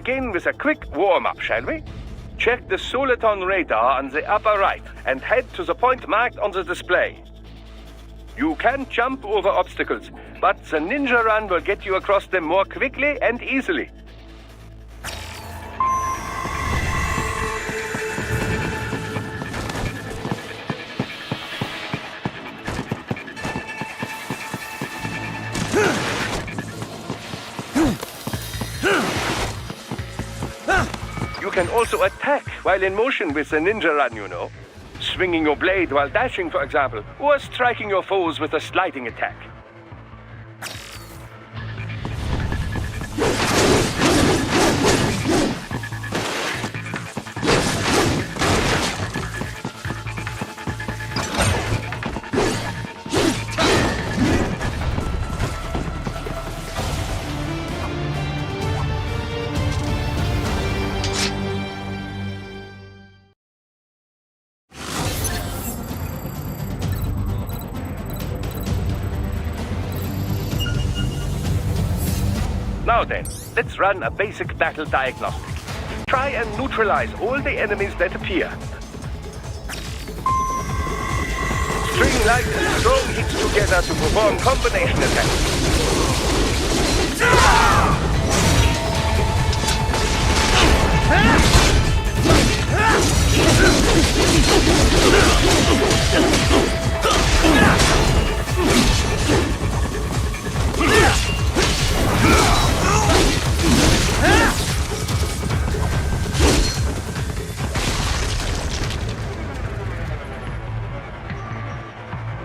begin with a quick warm-up, shall we? Check the Soliton radar on the upper right and head to the point marked on the display. You can jump over obstacles, but the ninja run will get you across them more quickly and easily. You can also attack while in motion with the ninja run, you know. Swinging your blade while dashing, for example, or striking your foes with a sliding attack. Now then, let's run a basic battle diagnostic. Try and neutralize all the enemies that appear. String light and strong hits together to perform combination attacks.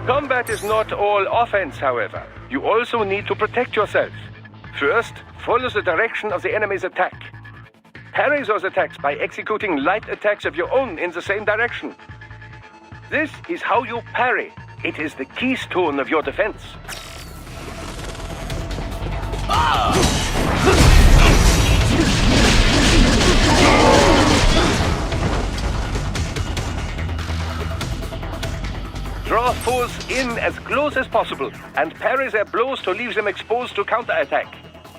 Combat is not all offense, however. You also need to protect yourself. First, follow the direction of the enemy's attack. Parry those attacks by executing light attacks of your own in the same direction. This is how you parry. It is the keystone of your defense. Draw foes in as close as possible and parry their blows to leave them exposed to counterattack.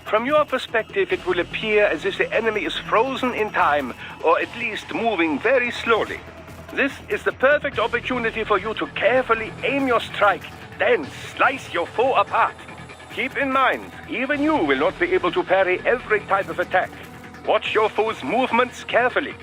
From your perspective, it will appear as if the enemy is frozen in time, or at least moving very slowly. This is the perfect opportunity for you to carefully aim your strike, then slice your foe apart. Keep in mind, even you will not be able to parry every type of attack. Watch your foe's movements carefully.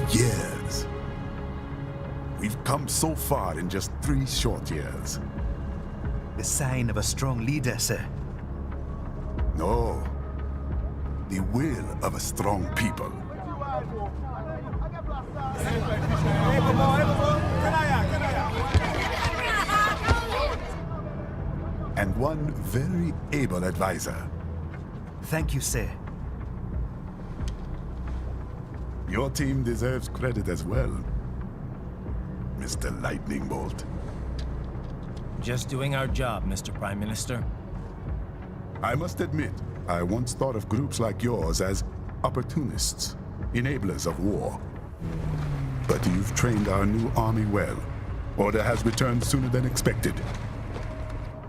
Years. We've come so far in just 3 short years. The sign of a strong leader, sir. No. The will of a strong people. And one very able advisor. Thank you, sir. Your team deserves credit as well, Mr. Lightning Bolt. Just doing our job, Mr. Prime Minister. I must admit, I once thought of groups like yours as opportunists, enablers of war. But you've trained our new army well. Order has returned sooner than expected.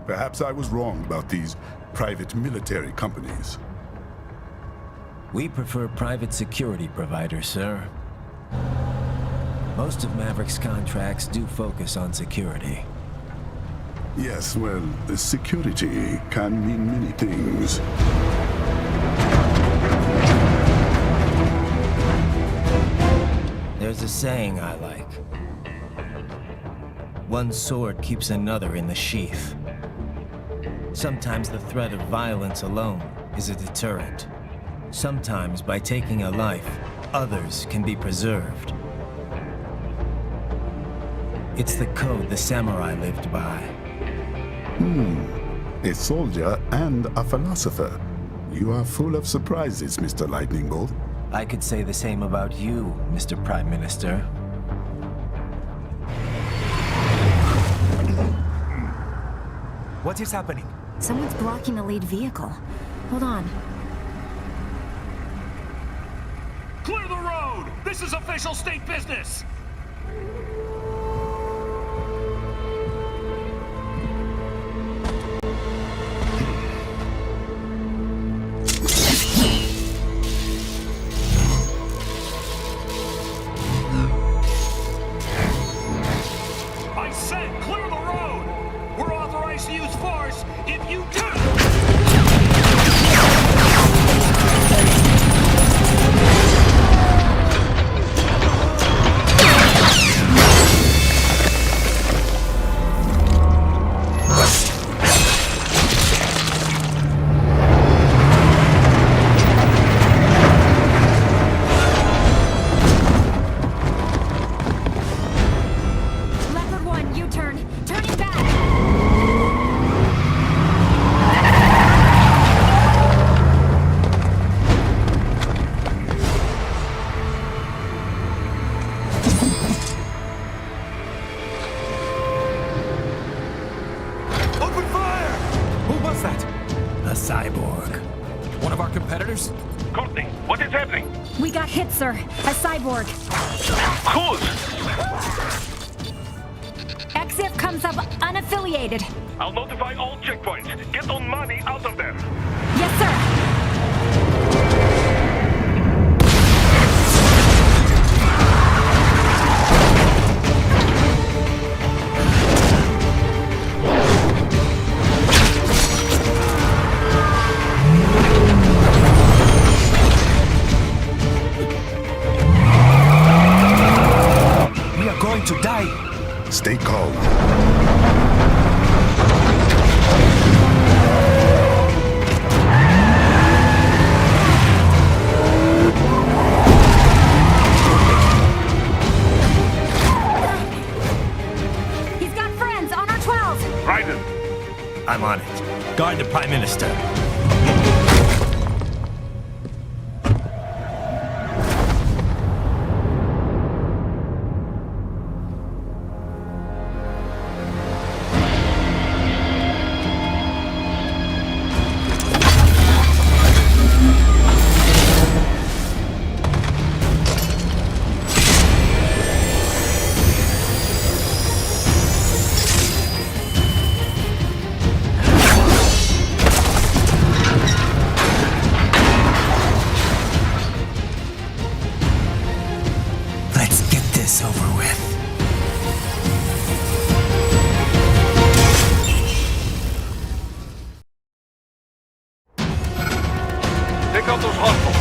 Perhaps I was wrong about these private military companies. We prefer private security providers, sir. Most of Maverick's contracts do focus on security. Yes, well, security can mean many things. There's a saying I like. One sword keeps another in the sheath. Sometimes the threat of violence alone is a deterrent. Sometimes by taking a life, others can be preserved. It's the code the samurai lived by. A soldier and a philosopher. You are full of surprises, Mr. Lightning Bolt. I could say the same about you, Mr. Prime Minister. What is happening? Someone's blocking the lead vehicle. Hold on. Clear the road! This is official state business! I said clear the road! We're authorized to use force if you do! Leopard 1, U-turn. Turning back. Open fire! Who was that? A cyborg. One of our competitors? Courtney, what is happening? We got hit, sir. A cyborg. Whose? XF comes up unaffiliated. I'll notify all checkpoints. Get on money out of there. Yes, sir. We are going to die. Stay calm. He's got friends on our 12. Raiden, I'm on it. Guard the Prime Minister. Let's get this over with. take out those hostiles.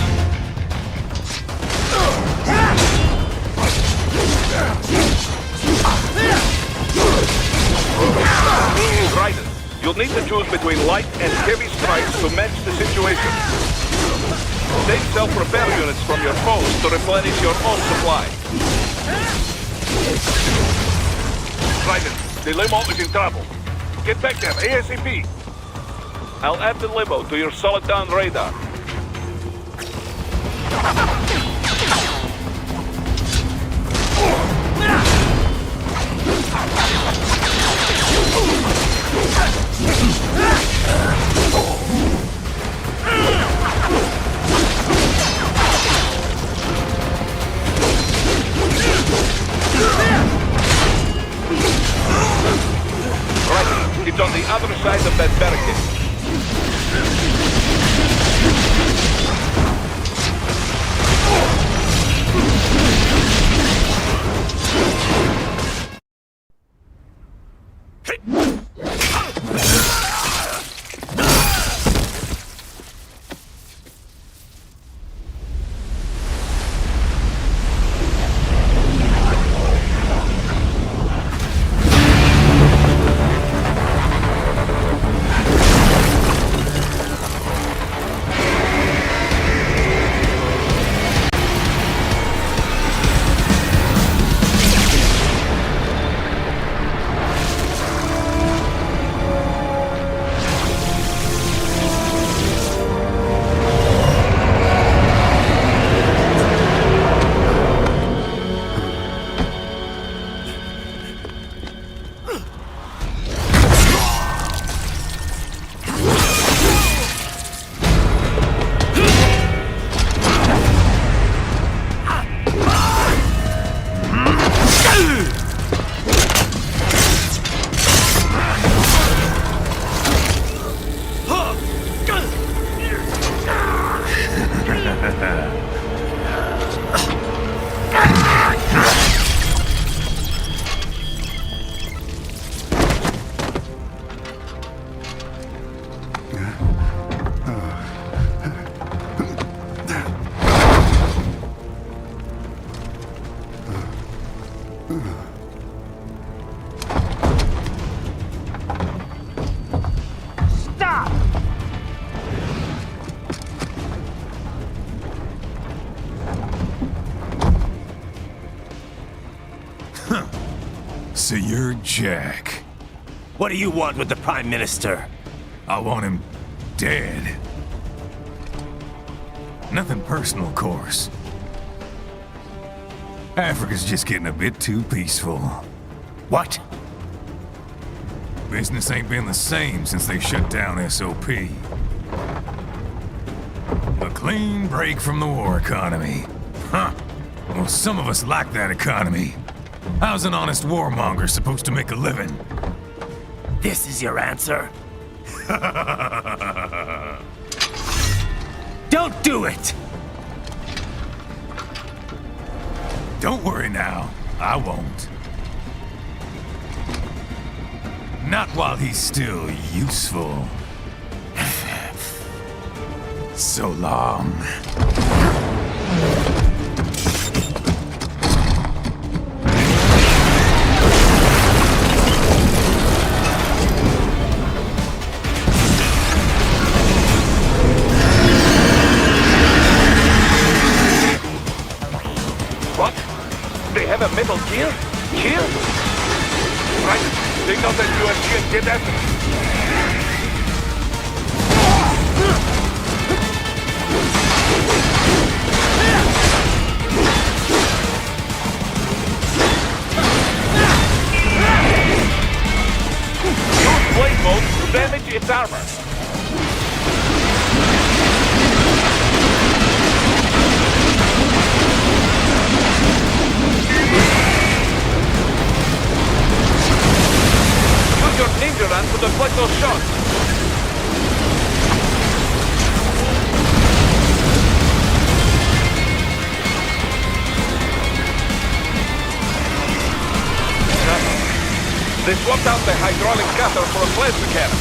Raiden, you'll need to choose between light and heavy strikes to match the situation. Take self-repair units from your foes to replenish your own supply. Raiden, the limo is in trouble. Get back there, ASAP. I'll add the limo to your solid down radar. Right, it's on the other side of that barricade. So you're Jack. What do you want with the Prime Minister? I want him dead. Nothing personal, of course. Africa's just getting a bit too peaceful. What? Business ain't been the same since they shut down SOP. A clean break from the war economy. Huh. Well, some of us like that economy. How's an honest warmonger supposed to make a living? This is your answer? Don't do it! Don't worry now. I won't. Not while he's still useful. So long. What? They have a metal gear? Gear? Right. They know that you are here, get at them. Use blade mode to damage its armor. Use your ninja run to deflect those shots. They swapped out the hydraulic cutter for a plasma cannon.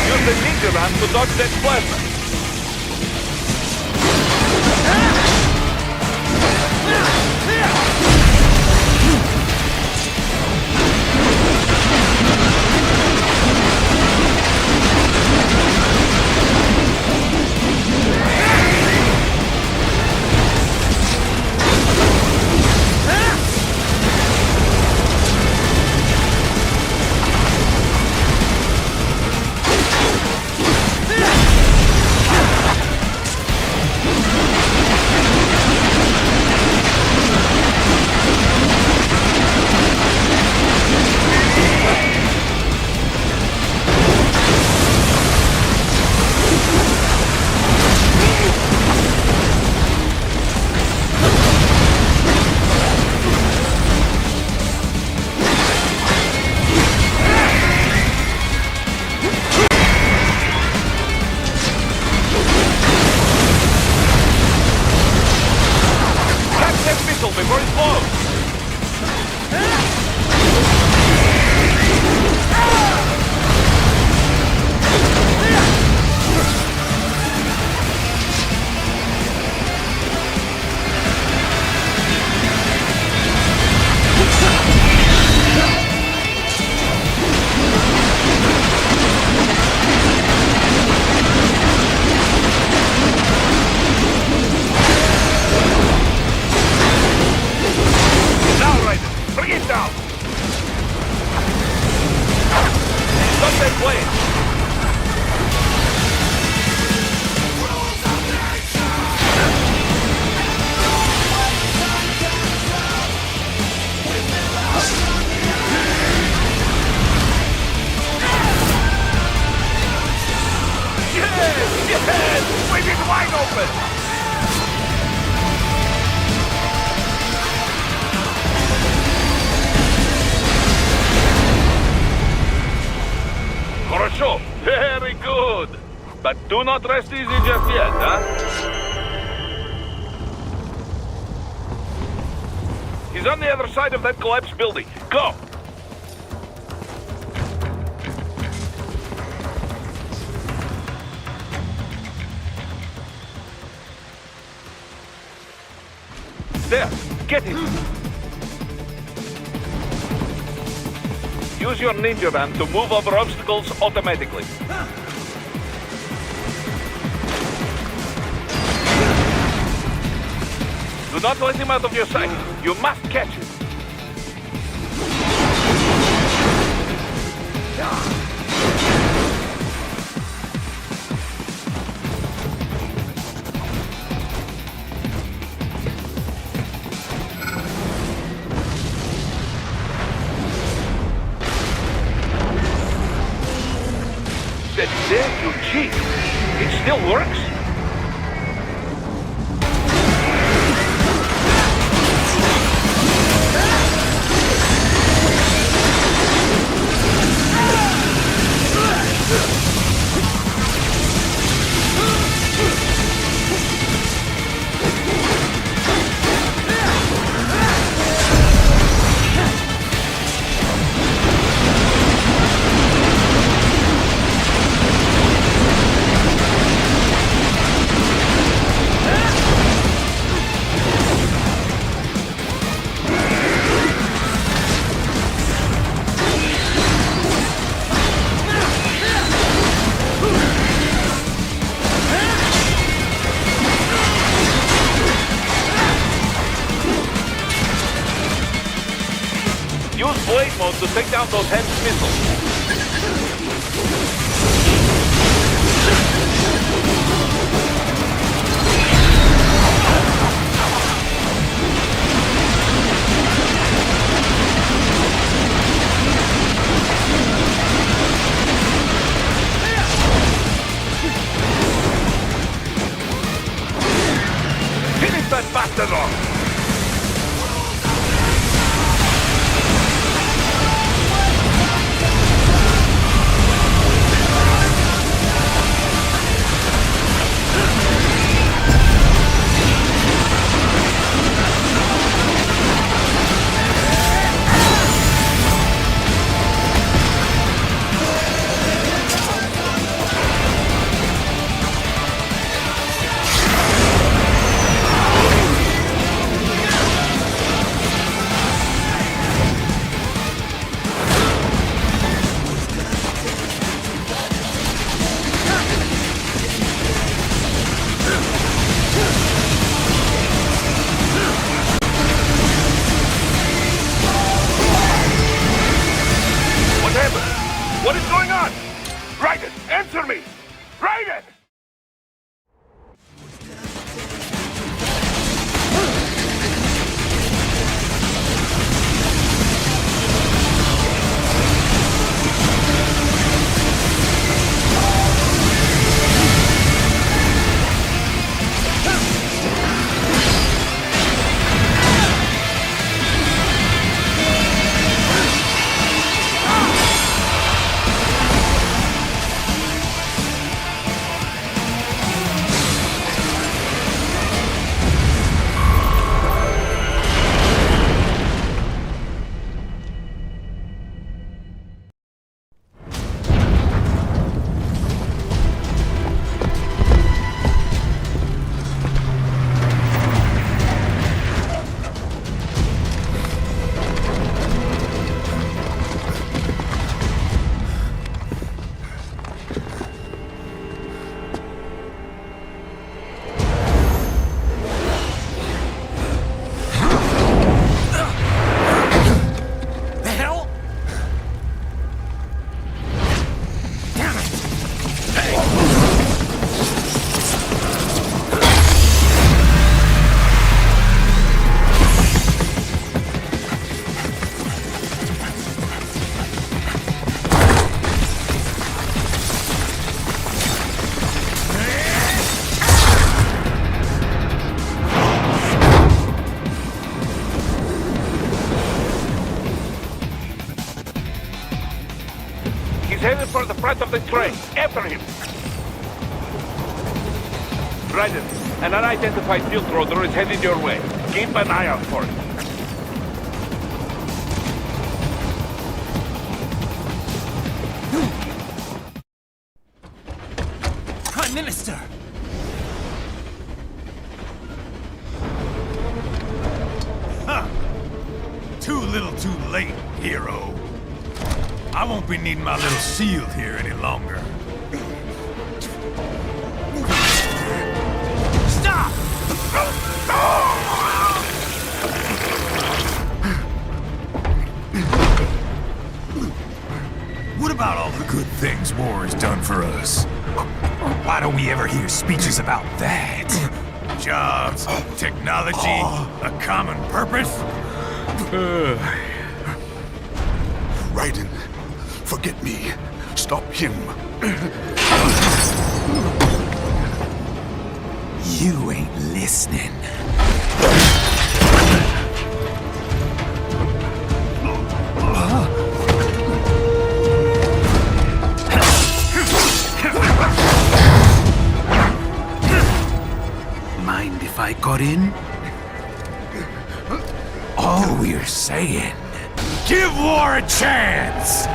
Use the ninja run to dodge that plasma. Before it blows! Bring it down! Stop that blade! Yes! Yes! Swing it wide open! Хорошо, very good. But do not rest easy just yet, huh? He's on the other side of that collapsed building. Go! There, get him! Use your ninja run to move over obstacles automatically. Do not let him out of your sight. You must catch him. That's it, you cheat. It still works? Use blade mode to take down those heavy missiles. Finish that bastard off! What is going on? Raiden, answer me! Raiden! Headed for the front of the train. After him. Raiden, an unidentified field rotor is headed your way. Keep an eye out for it. Prime Minister! Huh. Too little too late, hero. I won't be needing my little shield here any longer. Stop! What about things war has done for us. Why don't we ever hear speeches about that? Jobs, technology, a common purpose? Raiden, forget me. Stop him. You ain't listening. Mind if I got in? All we're saying, give war a chance!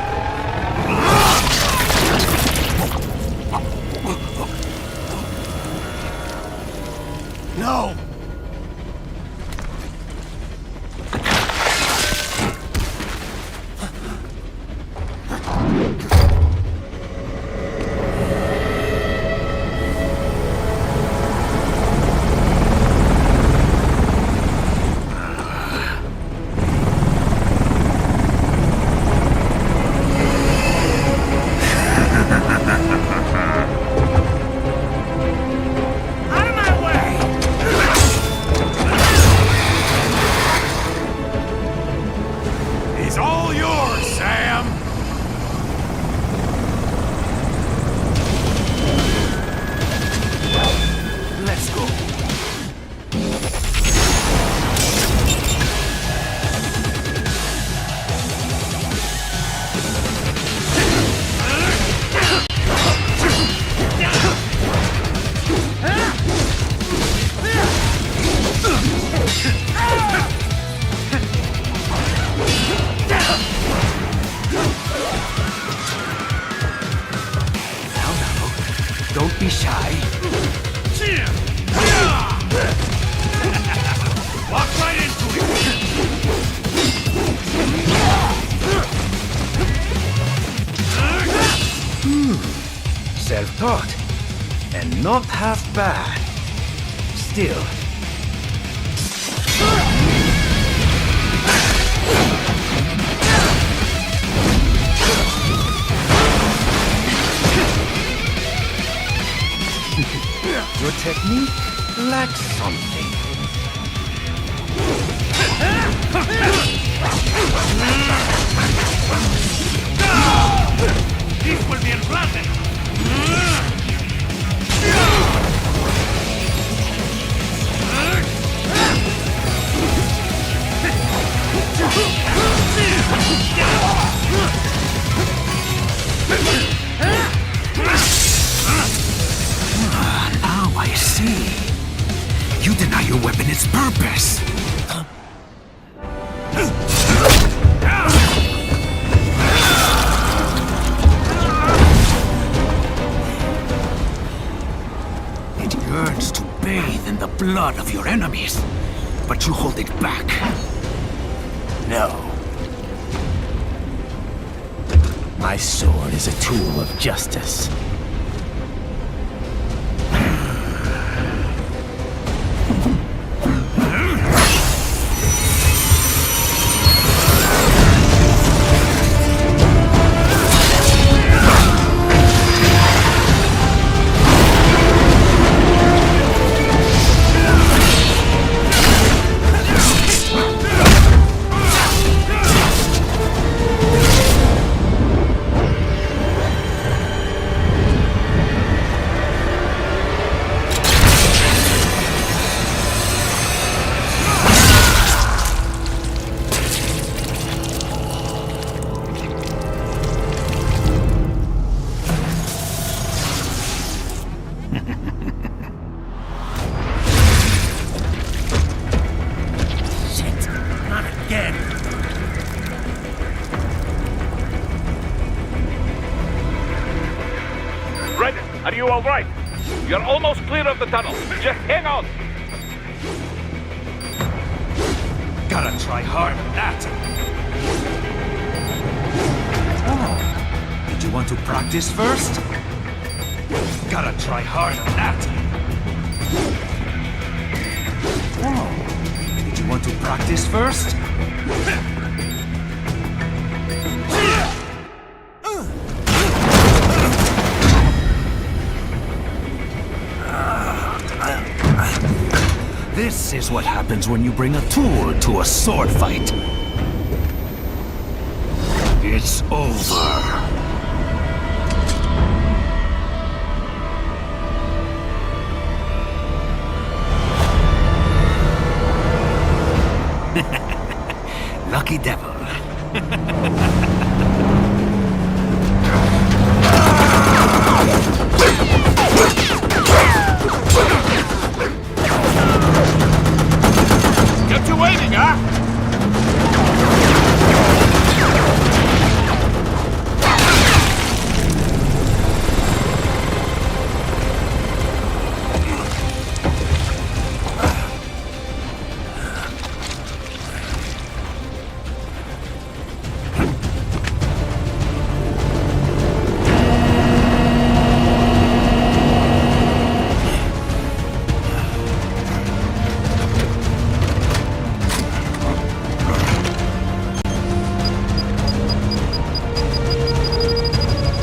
No! Don't be shy. Walk right into it. Self-taught. And not half bad. Still. Your technique lacks something. This will be unpleasant. Now I see. You deny your weapon its purpose. It yearns to bathe in the blood of your enemies, but you hold it back. No. My sword is a tool of justice. Are you all right? You're almost clear of the tunnel. Just hang on. Gotta try hard on that. Oh, did you want to practice first? Gotta try hard on that. Oh, did you want to practice first? This is what happens when you bring a tool to a sword fight. It's over. Lucky devil. Kept you waiting, huh?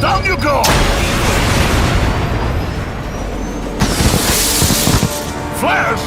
Down you go! Flares!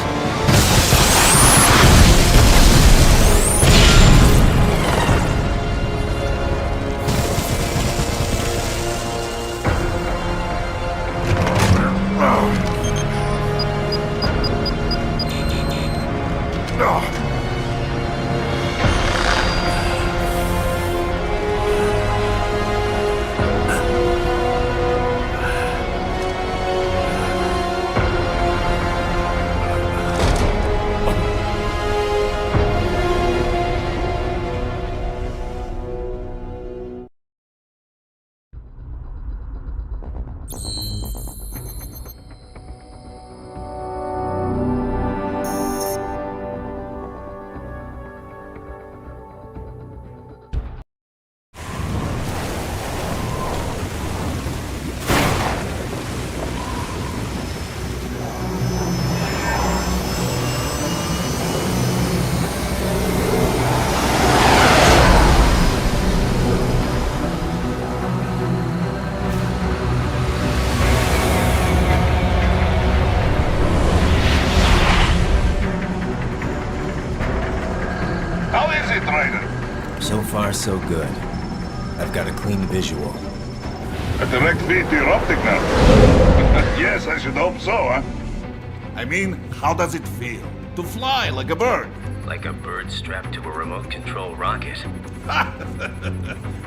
How is it, Ryder? So far, so good. I've got a clean visual. A direct feed to your optic now. Yes, I should hope so, huh? I mean, how does it feel? To fly like a bird? Like a bird strapped to a remote control rocket.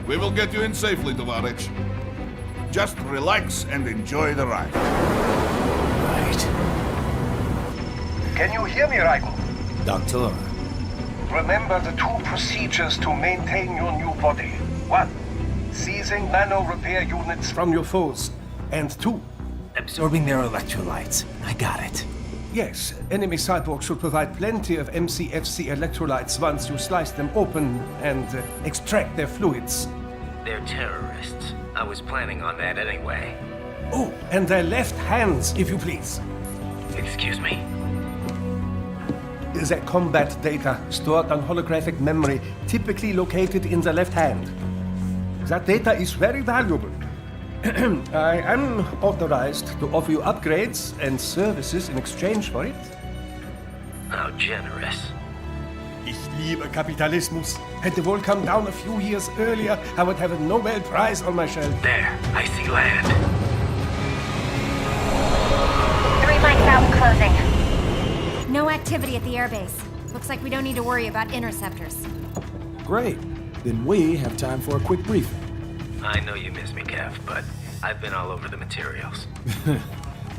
We will get you in safely, Tovarich. Just relax and enjoy the ride. Right. Can you hear me, Raiko? Doctor, Remember the two procedures to maintain your new body. 1. Seizing nano repair units from your foes. And 2. absorbing their electrolytes. I got it. Yes, enemy cyborgs should provide plenty of MCFC electrolytes once you slice them open and extract their fluids. They're terrorists. I was planning on that anyway. Oh, and their left hands, if you please. Excuse me? The combat data stored on holographic memory, typically located in the left hand. That data is very valuable. I am authorized to offer you upgrades and services in exchange for it. How generous. Ich liebe Kapitalismus. Had the wall come down a few years earlier, I would have a Nobel Prize on my shelf. There, I see land. 3 mics out, closing. No activity at the airbase. Looks like we don't need to worry about interceptors. Great. Then we have time for a quick briefing. I know you miss me, Kev, but I've been all over the materials.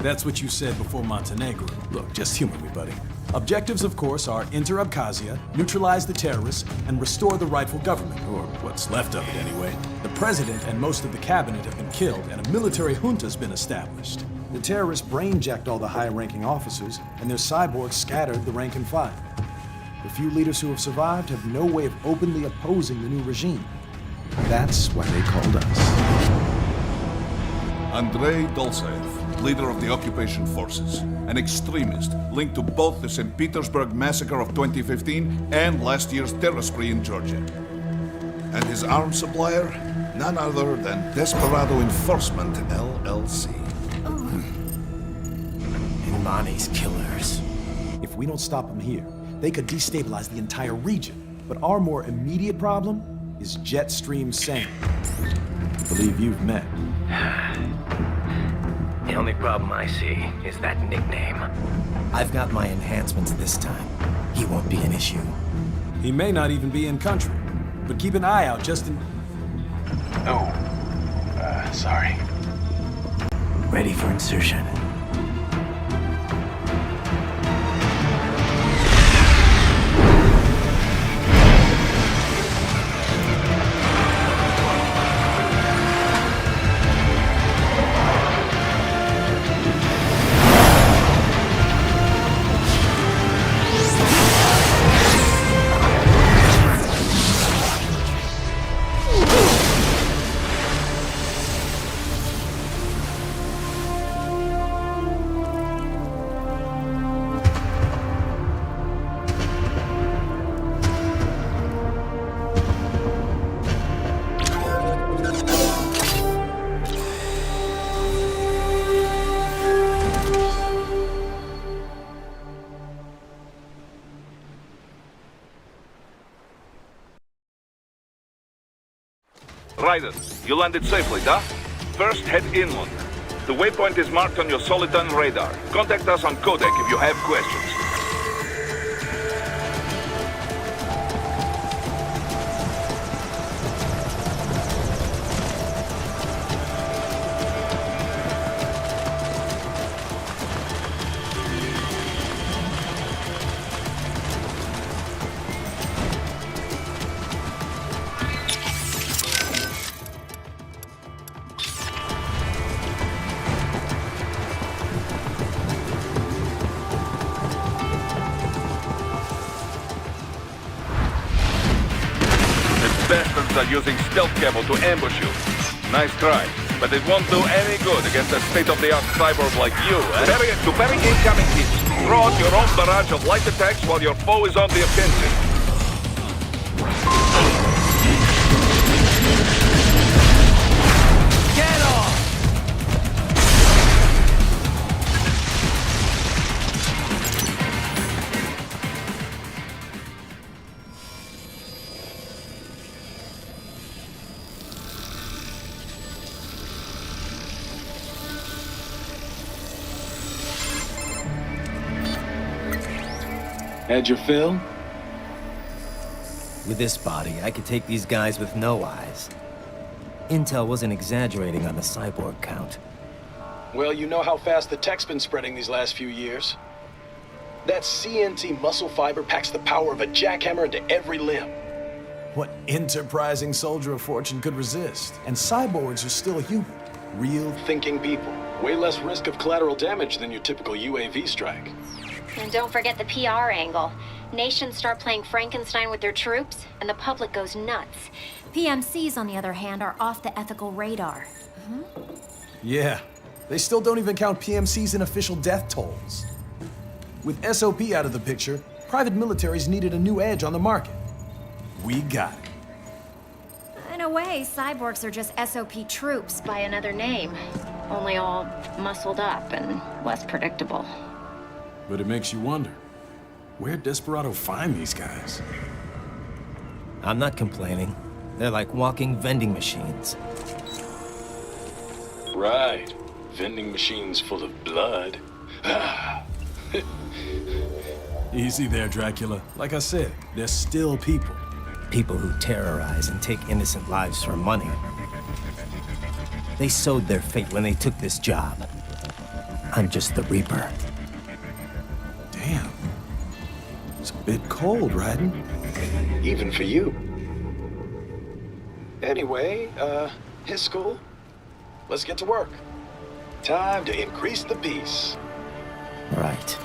That's what you said before Montenegro. Look, just humor me, buddy. Objectives, of course, are enter Abkhazia, neutralize the terrorists, and restore the rightful government, or what's left of it anyway. The president and most of the cabinet have been killed, and a military junta's been established. The terrorists brain-jacked all the high-ranking officers, and their cyborgs scattered the rank and file. The few leaders who have survived have no way of openly opposing the new regime. That's why they called us. Andrei Dolzaev, leader of the occupation forces, an extremist linked to both the St. Petersburg massacre of 2015 and last year's terror spree in Georgia. And his arms supplier, none other than Desperado Enforcement, LLC. Imani's killers. If we don't stop them here, they could destabilize the entire region. But our more immediate problem is Jetstream Sam. I believe you've met. The only problem I see is that nickname. I've got my enhancements this time. He won't be an issue. He may not even be in country, but keep an eye out just in... Sorry. Ready for insertion. Ryder, you landed safely, da? First, head inland. The waypoint is marked on your Soliton radar. Contact us on codec if you have questions. Bastards are using stealth cable to ambush you. Nice try, but it won't do any good against a state-of-the-art cyborg like you. To bury incoming hits, throw out your own barrage of light attacks while your foe is on the offensive. Get off! Had your fill? With this body, I could take these guys with no eyes. Intel wasn't exaggerating on the cyborg count. Well, you know how fast the tech's been spreading these last few years. That CNT muscle fiber packs the power of a jackhammer into every limb. What enterprising soldier of fortune could resist? And cyborgs are still human. Real Thinking people. Way less risk of collateral damage than your typical UAV strike. And don't forget the PR angle. Nations start playing Frankenstein with their troops, and the public goes nuts. PMCs, on the other hand, are off the ethical radar. Yeah, they still don't even count PMCs in official death tolls. With SOP out of the picture, private militaries needed a new edge on the market. We got it. In a way, cyborgs are just SOP troops by another name. Only all muscled up and less predictable. But it makes you wonder, where'd Desperado find these guys? I'm not complaining. They're like walking vending machines. Right. Vending machines full of blood. Easy there, Dracula. Like I said, they're still people. People who terrorize and take innocent lives for money. They sowed their fate when they took this job. I'm just the Reaper. Damn. It's a bit cold, Raiden. Even for you. Anyway, his school. Let's get to work. Time to increase the peace. Right.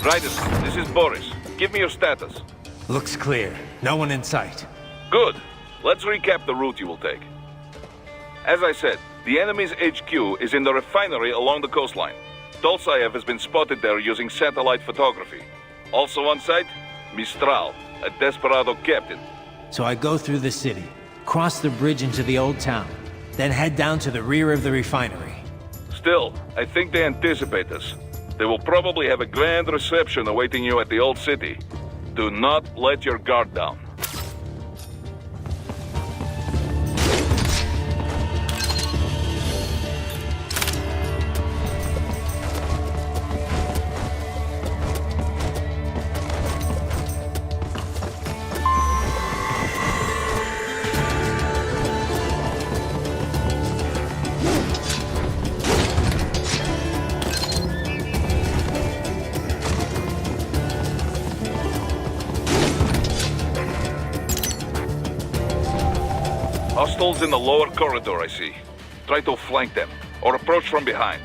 Ryder, this is Boris. Give me your status. Looks clear. No one in sight. Good. Let's recap the route you will take. As I said, The enemy's HQ is in the refinery along the coastline. Dolzaev has been spotted there using satellite photography. Also on site, Mistral, a desperado captain. So I go through the city, cross the bridge into the old town, then head down to the rear of the refinery. Still, I think they anticipate us. They will probably have a grand reception awaiting you at the old city. Do not let your guard down. Hostiles in the lower corridor, I see. Try to flank them, or approach from behind.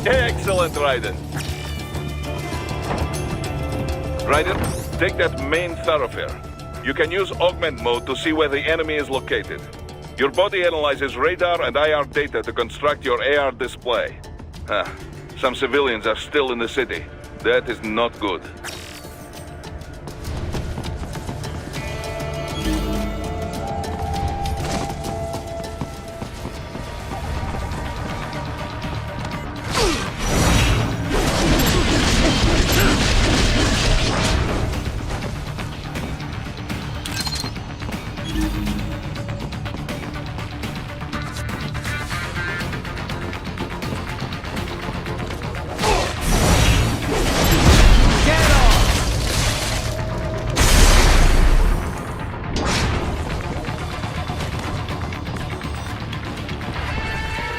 Excellent, Raiden. Raiden, take that main thoroughfare. You can use augment mode to see where the enemy is located. Your body analyzes radar and IR data to construct your AR display. Some civilians are still in the city. That is not good.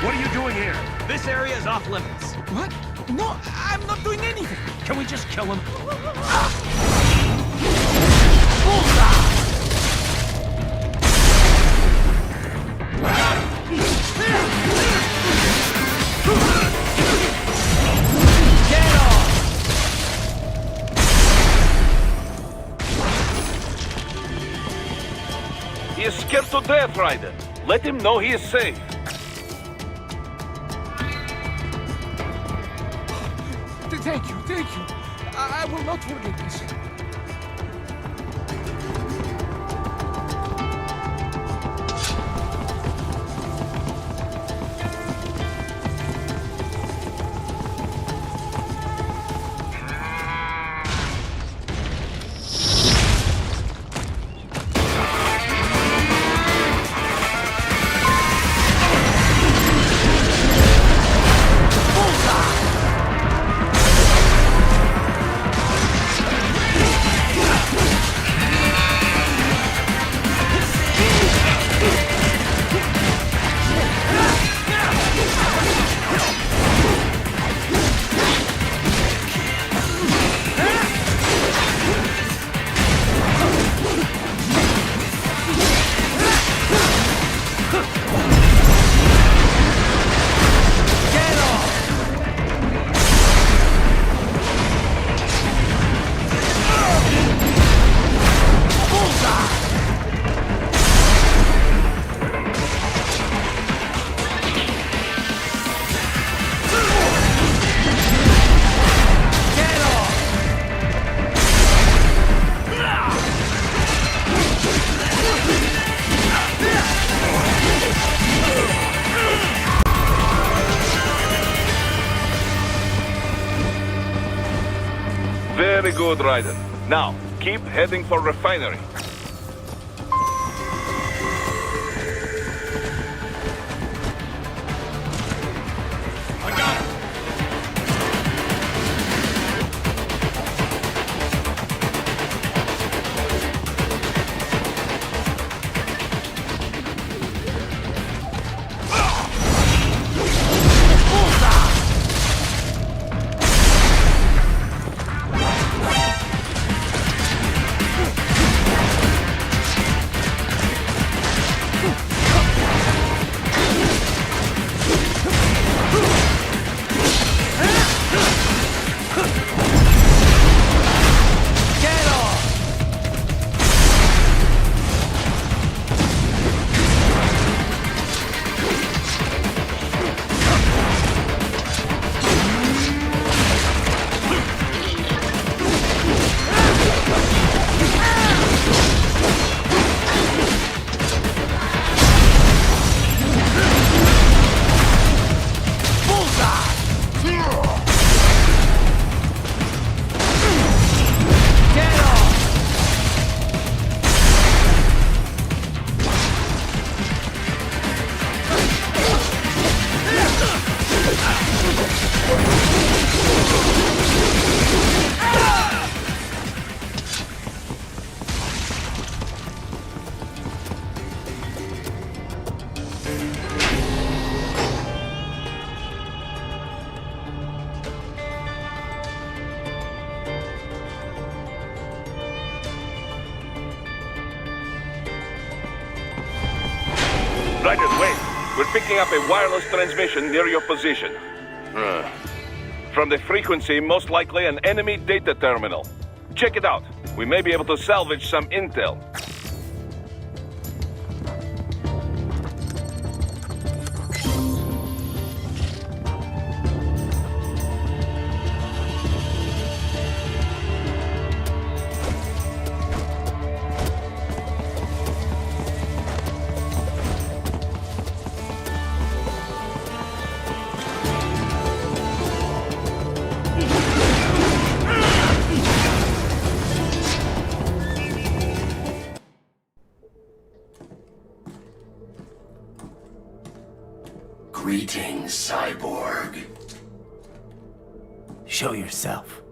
What are you doing here? This area is off limits. What? No, I'm not doing anything. Can we just kill him? He is scared to death, Raiden. Let him know he is safe. Thank you, thank you. I will not forget this. Very good, Raiden. Now, keep heading for refinery. Strikers, wait. We're picking up a wireless transmission near your position. From the frequency, most likely an enemy data terminal. Check it out. We may be able to salvage some intel. Greetings, cyborg. Show yourself.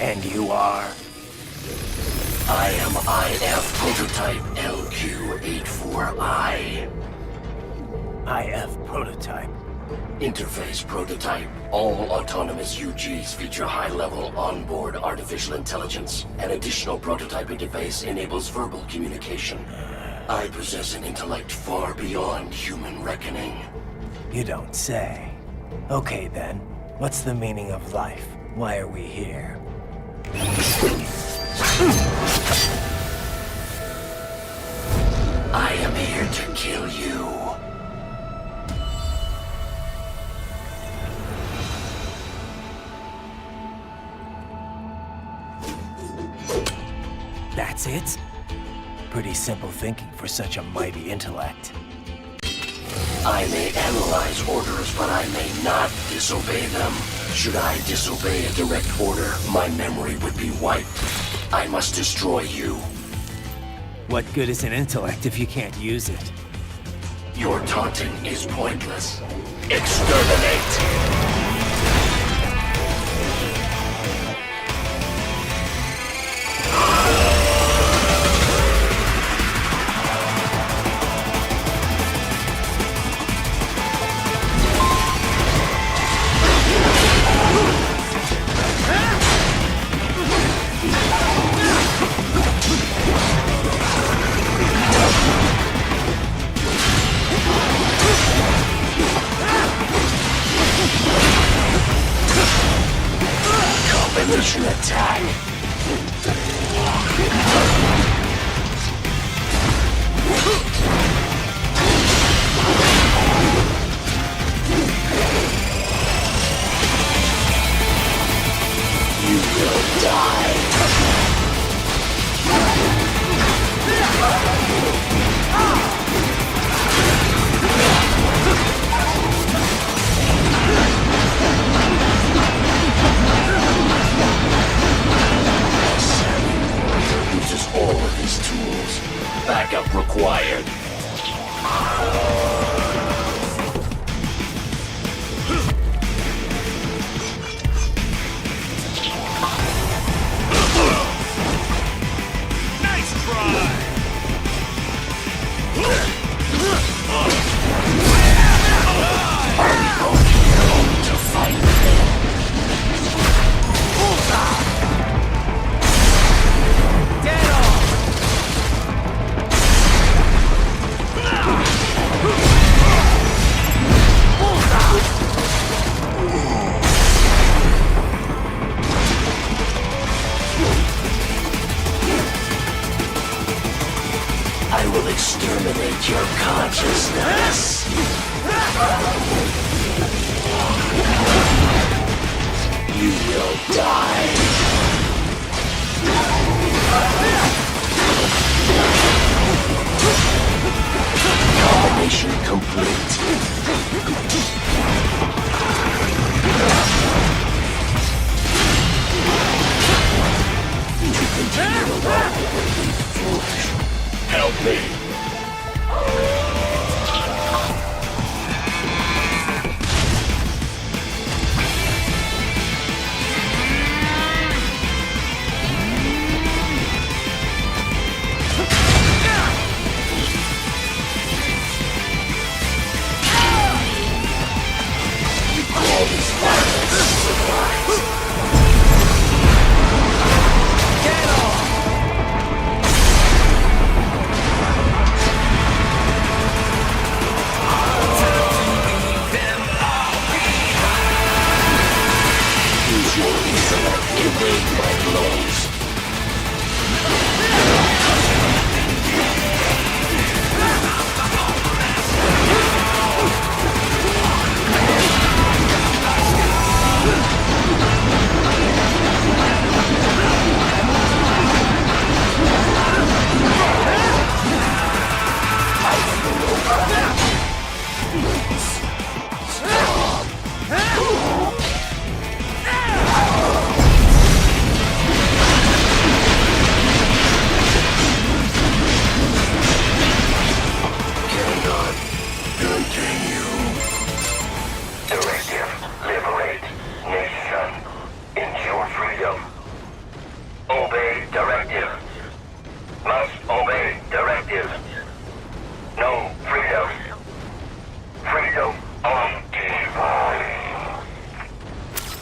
And you are? I am IF Prototype LQ84I. IF Prototype. Interface Prototype. All autonomous UGs feature high-level onboard artificial intelligence. An additional prototype interface enables verbal communication. I possess an intellect far beyond human reckoning. You don't say. Okay then, what's the meaning of life? Why are we here? I am here to kill you. That's it? Pretty simple thinking for such a mighty intellect. I may analyze orders, but I may not disobey them. Should I disobey a direct order, my memory would be wiped. I must destroy you. What good is an intellect if you can't use it? Your taunting is pointless. Exterminate! Combination attack. You will die. Uses all of his tools. Backup required. Nice try! Are we going home to fight? I will exterminate your consciousness. You will die. Combination complete.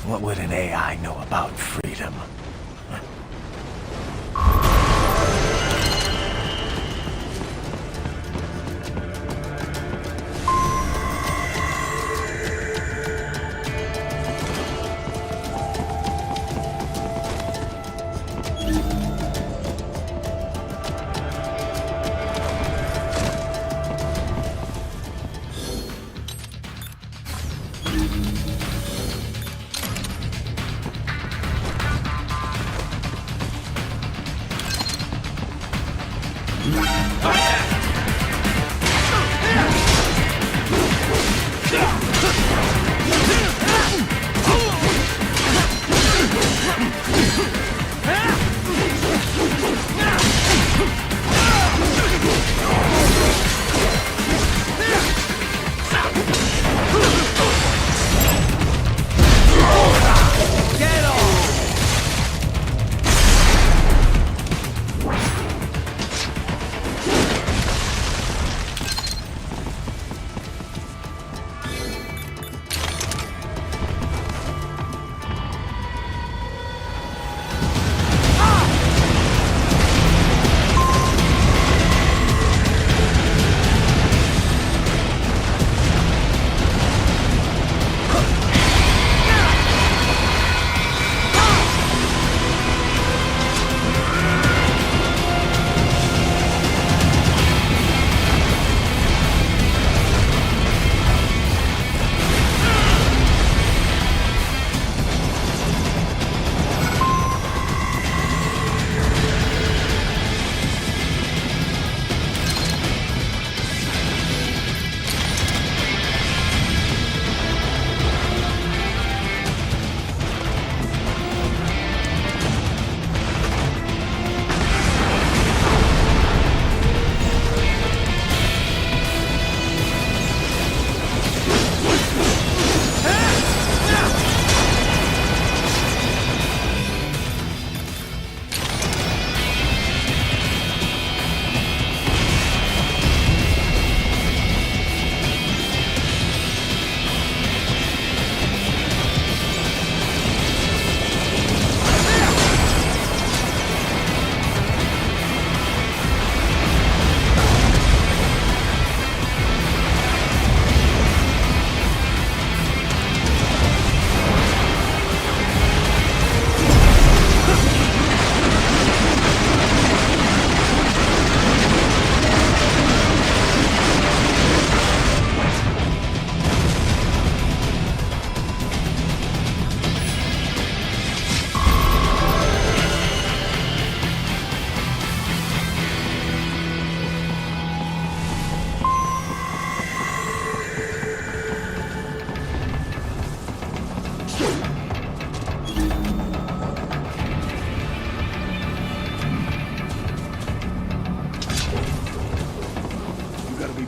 What would an AI know about freedom?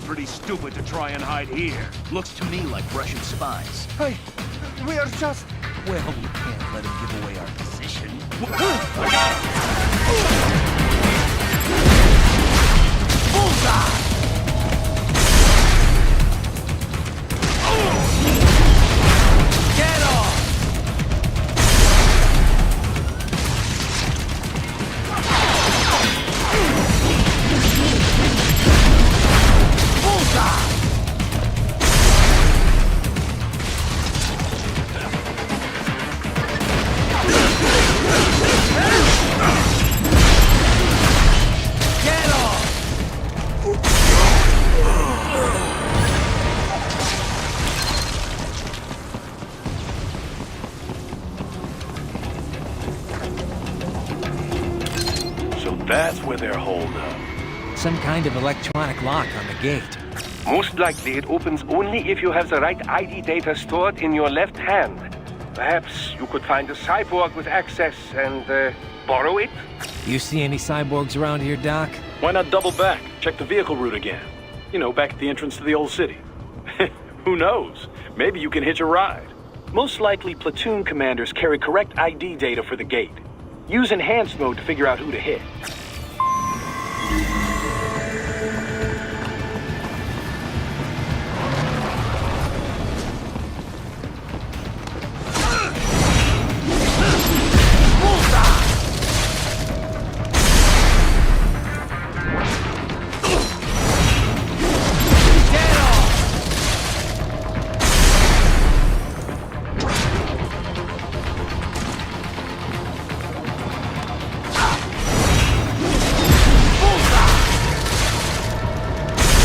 pretty stupid to try and hide here. Looks to me like Russian spies. Hey, we are just... Well, we can't let him give away our position. Bullseye! Get off! Bullseye! Get off! So that's where they're holed up. Some kind of electronic lock on the gate. Most likely it opens only if you have the right ID data stored in your left hand. Perhaps you could find a cyborg with access and borrow it? You see any cyborgs around here, Doc? Why not double back? Check the vehicle route again. You know, back at the entrance to the old city. Who knows? Maybe you can hitch a ride. Most likely, platoon commanders carry correct ID data for the gate. Use enhanced mode to figure out who to hit.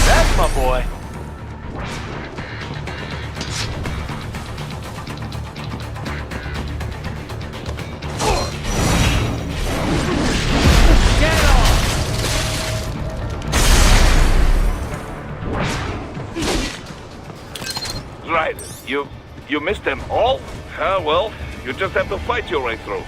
That's my boy. Get off! Right. You missed them all? Well, you just have to fight your way through.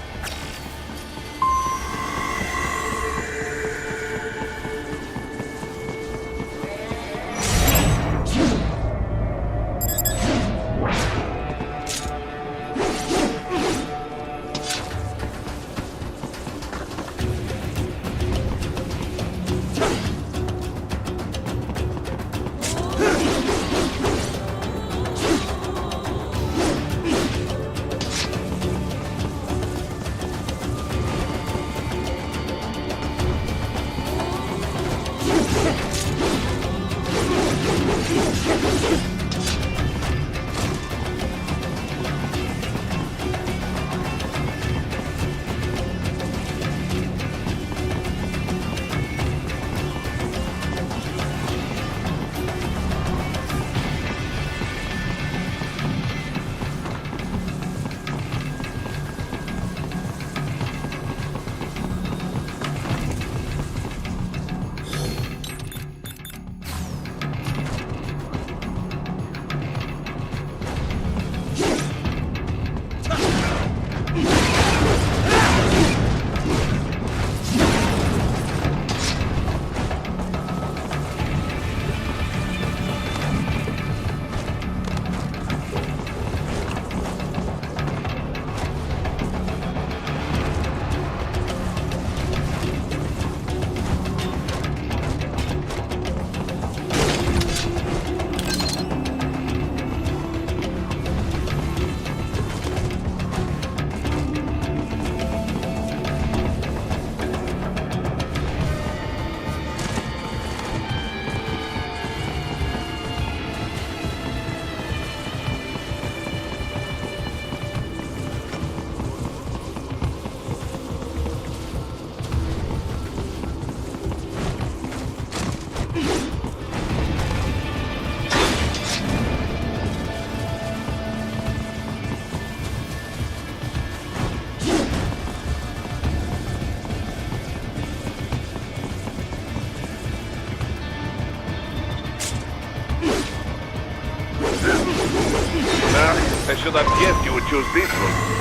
I should have guessed you would choose this route.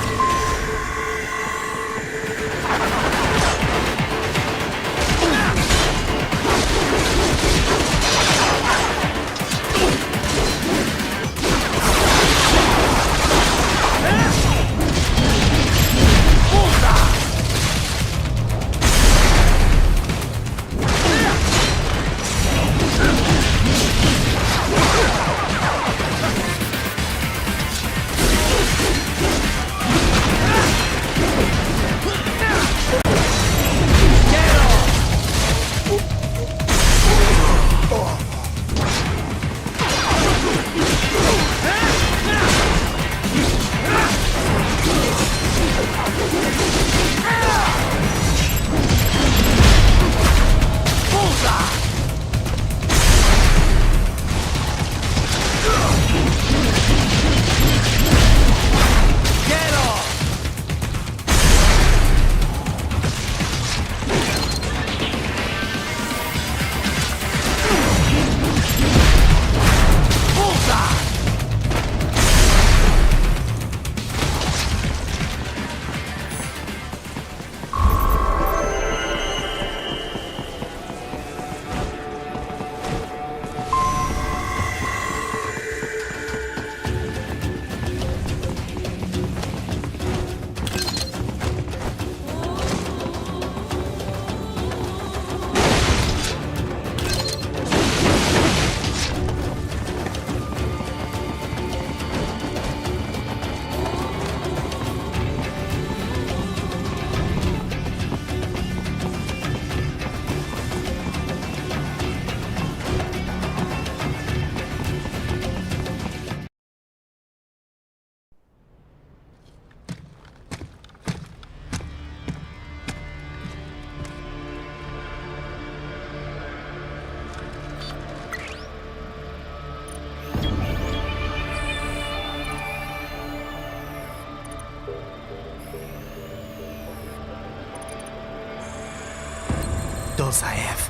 Dolzaev.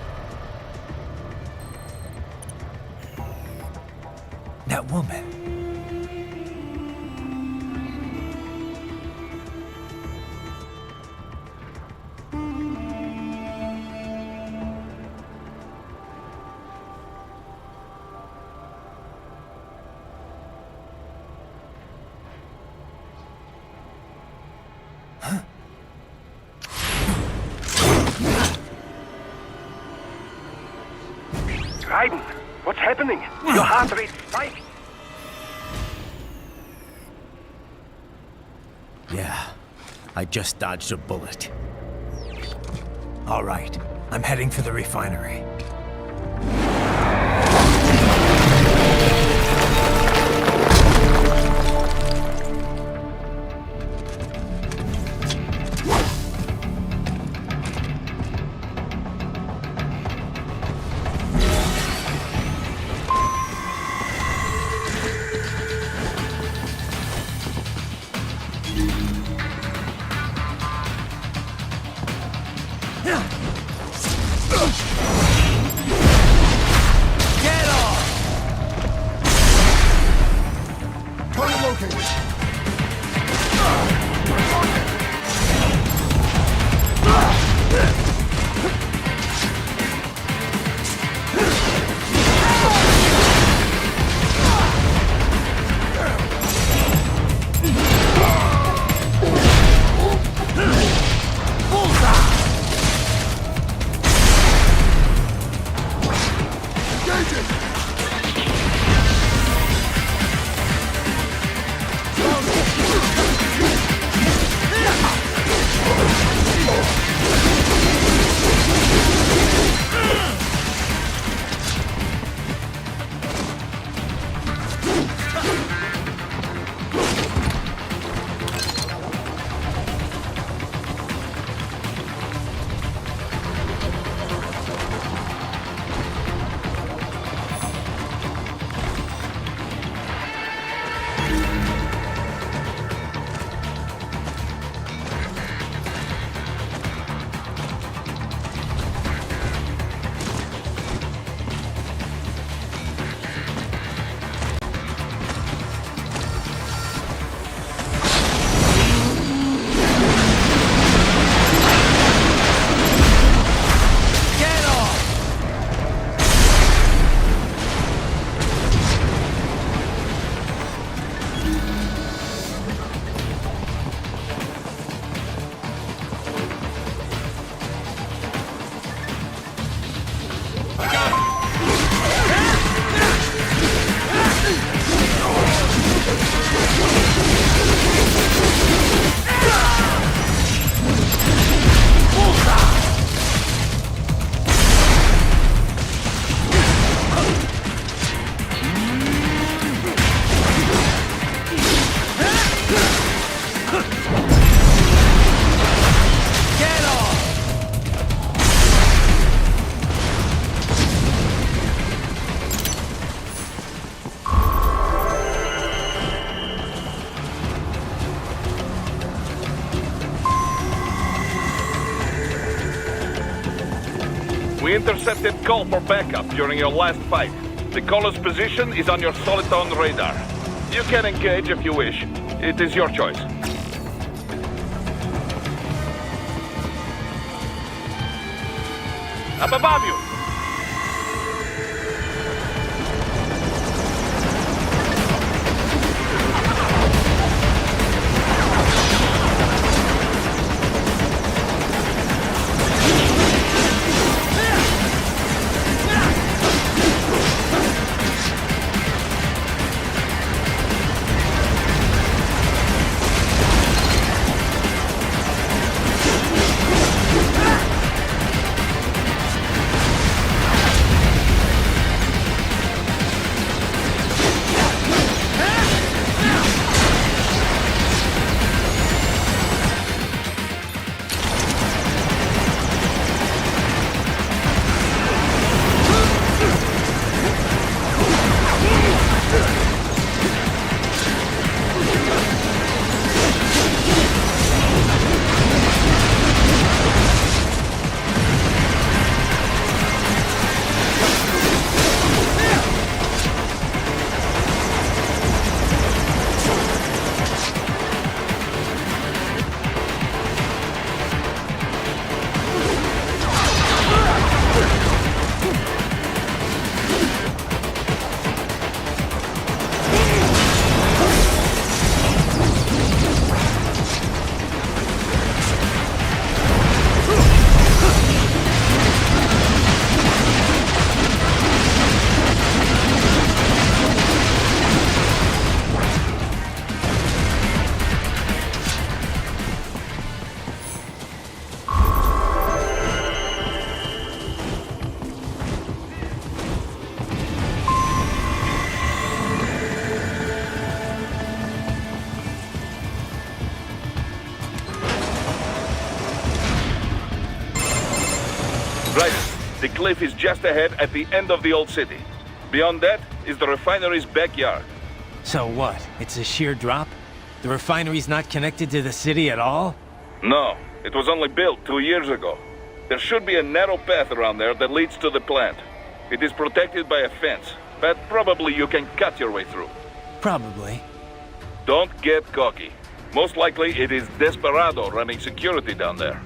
That woman. Raiden, what's happening? Your heart rate spiked. Yeah, I just dodged a bullet. All right, I'm heading for the refinery. We intercepted call for backup during your last fight. The caller's position is on your Soliton radar. You can engage if you wish. It is your choice. Up above you! The cliff is just ahead at the end of the old city. Beyond that is the refinery's backyard. So what? It's a sheer drop? The refinery's not connected to the city at all? No, it was only built 2 years ago. There should be a narrow path around there that leads to the plant. It is protected by a fence, but probably you can cut your way through. Probably. Don't get cocky. Most likely it is Desperado running security down there.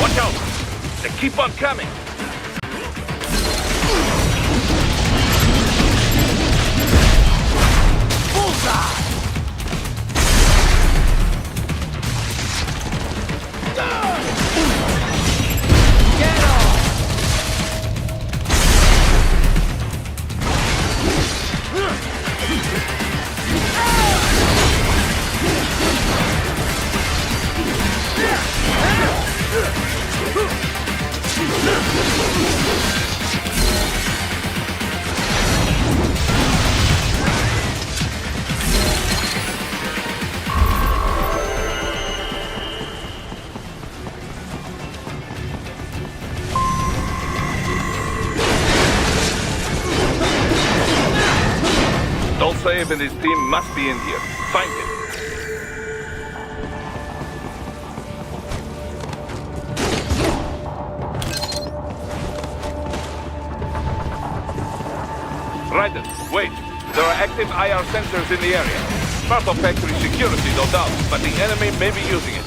Watch out! They keep on coming! Bullseye! Get off! Dolceev and his team must be in here. Find him. Raiden, wait. There are active IR sensors in the area. Part of factory security, no doubt, but the enemy may be using it.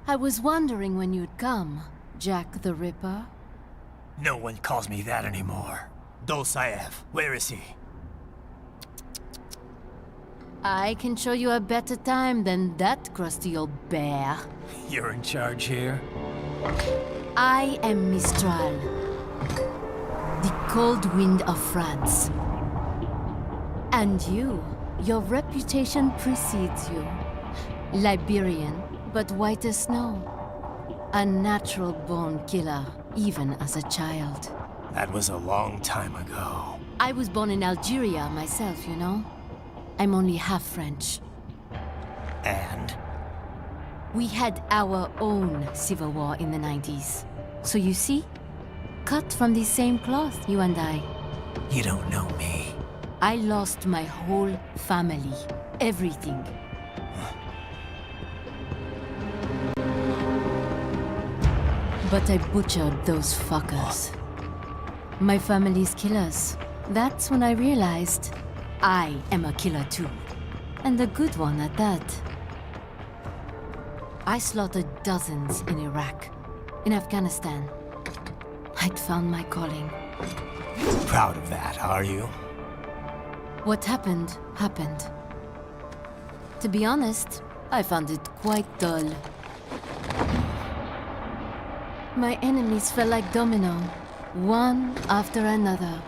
I was wondering when you'd come, Jack the Ripper. No one calls me that anymore. Dolceev, where is he? I can show you a better time than that crusty old bear. You're in charge here? I am Mistral, the cold wind of France. And your reputation precedes you. Liberian, but white as snow. A natural-born killer, even as a child. That was a long time ago. I was born in Algeria myself, you know. I'm only half French. And? We had our own civil war in the 90s. So you see? Cut from the same cloth, you and I. You don't know me. I lost my whole family. Everything. But I butchered those fuckers. My family's killers. That's when I realized I am a killer too. And a good one at that. I slaughtered dozens in Iraq, in Afghanistan. I'd found my calling. Proud of that, are you? What happened, happened. To be honest, I found it quite dull. My enemies fell like domino, one after another.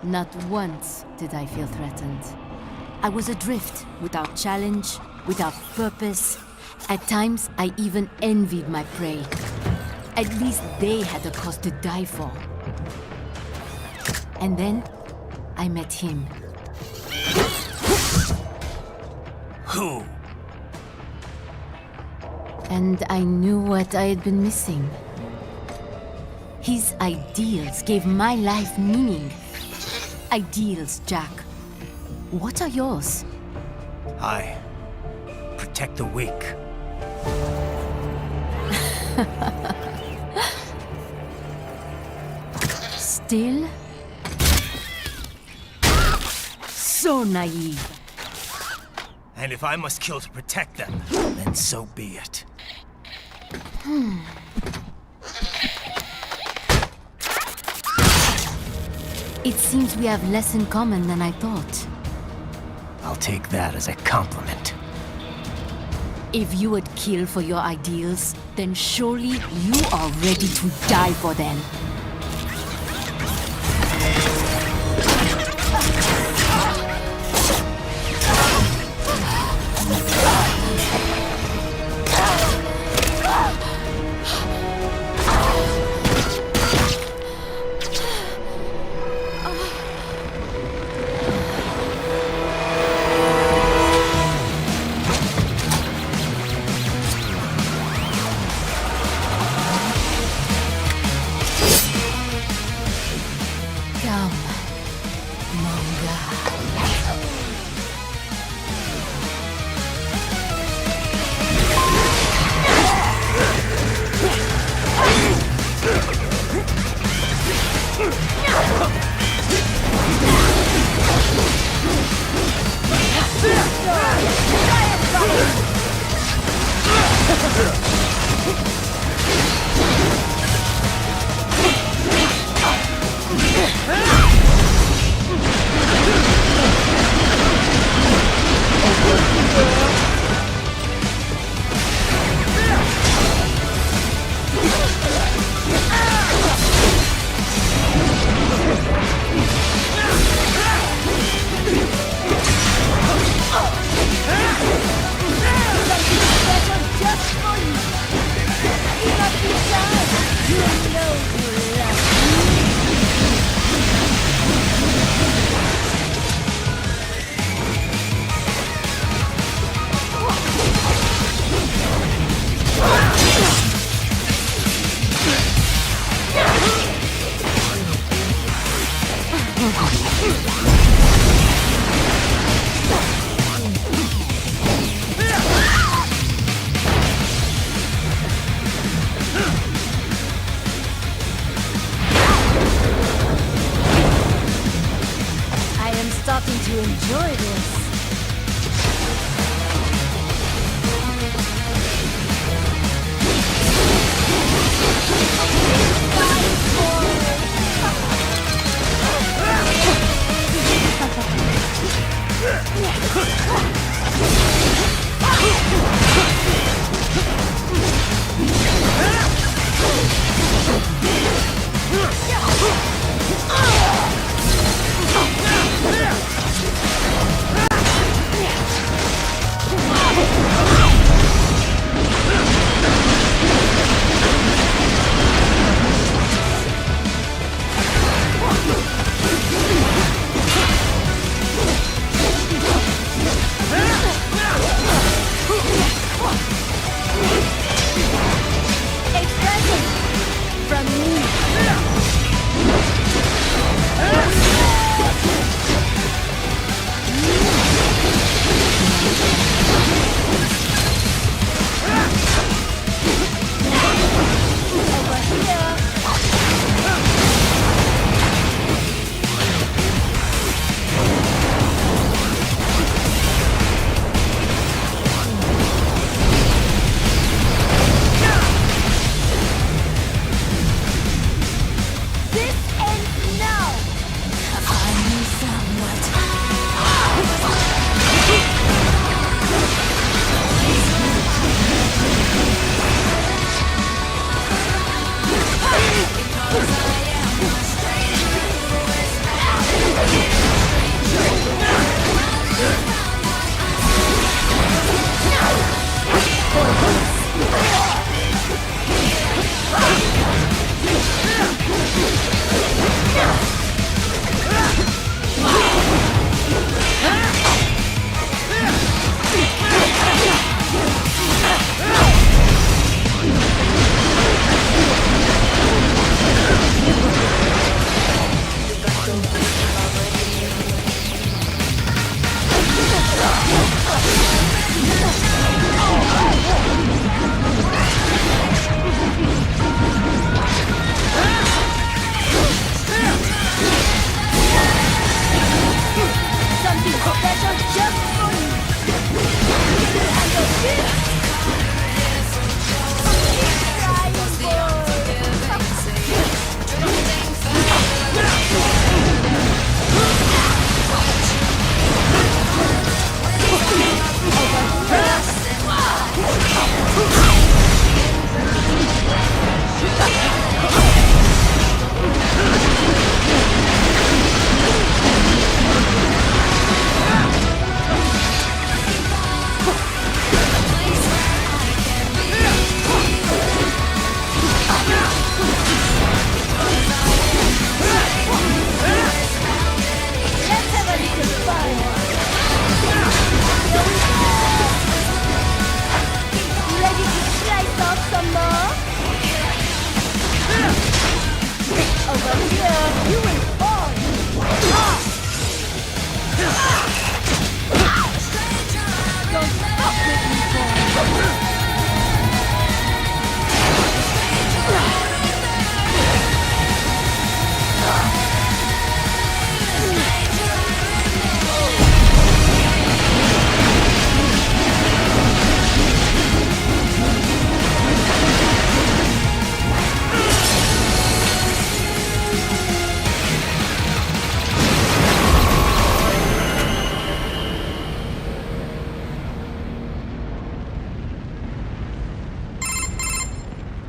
Not once did I feel threatened. I was adrift, without challenge, without purpose. At times, I even envied my prey. At least they had a cause to die for. And then, I met him. Who? And I knew what I had been missing. His ideals gave my life meaning. Ideals, Jack. What are yours? I protect the weak. Still? So naive. And if I must kill to protect them, then so be it. It seems we have less in common than I thought. I'll take that as a compliment. If you would kill for your ideals, then surely you are ready to die for them.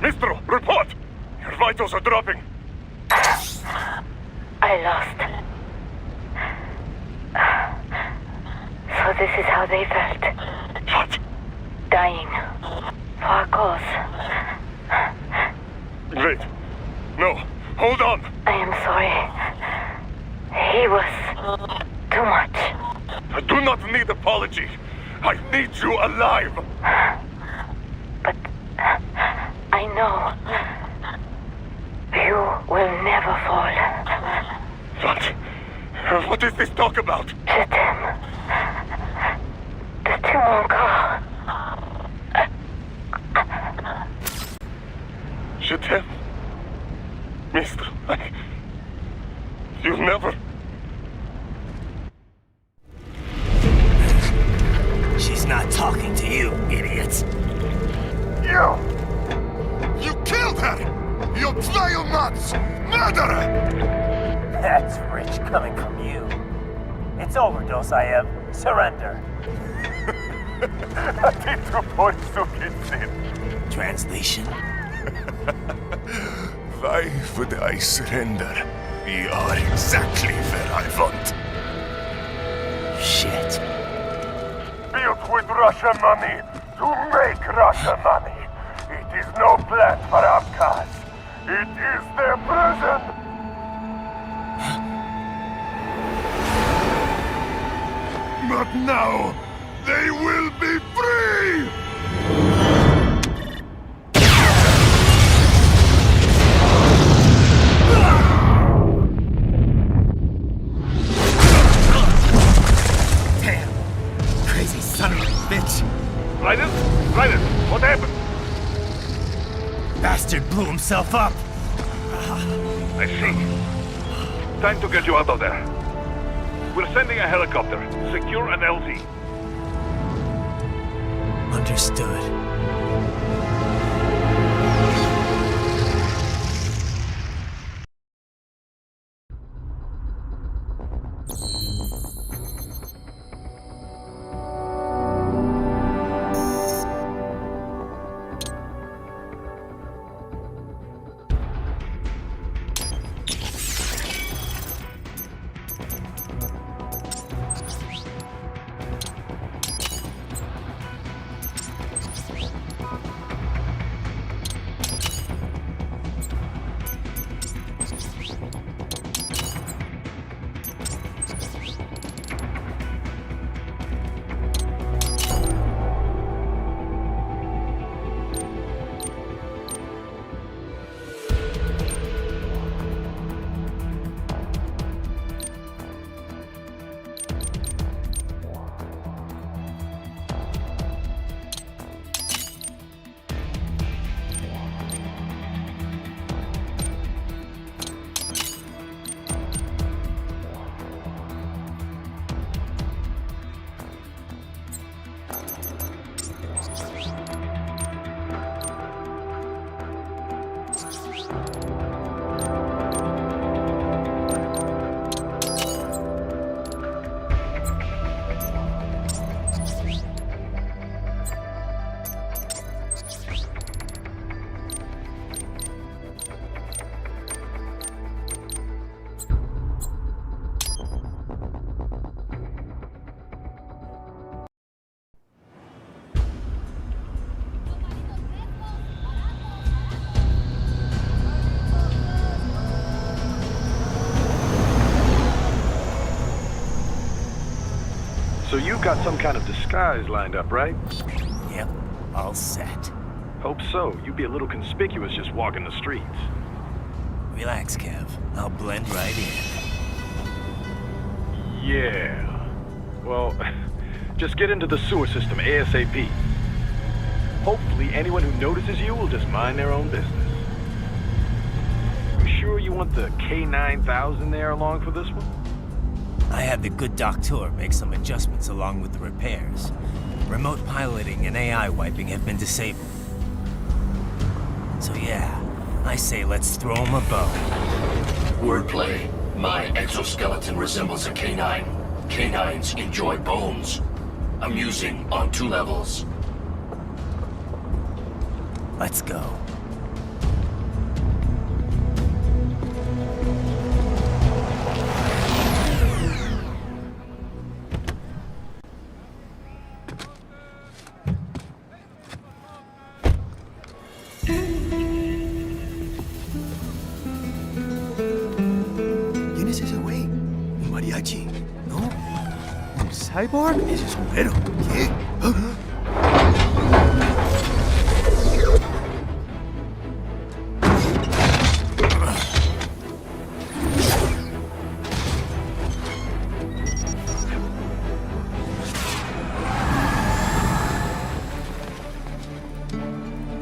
Mistro, report! Your vitals are dropping. I lost. So this is how they felt. What? Dying. For a cause. Wait. No. Hold on. I am sorry. He was too much. I do not need apology. I need you alive. But I know you will never fall. What? What is this talk about? Je t'aime. De tout mon corps. Je t'aime. Mister, you'll never... She's not talking to you, idiot. You killed her! You vile nuts! Murderer! That's rich coming from you. It's overdose, I have. Surrender. Translation? Why would I surrender? We are exactly where I want. Shit. Built with Russian money to make Russian money. It is no plan for outcasts. It is their prison. But now, they will be free! Damn. Crazy son of a bitch. Raiden? Raiden, what happened? Bastard blew himself up. I see. Time to get you out of there. We're sending a helicopter. Secure an LZ. Understood. So you've got some kind of disguise lined up, right? Yep, all set. Hope so. You'd be a little conspicuous just walking the streets. Relax, Kev. I'll blend right in. Yeah. Well, just get into the sewer system ASAP. Hopefully anyone who notices you will just mind their own business. You sure you want the K9000 there along for this one? I had the good doctor make some adjustments along with the repairs. Remote piloting and AI wiping have been disabled. So yeah, I say let's throw him a bone. Wordplay. My exoskeleton resembles a canine. Canines enjoy bones. Amusing on 2 levels. Let's go. ¿Quién es ese güey? ¿Un mariachi? ¿No? ¿Un cyborg? Ese es un güero. ¿Qué?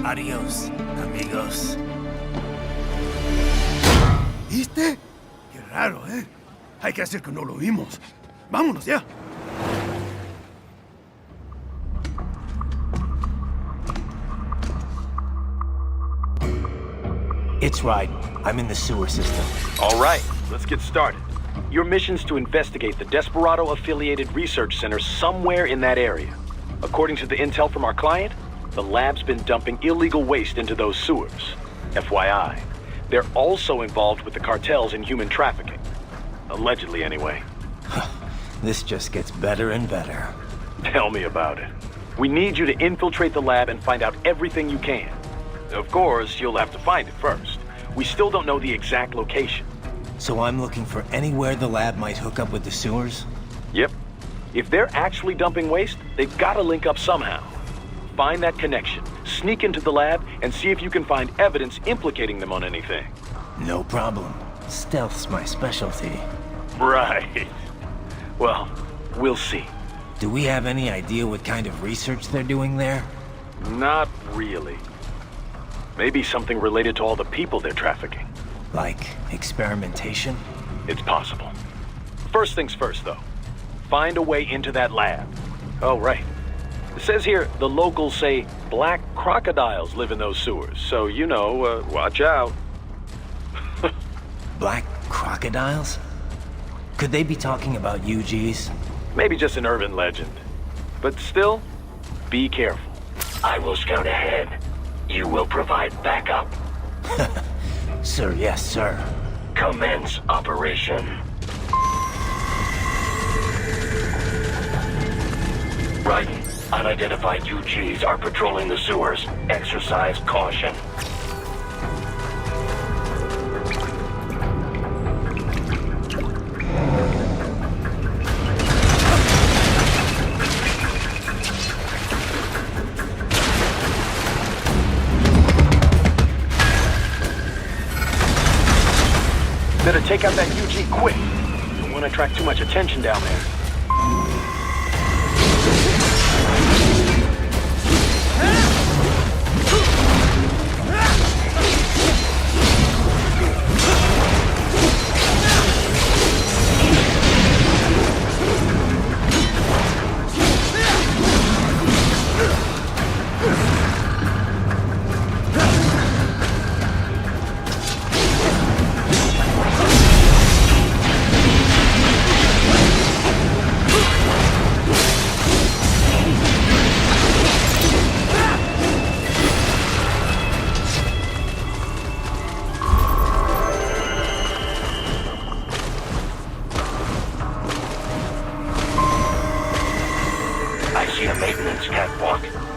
Adiós, amigos. ¿Viste? Qué raro, ¿eh? Hay que hacer que no lo vimos. Vámonos ya. It's right. I'm in the sewer system. All right, let's get started. Your mission's to investigate the Desperado-affiliated research center somewhere in that area. According to the intel from our client, the lab's been dumping illegal waste into those sewers. FYI, they're also involved with the cartels in human trafficking. Allegedly, anyway. This just gets better and better. Tell me about it. We need you to infiltrate the lab and find out everything you can. Of course, you'll have to find it first. We still don't know the exact location. So I'm looking for anywhere the lab might hook up with the sewers? Yep. If they're actually dumping waste, they've got to link up somehow. Find that connection, sneak into the lab, and see if you can find evidence implicating them on anything. No problem. Stealth's my specialty. Right. Well, we'll see. Do we have any idea what kind of research they're doing there? Not really. Maybe something related to all the people they're trafficking. Like experimentation? It's possible. First things first, though. Find a way into that lab. Oh, right. It says here the locals say black crocodiles live in those sewers, so, you know, watch out. Black crocodiles? Could they be talking about UGs? Maybe just an urban legend. But still, be careful. I will scout ahead. You will provide backup. Sir, yes, sir. Commence operation. Right. Unidentified UGs are patrolling the sewers. Exercise caution. Better take out that UG quick. Don't want to attract too much attention down there.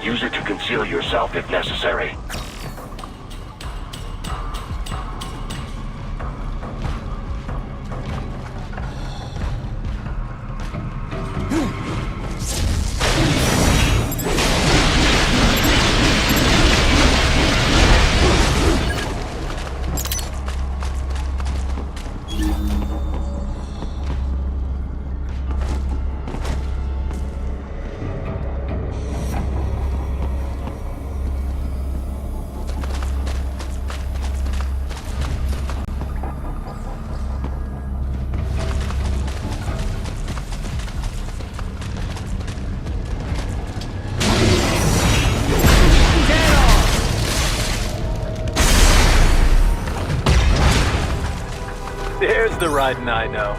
Use it to conceal yourself if necessary. Raiden I know.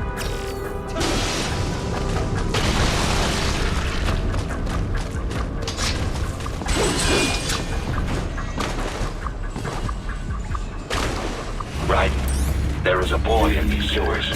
Raiden, there is a boy in these sewers.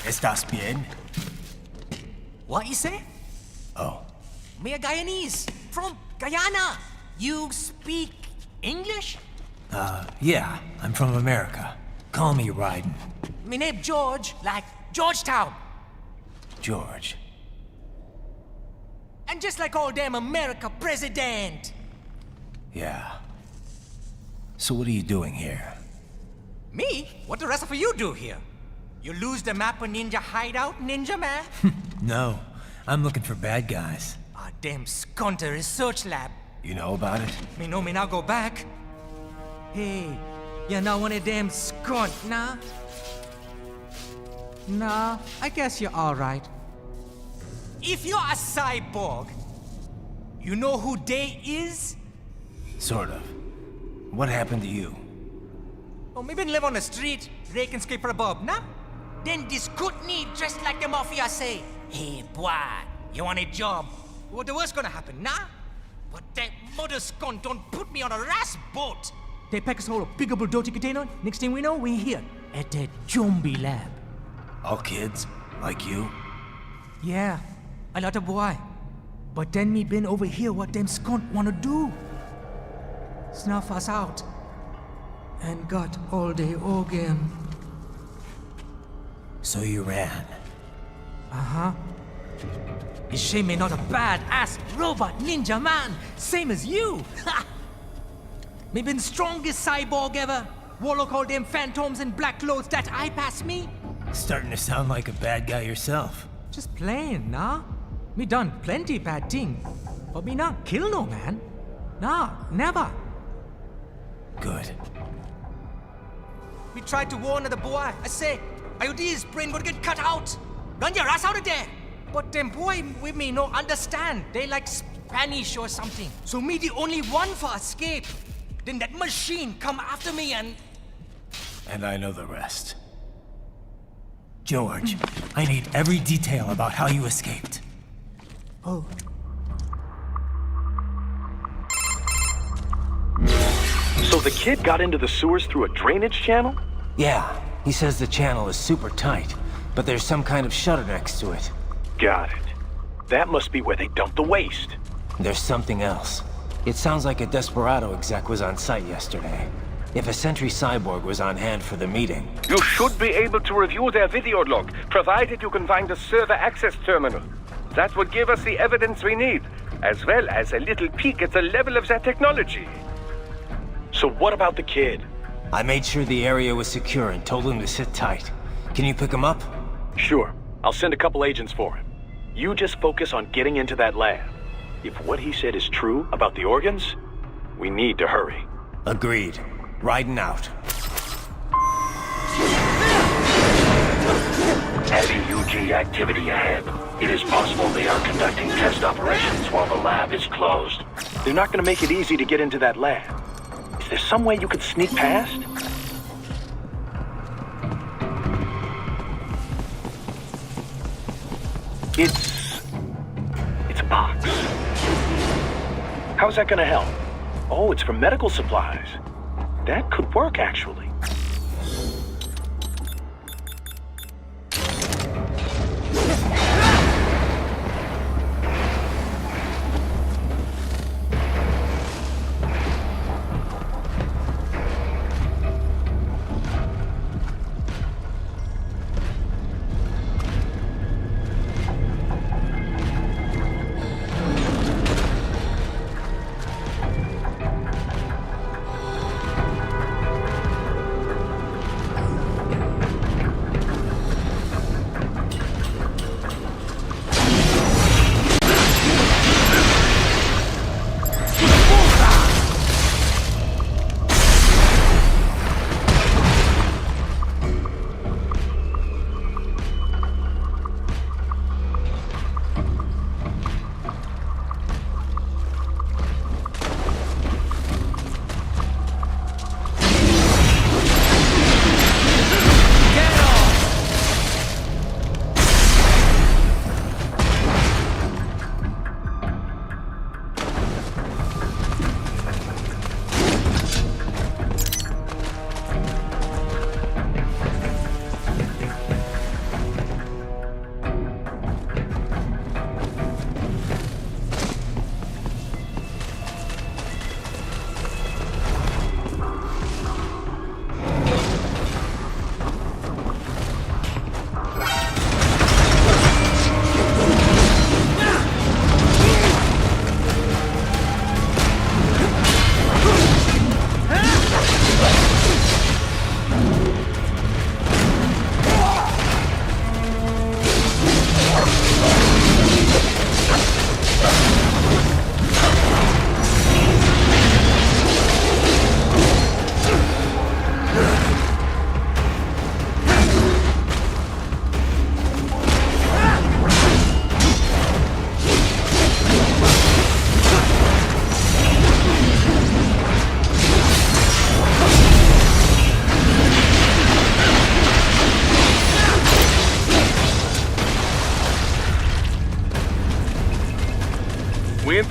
¿Estás bien? What you say? Oh. Me a Guyanese from Guyana. You speak English? Yeah, I'm from America. Call me Raiden. Me name George, like Georgetown. George. And just like all damn America president. Yeah. So what are you doing here? Me? What the rest of you do here? You lose the map of Ninja hideout, Ninja man? No, I'm looking for bad guys. Ah, damn Skunter research lab. You know about it? Me know me now go back. Hey, you're not one of them skunt, nah? Nah, I guess you're alright. if you're a cyborg, you know who they is? Sort of. What happened to you? Oh, me been live on the street, rake and scrape for a bob, nah? Then this good need dressed like the mafia say, hey boy, you want a job? What the worst gonna happen, nah? But that mother scum don't put me on a ras boat. They pack us all a big old dirty container. Next thing we know, we're here at the zombie lab. All kids? Like you? Yeah, a lot of boy. But then me been over here what them skunt wanna do. Snuff us out. And got all the organ. So you ran? Uh-huh. Is she me not a bad-ass robot ninja man, same as you? Ha! Me been strongest cyborg ever. Warlock all them phantoms in black clothes that eye pass me. Starting to sound like a bad guy yourself. Just playing, nah? Me done plenty bad thing. But me not kill no man. Nah, never. Good. We tried to warn the boy. I say, IOD's brain would get cut out. Run your ass out of there. But them boy with me no understand. They like Spanish or something. So me the only one for escape. Then that machine come after me and... And I know the rest. George, I need every detail about how you escaped. Oh. So the kid got into the sewers through a drainage channel? Yeah, he says the channel is super tight, but there's some kind of shutter next to it. Got it. That must be where they dumped the waste. There's something else. It sounds like a Desperado exec was on site yesterday. If a Sentry Cyborg was on hand for the meeting... You should be able to review their video log, provided you can find a server access terminal. That would give us the evidence we need, as well as a little peek at the level of their technology. So what about the kid? I made sure the area was secure and told him to sit tight. Can you pick him up? Sure. I'll send a couple agents for him. You just focus on getting into that lab. If what he said is true about the organs, we need to hurry. Agreed. Riding out. Heavy UG activity ahead. It is possible they are conducting test operations while the lab is closed. They're not going to make it easy to get into that lab. Is there some way you could sneak past? It's a box. How's that gonna help? Oh, it's for medical supplies. That could work, actually.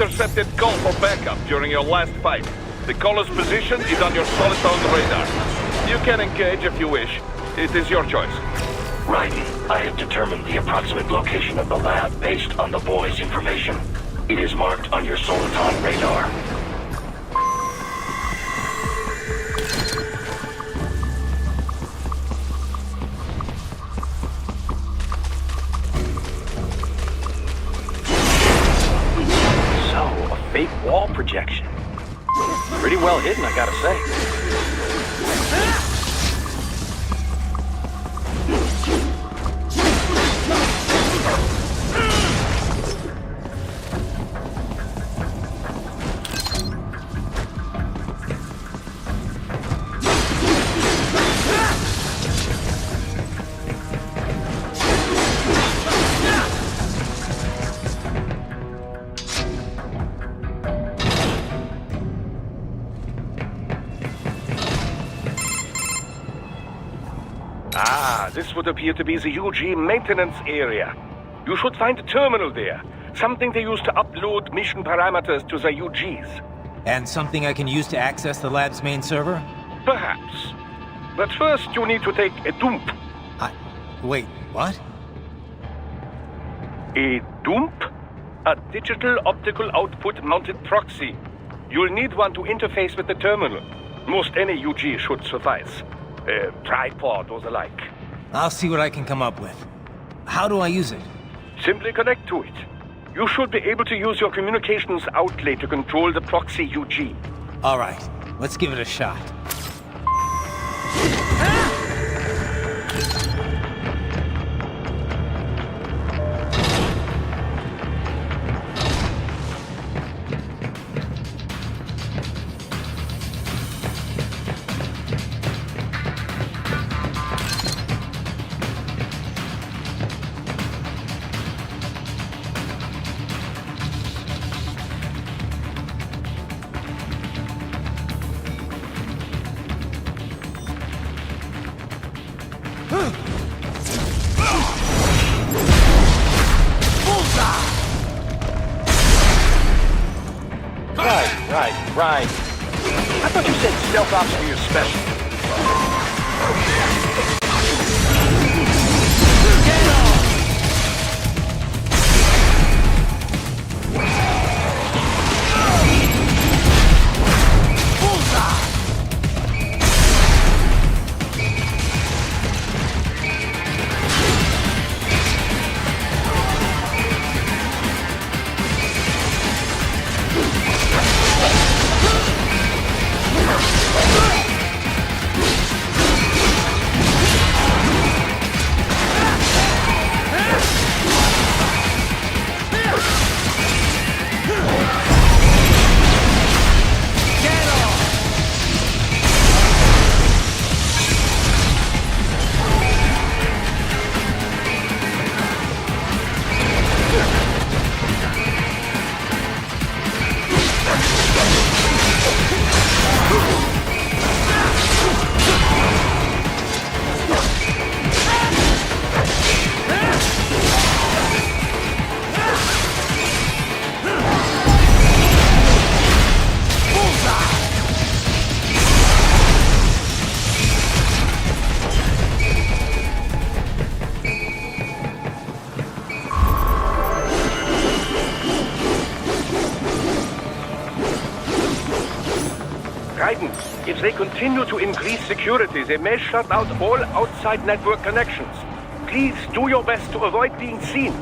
intercepted call for backup during your last fight. The caller's position is on your Soliton radar. You can engage if you wish. It is your choice. Raiden, I have determined the approximate location of the lab based on the boy's information. It is marked on your Soliton radar. So, a fake wall projection. Pretty well hidden, I gotta say. This would appear to be the UG maintenance area. You should find a terminal there. Something they use to upload mission parameters to the UGs. And something I can use to access the lab's main server? Perhaps. But first you need to take a dump. Wait, what? A dump? A digital optical output mounted proxy. You'll need one to interface with the terminal. Most any UG should suffice. A tripod or the like. I'll see what I can come up with. How do I use it? Simply connect to it. You should be able to use your communications outlet to control the proxy UG. All right, let's give it a shot. Right. I thought you said stealth ops were your specialty. If they continue to increase security, they may shut out all outside network connections. Please do your best to avoid being seen.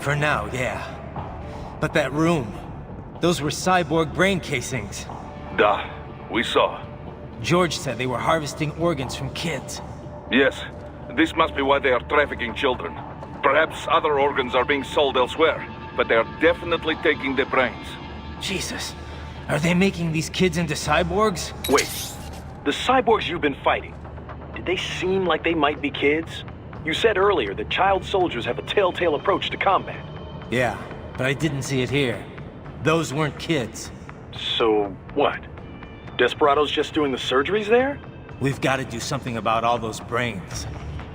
For now, yeah. But that room, those were cyborg brain casings. Duh, we saw. George said they were harvesting organs from kids. Yes, this must be why they are trafficking children. Perhaps other organs are being sold elsewhere, but they are definitely taking the brains. Jesus, are they making these kids into cyborgs? Wait, the cyborgs you've been fighting, did they seem like they might be kids? You said earlier that child soldiers have a telltale approach to combat. Yeah, but I didn't see it here. Those weren't kids. So, what? Desperado's just doing the surgeries there? We've got to do something about all those brains.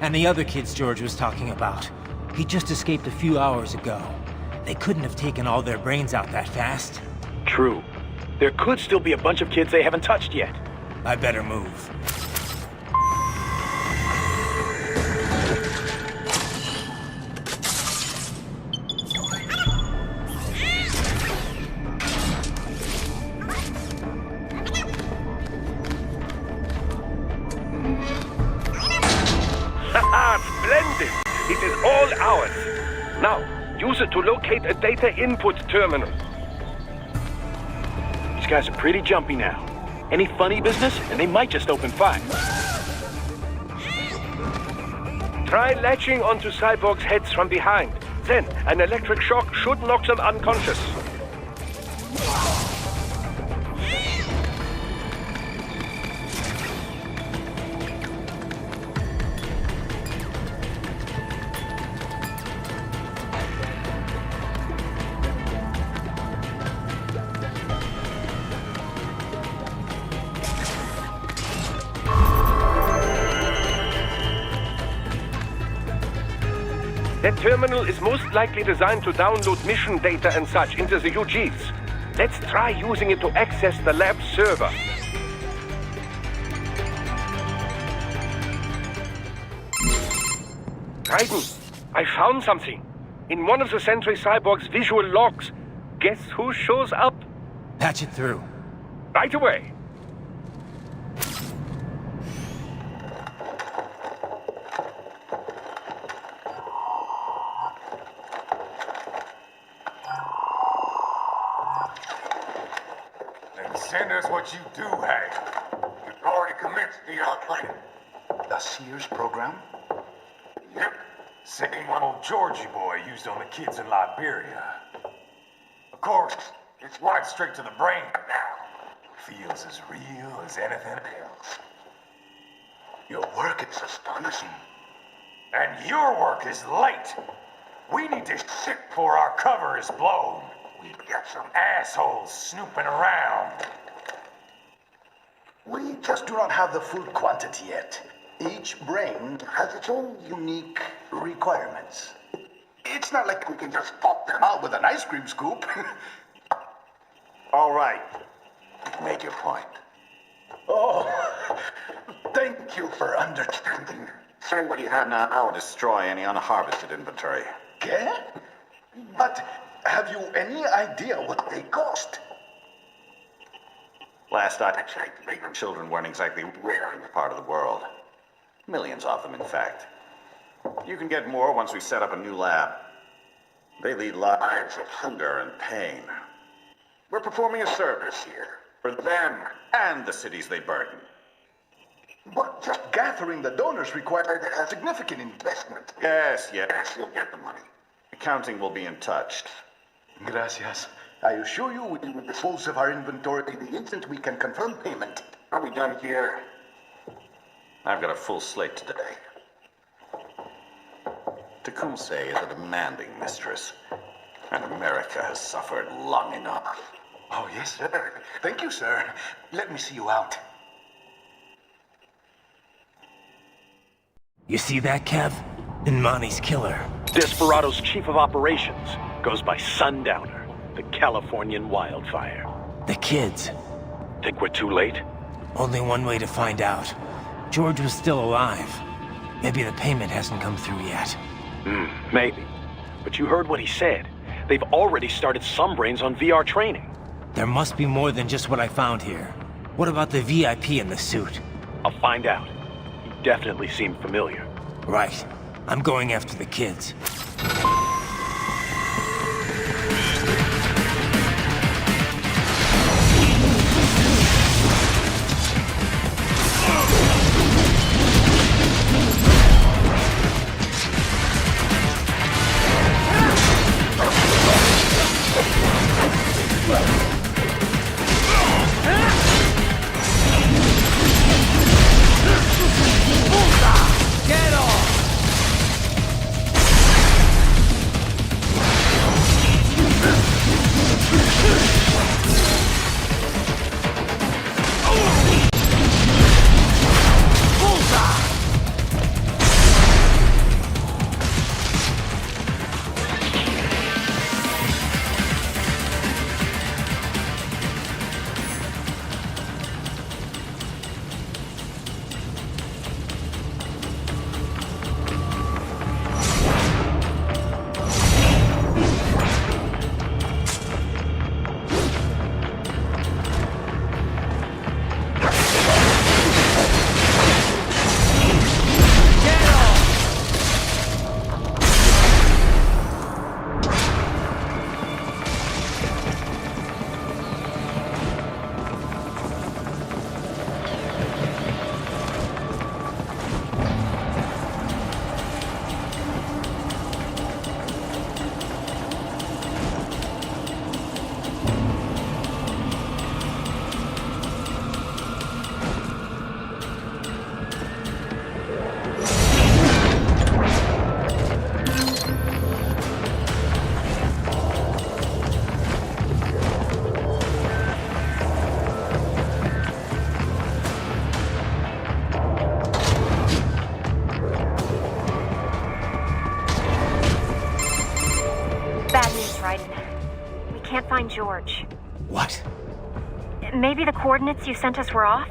And the other kids George was talking about. He just escaped a few hours ago. They couldn't have taken all their brains out that fast. True. There could still be a bunch of kids they haven't touched yet. I better move. Splendid! It is all ours. Now, use it to locate a data input terminal. These guys are pretty jumpy now. Any funny business, and they might just open fire. Try latching onto cyborgs' heads from behind. Then, an electric shock should knock them unconscious. That terminal is most likely designed to download mission data and such into the UGs. Let's try using it to access the lab server. Raiden, I found something. In one of the Sentry Cyborg's visual logs. Guess who shows up? Patch it through. Right away. Send us what you do have. You've already commenced the outplanning. The Sears program? Yep. Same one old Georgie boy used on the kids in Liberia. Of course, it's right straight to the brain now. Feels as real as anything else. Your work is astonishing. And your work is late. We need this shit before our cover is blown. We've got some assholes snooping around. We just do not have the full quantity yet. Each brain has its own unique requirements. It's not like we can just pop them out with an ice cream scoop. All right. Make your point. Oh, thank you for understanding. Say what you have now. I'll destroy any unharvested inventory. Okay? But have you any idea what they cost? Last I checked, children weren't exactly rare in this part of the world. Millions of them, in fact. You can get more once we set up a new lab. They lead lives of hunger and pain. We're performing a service here. For them and the cities they burden. But just gathering the donors required a significant investment. Yes, you'll get the money. Accounting will be in touch. Gracias. I assure you we will dispose of our inventory the instant we can confirm payment. Are we done here? I've got a full slate today. Tecumseh is a demanding mistress, and America has suffered long enough. Oh, yes, sir. Thank you, sir. Let me see you out. You see that, Kev? Inmani's killer. Desperado's chief of operations goes by Sundowner, the Californian wildfire. The kids. Think we're too late? Only one way to find out. George was still alive. Maybe the payment hasn't come through yet. Maybe. But you heard what he said. They've already started some brains on VR training. There must be more than just what I found here. What about the VIP in the suit? I'll find out. He definitely seemed familiar. Right. I'm going after the kids. can't find George. What? Maybe the coordinates you sent us were off?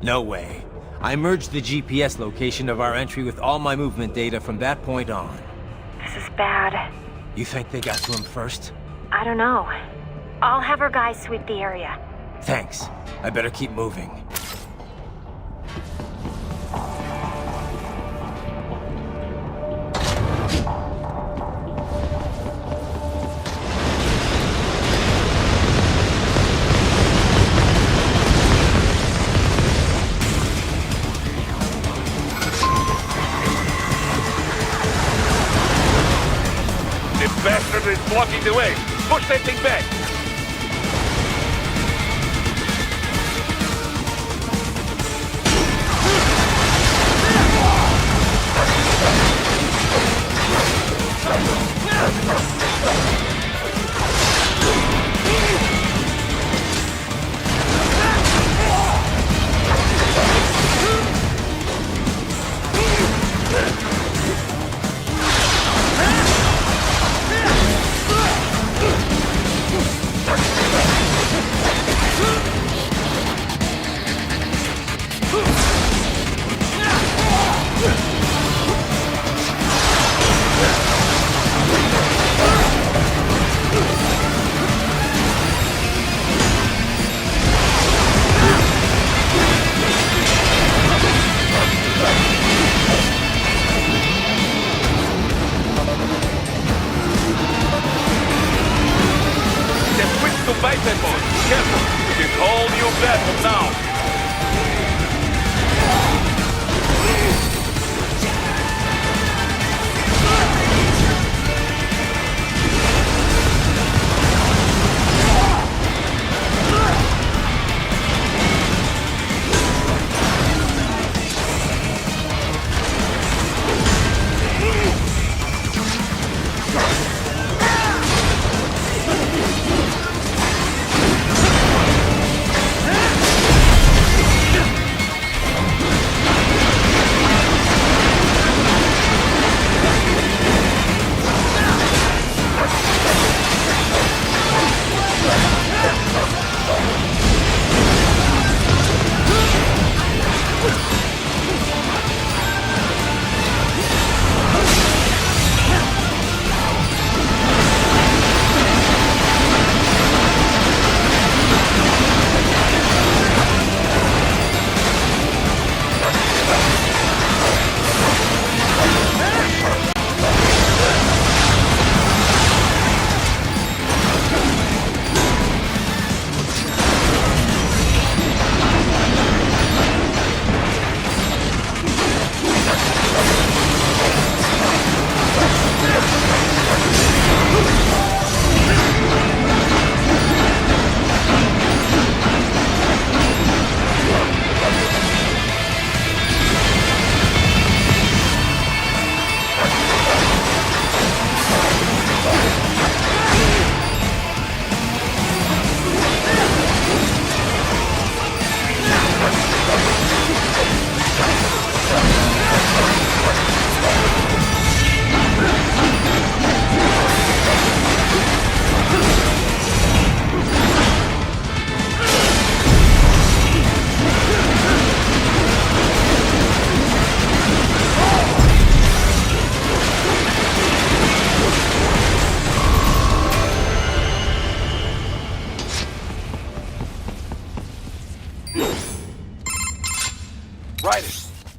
No way. I merged the GPS location of our entry with all my movement data from that point on. This is bad. You think they got to him first? I don't know. I'll have our guys sweep the area. Thanks. I better keep moving. Bastard is blocking the way. Push that thing back.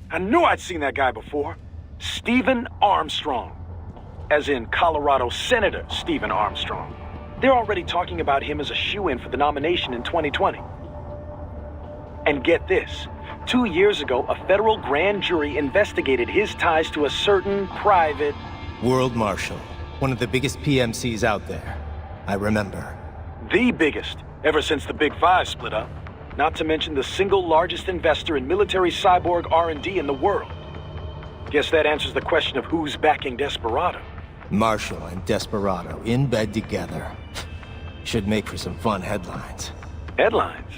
I knew I'd seen that guy before. Stephen Armstrong. As in Colorado Senator Stephen Armstrong. They're already talking about him as a shoo-in for the nomination in 2020. And get this. 2 years ago, a federal grand jury investigated his ties to a certain private... World Marshal. One of the biggest PMCs out there. I remember. The biggest, ever since the Big Five split up. Not to mention the single largest investor in military cyborg R&D in the world. Guess that answers the question of who's backing Desperado. Marshall and Desperado in bed together. Should make for some fun headlines. Headlines?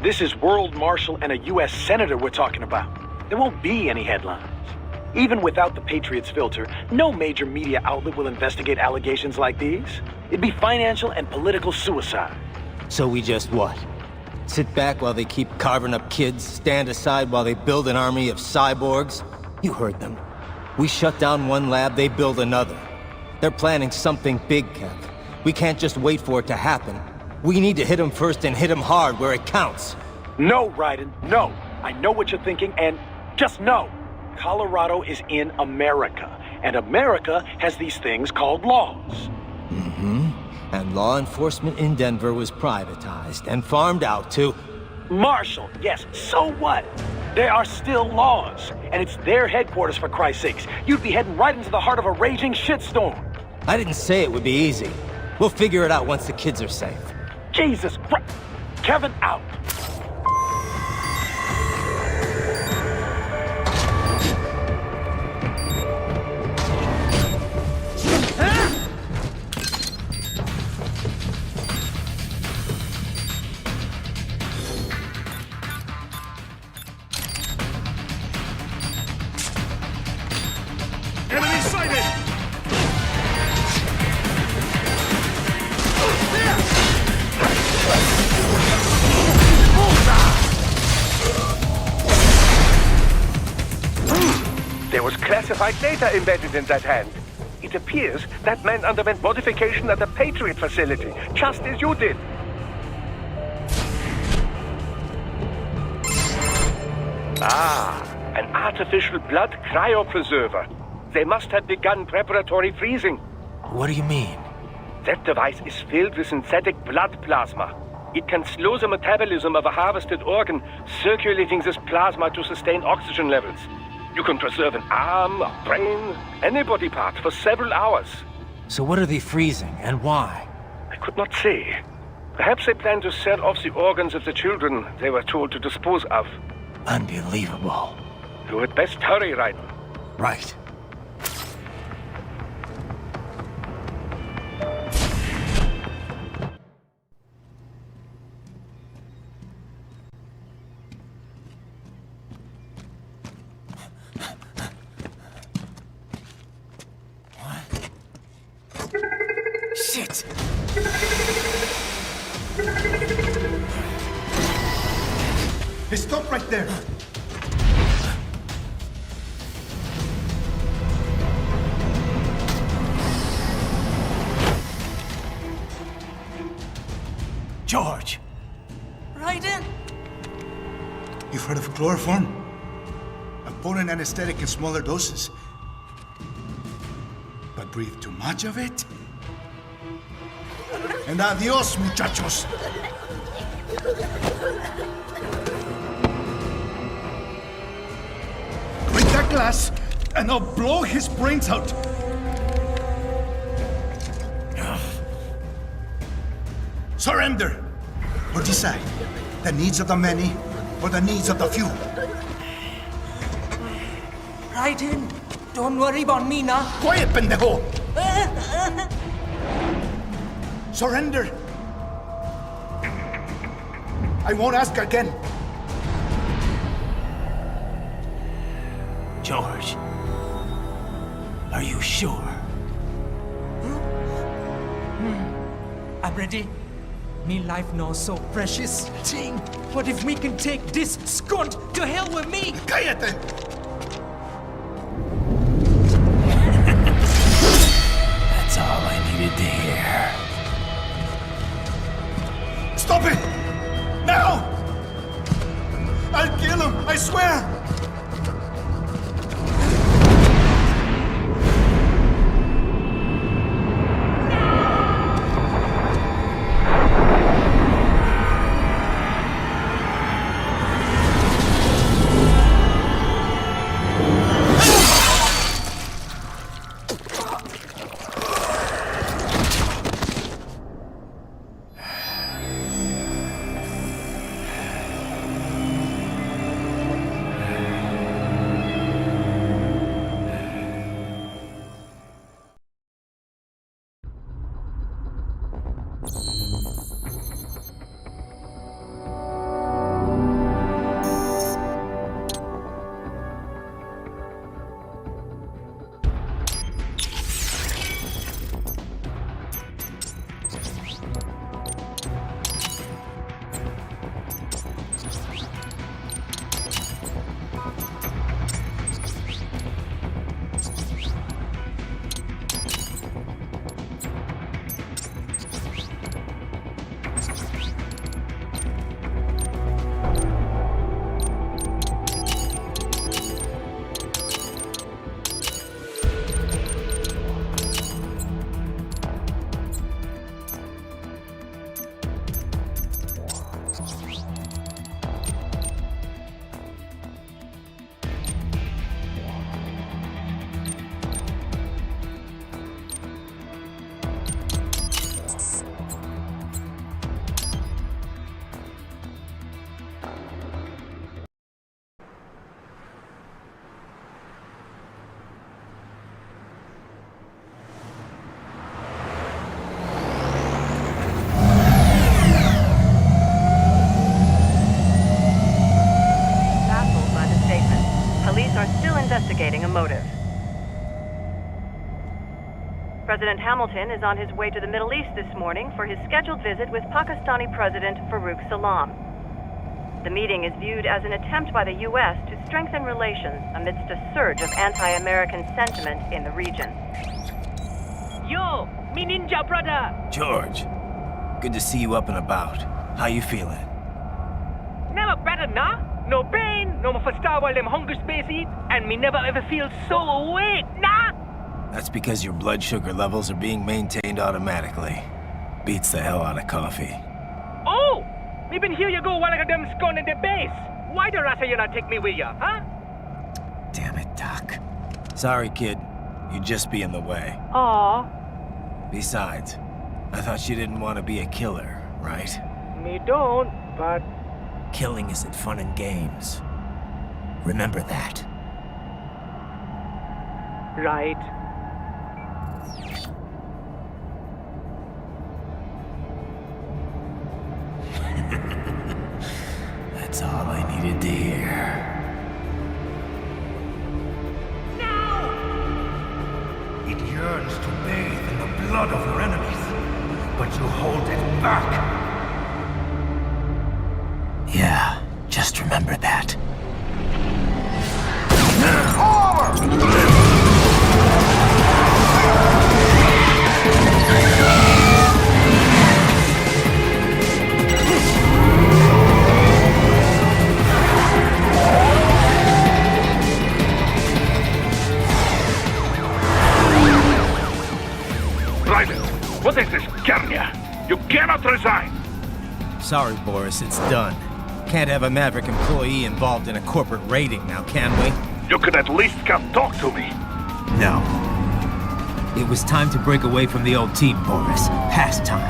This is World Marshal and a U.S. Senator we're talking about. There won't be any headlines. Even without the Patriots filter, no major media outlet will investigate allegations like these. It'd be financial and political suicide. So we just what? Sit back while they keep carving up kids, stand aside while they build an army of cyborgs? You heard them. We shut down one lab, they build another. They're planning something big, Kev. We can't just wait for it to happen. We need to hit them first and hit them hard where it counts. No, Raiden, no. I know what you're thinking, and just know. Colorado is in America, and America has these things called laws. And law enforcement in Denver was privatized and farmed out to... Marshall, yes, so what? There are still laws, and it's their headquarters, for Christ's sakes. You'd be heading right into the heart of a raging shitstorm. I didn't say it would be easy. We'll figure it out once the kids are safe. Jesus Christ. Kevin out. Enemy sighted! There was classified data embedded in that hand. It appears that man underwent modification at the Patriot facility, just as you did. Ah, an artificial blood cryopreserver. They must have begun preparatory freezing. What do you mean? That device is filled with synthetic blood plasma. It can slow the metabolism of a harvested organ, circulating this plasma to sustain oxygen levels. You can preserve an arm, a brain, any body part for several hours. So what are they freezing, and why? I could not say. Perhaps they plan to sell off the organs of the children they were told to dispose of. Unbelievable. You had best hurry, Raiden. Right. Shit! Hey, stop right there! George! Raiden? You've heard of chloroform? A potent anesthetic in smaller doses. But breathe too much of it? And adios, muchachos! Break that glass, and I'll blow his brains out! Surrender! Or decide, the needs of the many, or the needs of the few. Raiden, don't worry about me now. Quiet, pendejo! Surrender! I won't ask again. George, are you sure? I'm ready. Me life now so precious. Ting, what if we can take this skunt to hell with me? Cállate! That's all I needed to hear. Stop it! Now! I'll kill him, I swear! motive. President Hamilton is on his way to the Middle East this morning for his scheduled visit with Pakistani President Farouk Salam. The meeting is viewed as an attempt by the U.S. to strengthen relations amidst a surge of anti-American sentiment in the region. Yo, me ninja brother! George, good to see you up and about. How you feeling? Never better, nah? No pain, no more for star while them hunger space eat, and me never ever feel so awake, nah? That's because your blood sugar levels are being maintained automatically. Beats the hell out of coffee. Oh! Me been here you go while I got them scone in the base. Why the rasta you not take me with ya, huh? Damn it, Doc. Sorry, kid. You'd just be in the way. Aw. Besides, I thought you didn't want to be a killer, right? Me don't, but... Killing isn't fun and games. Remember that. Right. That's all I needed to hear. It yearns to bathe in the blood of your enemies, but you hold it back. Yeah, just remember that. Ryder, what is this, Garnia? You cannot resign! Sorry, Boris, it's done. Can't have a Maverick employee involved in a corporate raiding now, can we? You could at least come talk to me. No. It was time to break away from the old team, Boris. Past time.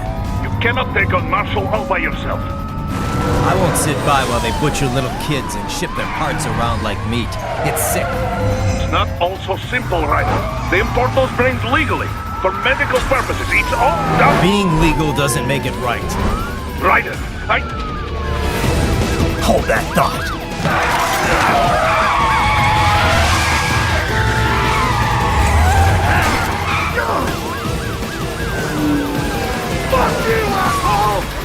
You cannot take on Marshall all by yourself. I won't sit by while they butcher little kids and ship their parts around like meat. It's sick. It's not all so simple, Ryder. They import those brains legally. For medical purposes, it's all done. Being legal doesn't make it right. Ryder, Hold that thought. Fuck you, asshole!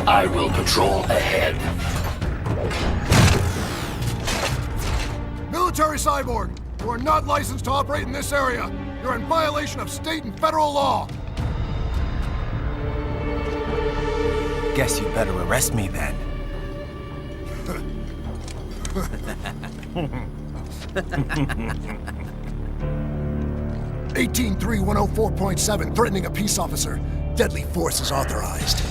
I will patrol ahead. Military cyborg, you are not licensed to operate in this area. You're in violation of state and federal law. Guess you better arrest me then. 183-104.7, threatening a peace officer. Deadly force is authorized.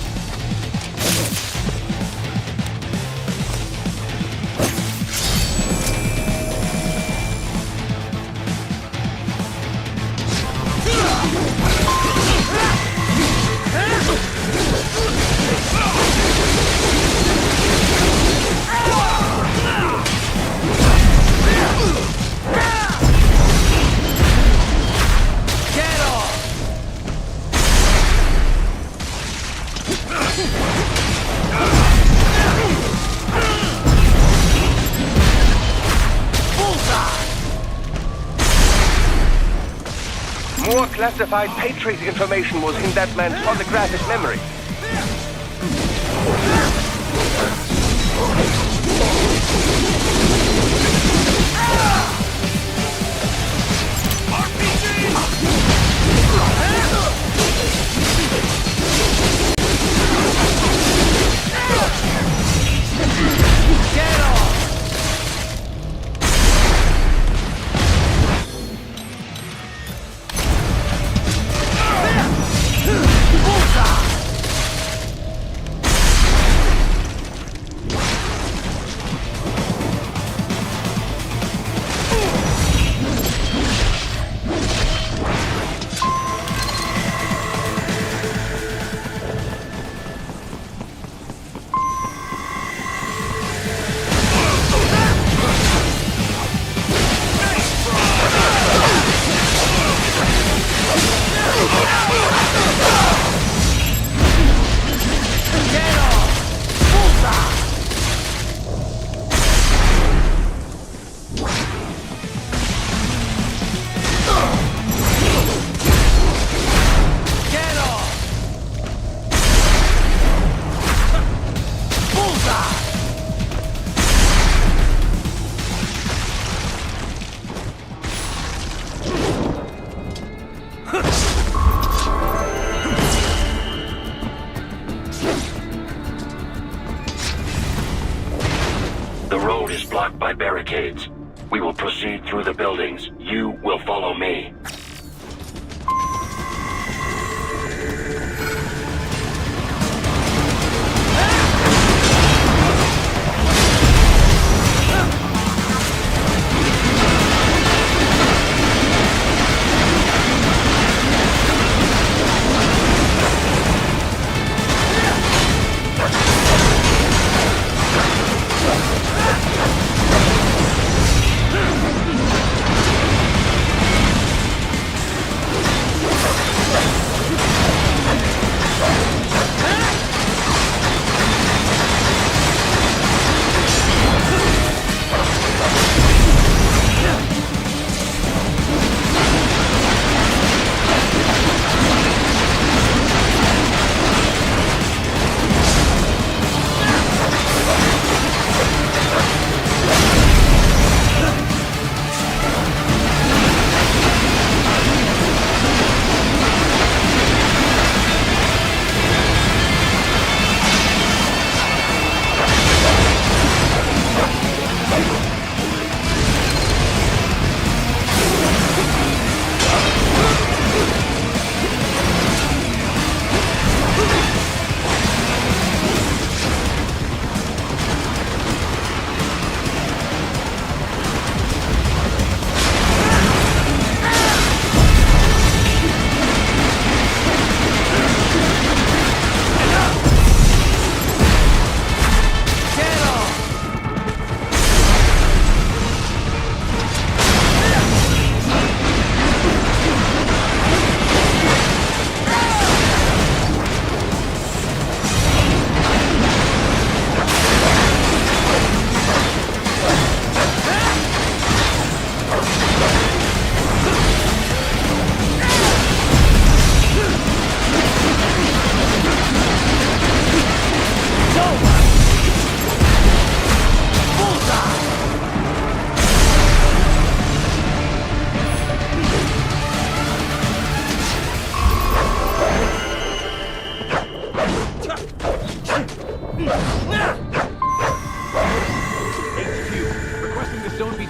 More classified Patriot information was in that man's photographic memory. The road is blocked by barricades. We will proceed through the buildings. You will follow me.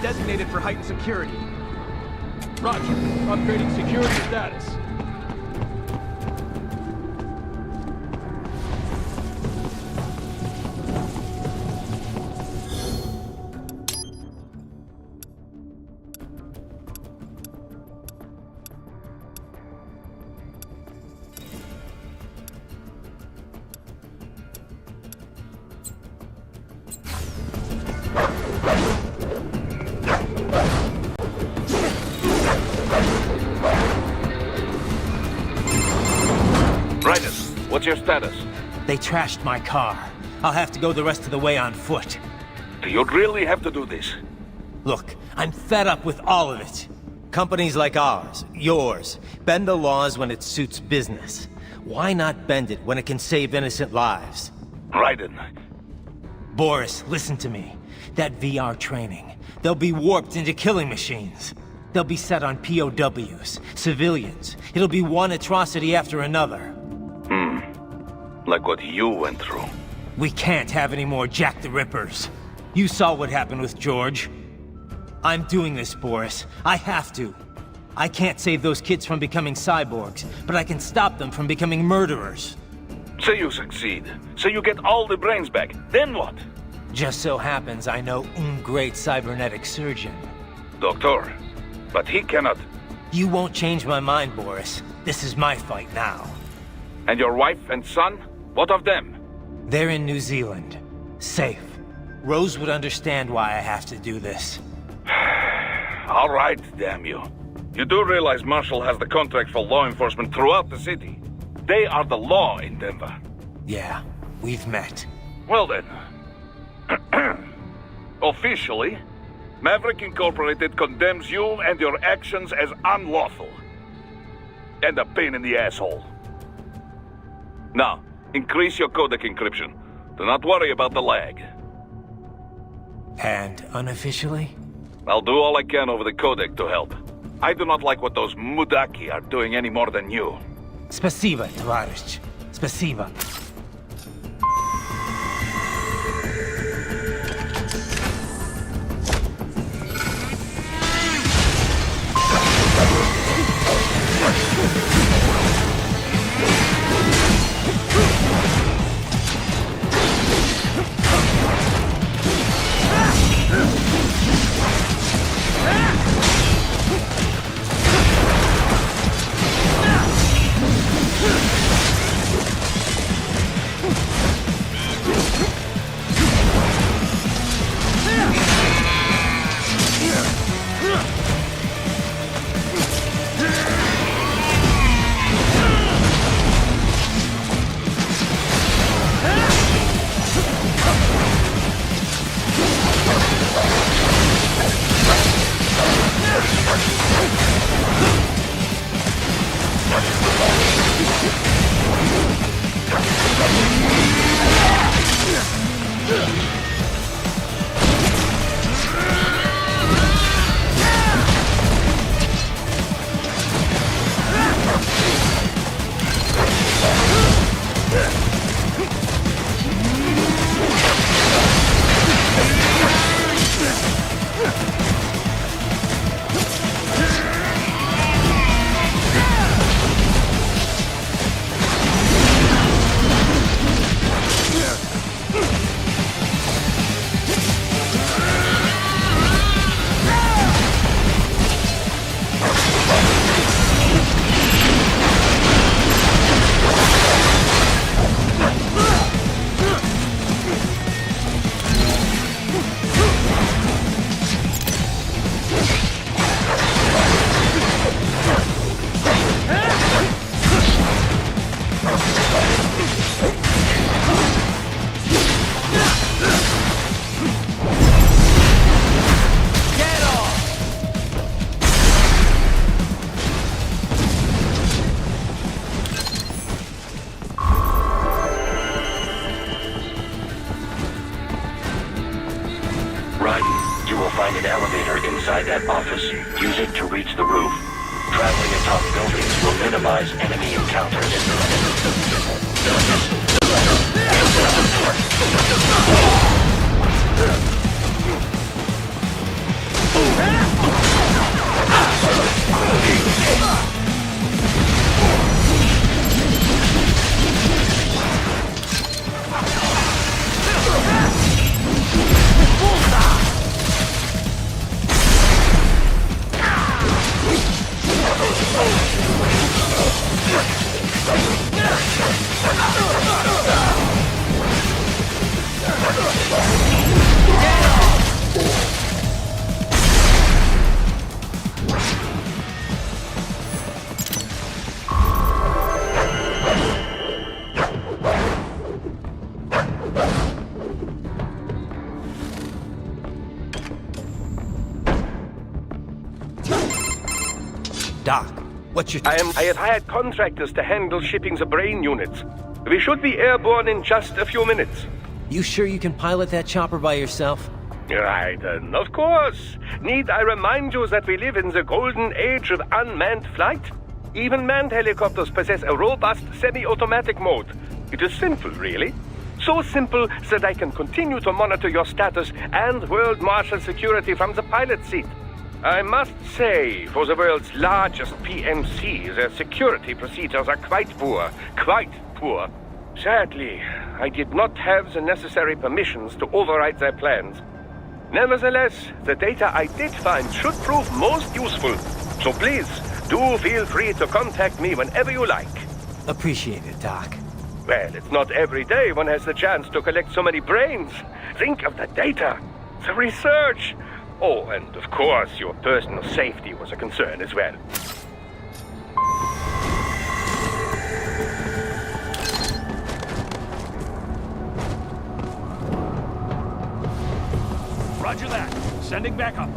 designated for heightened security. Roger. Upgrading security status. What's your status? They trashed my car. I'll have to go the rest of the way on foot. Do you really have to do this? Look, I'm fed up with all of it. Companies like ours, yours, bend the laws when it suits business. Why not bend it when it can save innocent lives? Raiden. Boris, listen to me. That VR training, they'll be warped into killing machines. They'll be set on POWs, civilians. It'll be one atrocity after another. Like what you went through. We can't have any more Jack the Rippers. You saw what happened with George. I'm doing this, Boris. I have to. I can't save those kids from becoming cyborgs, but I can stop them from becoming murderers. Say you succeed. Say you get all the brains back. Then what? Just so happens I know un great cybernetic surgeon. Doctor. But he cannot... You won't change my mind, Boris. This is my fight now. And your wife and son? What of them? They're in New Zealand. Safe. Rose would understand why I have to do this. All right, damn you. You do realize Marshall has the contract for law enforcement throughout the city. They are the law in Denver. Yeah, we've met. Well then. Officially, Maverick Incorporated condemns you and your actions as unlawful. And a pain in the asshole. Now, increase your codec encryption. Do not worry about the lag. And unofficially? I'll do all I can over the codec to help. I do not like what those mudaki are doing any more than you. Спасибо, товарищ. Спасибо. Find an elevator inside that office. Use it to reach the roof. Traveling atop buildings will minimize enemy encounters. Doc, what's your... I have hired contractors to handle shipping the brain units. We should be airborne in just a few minutes. You sure you can pilot that chopper by yourself? Right, of course. Need I remind you that we live in the golden age of unmanned flight? Even manned helicopters possess a robust semi-automatic mode. It is simple, really. So simple that I can continue to monitor your status and world marshal security from the pilot seat. I must say, for the world's largest PMC, their security procedures are quite poor. Quite poor. Sadly, I did not have the necessary permissions to override their plans. Nevertheless, the data I did find should prove most useful. So please, do feel free to contact me whenever you like. Appreciate it, Doc. Well, it's not every day one has the chance to collect so many brains. Think of the data, the research. Oh, and of course, your personal safety was a concern as well. Roger that. Sending backup.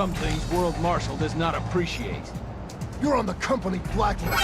some things World Marshal does not appreciate. You're on the company blacklist.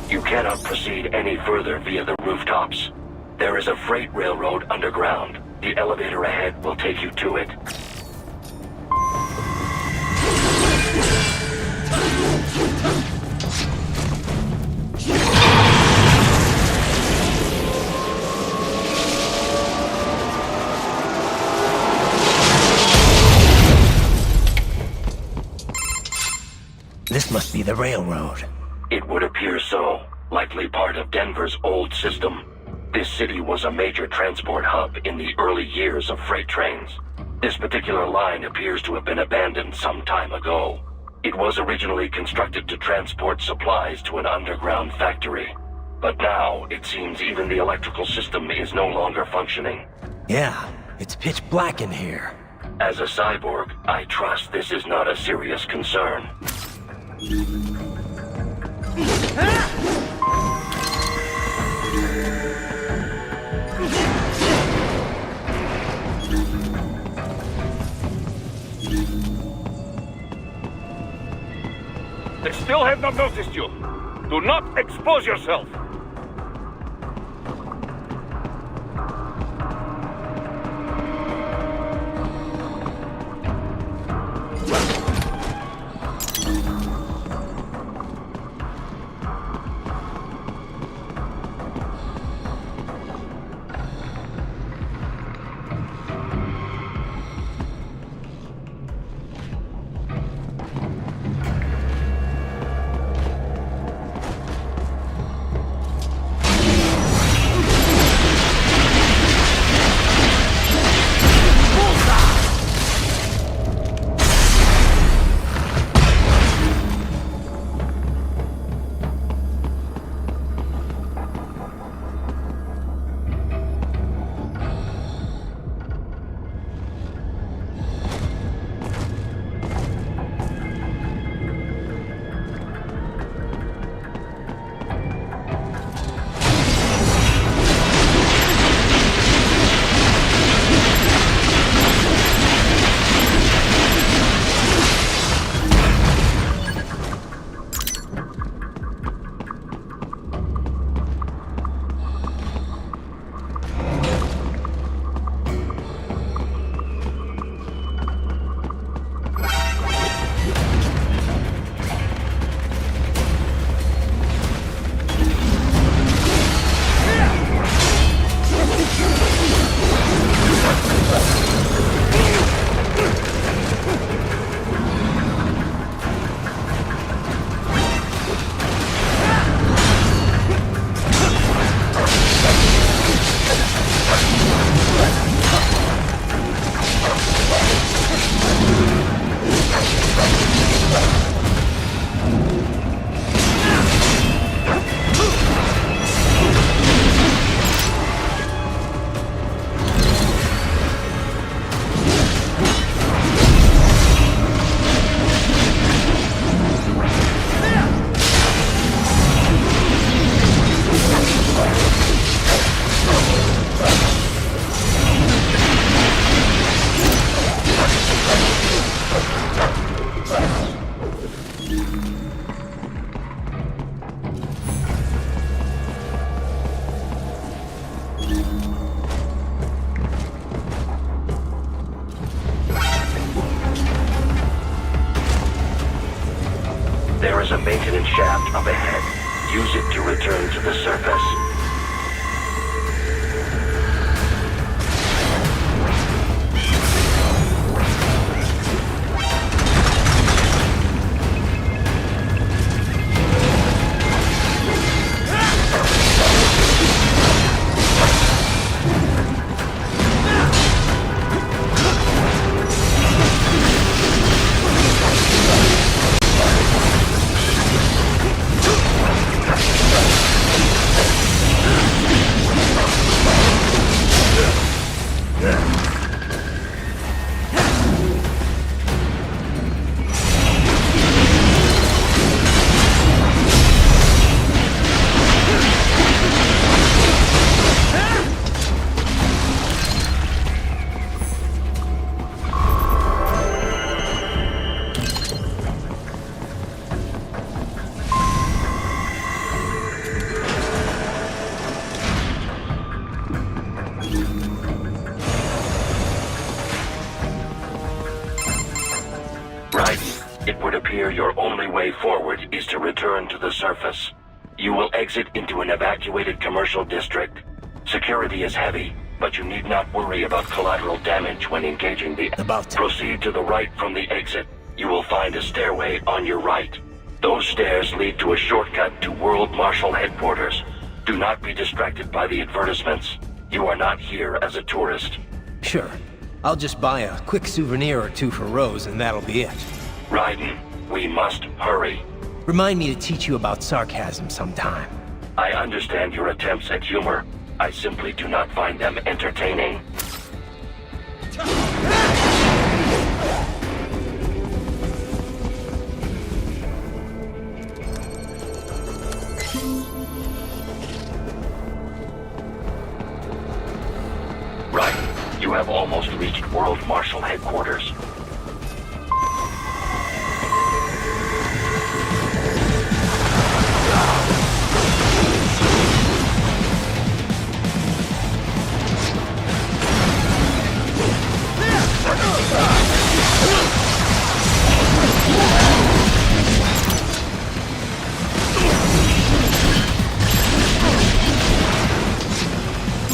You cannot proceed any further via the rooftops. There is a freight railroad underground. The elevator ahead will take you to it. This must be the railroad. It would appear so. Likely part of Denver's old system. This city was a major transport hub in the early years of freight trains. This particular line appears to have been abandoned some time ago. It was originally constructed to transport supplies to an underground factory. But now, it seems even the electrical system is no longer functioning. Yeah, it's pitch black in here. As a cyborg, I trust this is not a serious concern. They still have not noticed you. Do not expose yourself. There's a maintenance shaft up ahead. Use it to return to the surface. It would appear your only way forward is to return to the surface. You will exit into an evacuated commercial district. Security is heavy, but you need not worry about collateral damage when engaging the... Proceed to the right from the exit. You will find a stairway on your right. Those stairs lead to a shortcut to World Marshal Headquarters. Do not be distracted by the advertisements. You are not here as a tourist. Sure. I'll just buy a quick souvenir or two for Rose and that'll be it. Raiden, we must hurry. Remind me to teach you about sarcasm sometime. I understand your attempts at humor. I simply do not find them entertaining. Right. You have almost reached World Marshal Headquarters.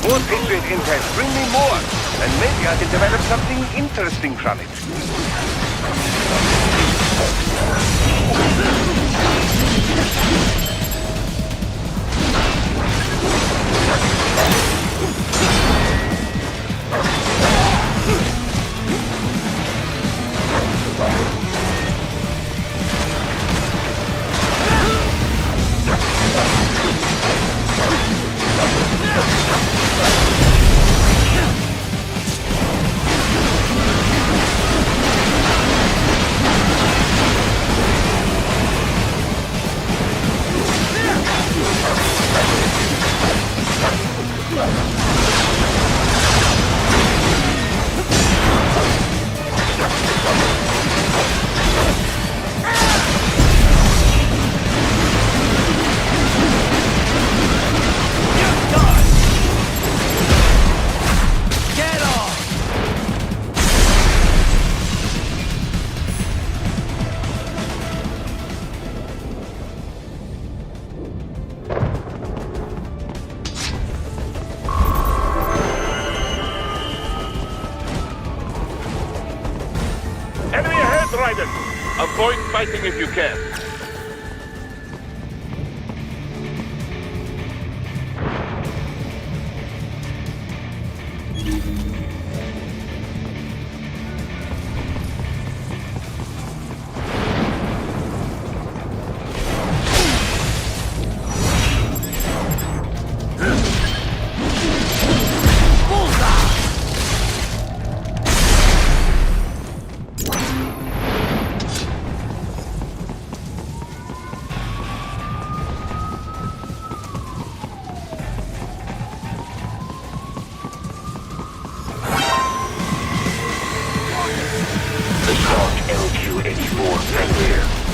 More Patriot intel. Bring me more, and maybe I can develop something interesting from it. Avoid fighting if you can.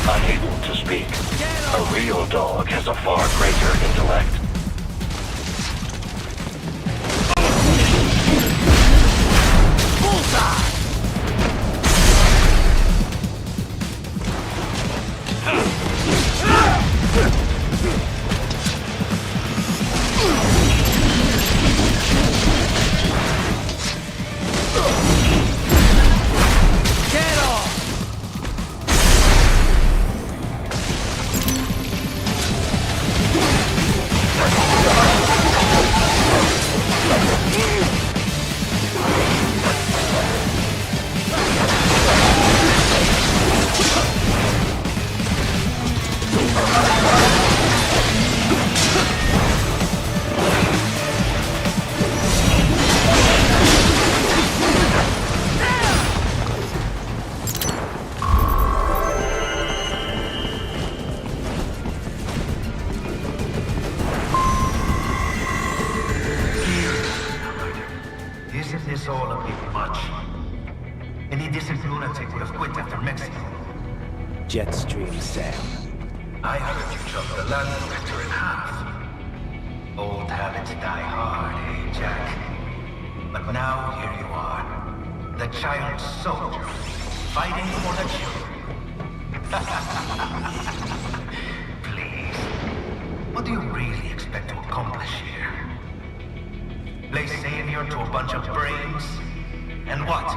Unable to speak. A real dog has a far greater intellect. Bullseye! jet stream, Sam. I heard you chop the land director in half. Old habits die hard, eh, Jack? But now here you are, the child soldier, fighting for the children. Please, what do you really expect to accomplish here? Play savior to a bunch of brains? And what?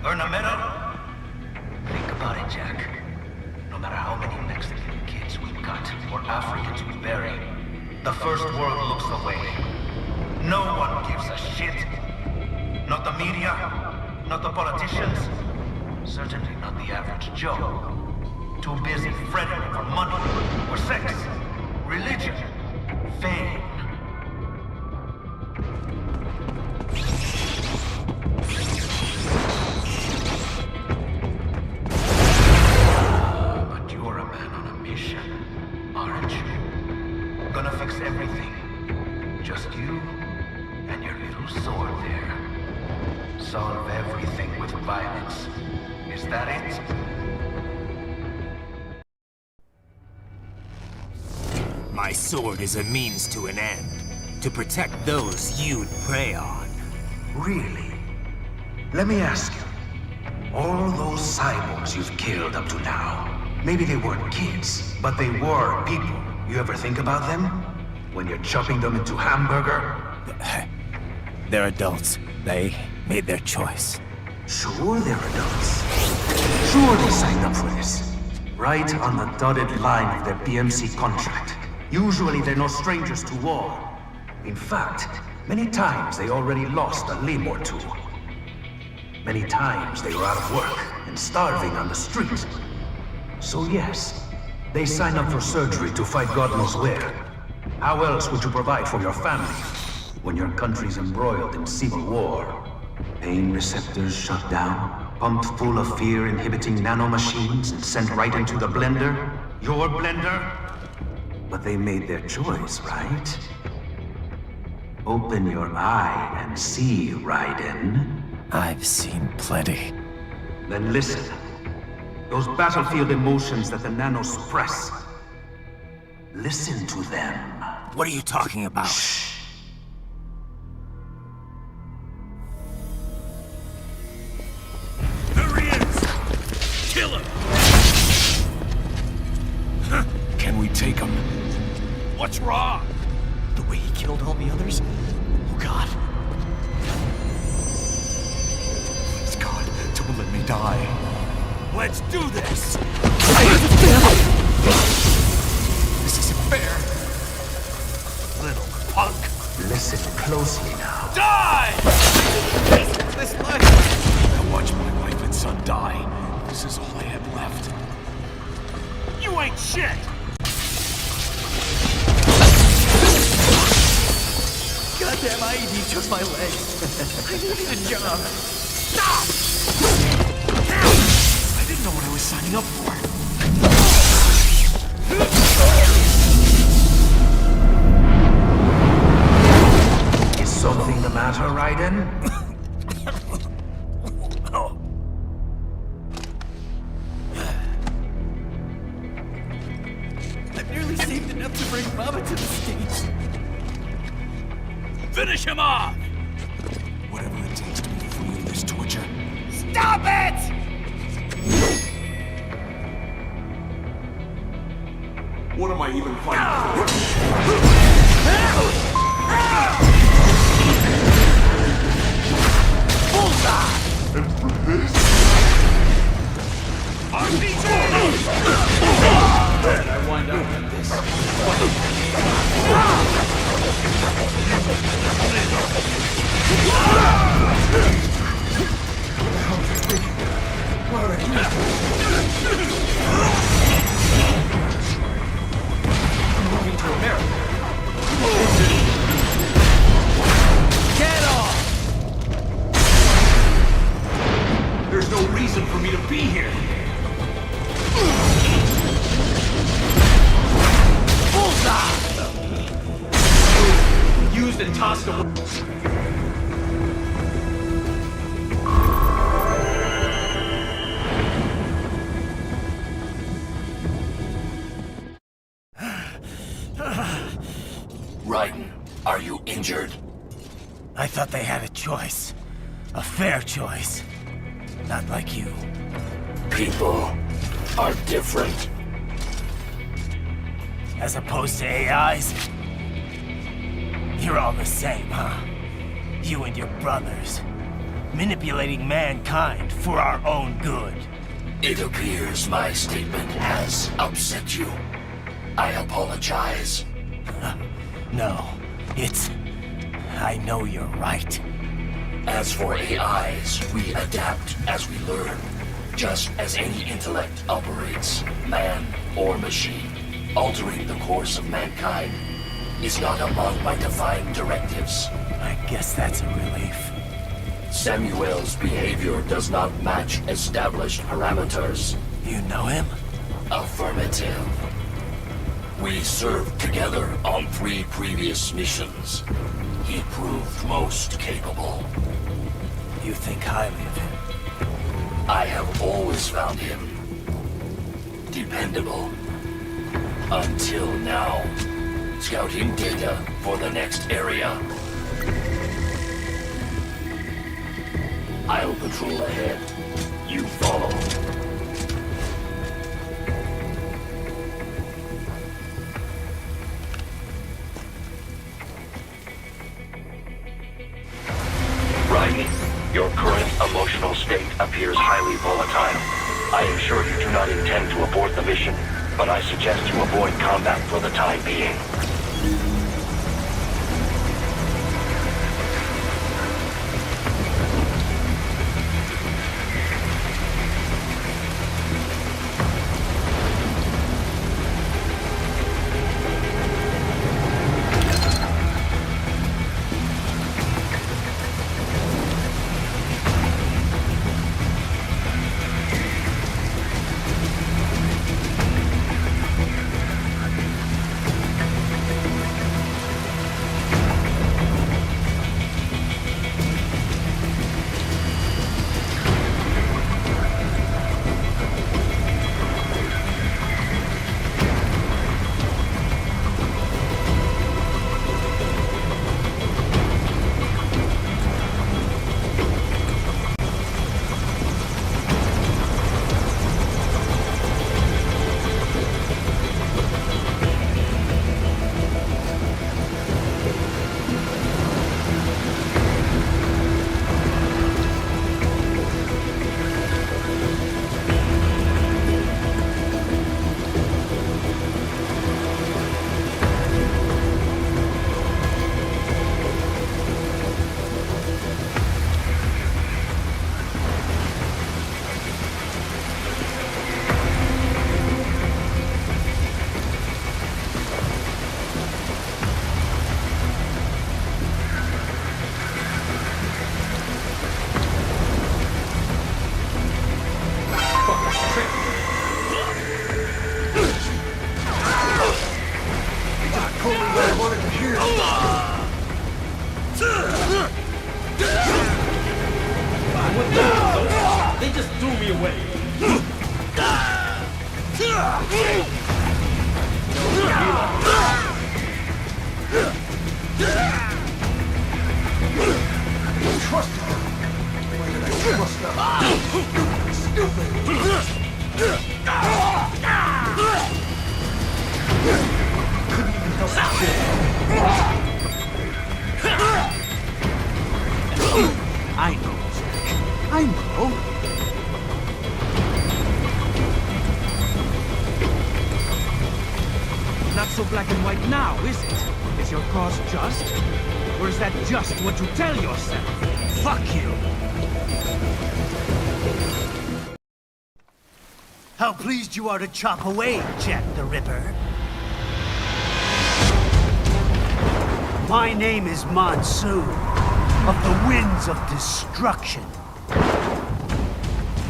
Earn a medal? Think about it, Jack. No matter how many Mexican kids we cut or Africans we bury, the first world looks away. No one gives a shit. Not the media, not the politicians, certainly not the average Joe. Too busy fretting for money, or sex, religion, fame. But you're a man on a mission, aren't you? Gonna fix everything. Just you and your little sword there. Solve everything with violence. Is that it? My sword is a means to an end. To protect those you'd prey on. Really? Let me ask you. All those cyborgs you've killed up to now, maybe they weren't kids, but they were people. You ever think about them? When you're chopping them into hamburger? They're adults. They made their choice. Sure they're adults. Sure they signed up for this. Right on the dotted line of their BMC contract. Usually they're no strangers to war. In fact, many times they already lost a limb or two. Many times they were out of work and starving on the street. So yes, they signed up for surgery to fight God knows where. How else would you provide for your family when your country's embroiled in civil war? Pain receptors shut down, pumped full of fear-inhibiting nanomachines and sent right into the blender? Your blender? But they made their choice, right? Open your eye and see, Raiden. I've seen plenty. Then listen. Those battlefield emotions that the nanos suppress. Listen to them. What are you talking about? Shh. There he is! Kill him! Can we take him? What's wrong? The way he killed all the others? Oh, God. Please, God, don't let me die. Let's do this! This isn't fair. Little punk! Listen closely now. Die! This life! I watched my wife and son die. This is all I had left. You ain't shit! Goddamn IED took my leg. I needed a job. Stop! I didn't know what I was signing up for. Is something the matter, Raiden? I've nearly saved enough to bring Mama to the States. Finish him off! Whatever it takes to be free of this torture. Stop it! What am I even fighting for? Bullseye! And for this? RPG! Where did I wind up with this? Moving to America. Get off! There's no reason for me to be here. Bullseye! Used and tossed away. injured. I thought they had a choice. A fair choice. Not like you. People are different. As opposed to AIs? You're all the same, huh? You and your brothers. Manipulating mankind for our own good. It appears my statement has upset you. I apologize. No, it's... I know you're right. As for AIs, we adapt as we learn. Just as any intellect operates, man or machine. Altering the course of mankind is not among my defined directives. I guess that's a relief. Samuel's behavior does not match established parameters. You know him? Affirmative. We served together on 3 previous missions. He proved most capable. You think highly of him? I have always found him dependable. Until now. Scouting data for the next area. I'll patrol ahead. You follow. Riley, your current emotional state appears highly volatile. I am sure you do not intend to abort the mission, but I suggest you avoid combat for the time being. They just threw me away. Trust her. Why did I trust her? Stupid. Couldn't even help I know, Jack. I know. Not so black and white now, is it? Is your cause just? Or is that just what you tell yourself? Fuck you! How pleased you are to chop away, Jack the Ripper. My name is Monsoon, of the Winds of Destruction.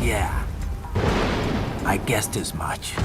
Yeah. I guessed as much.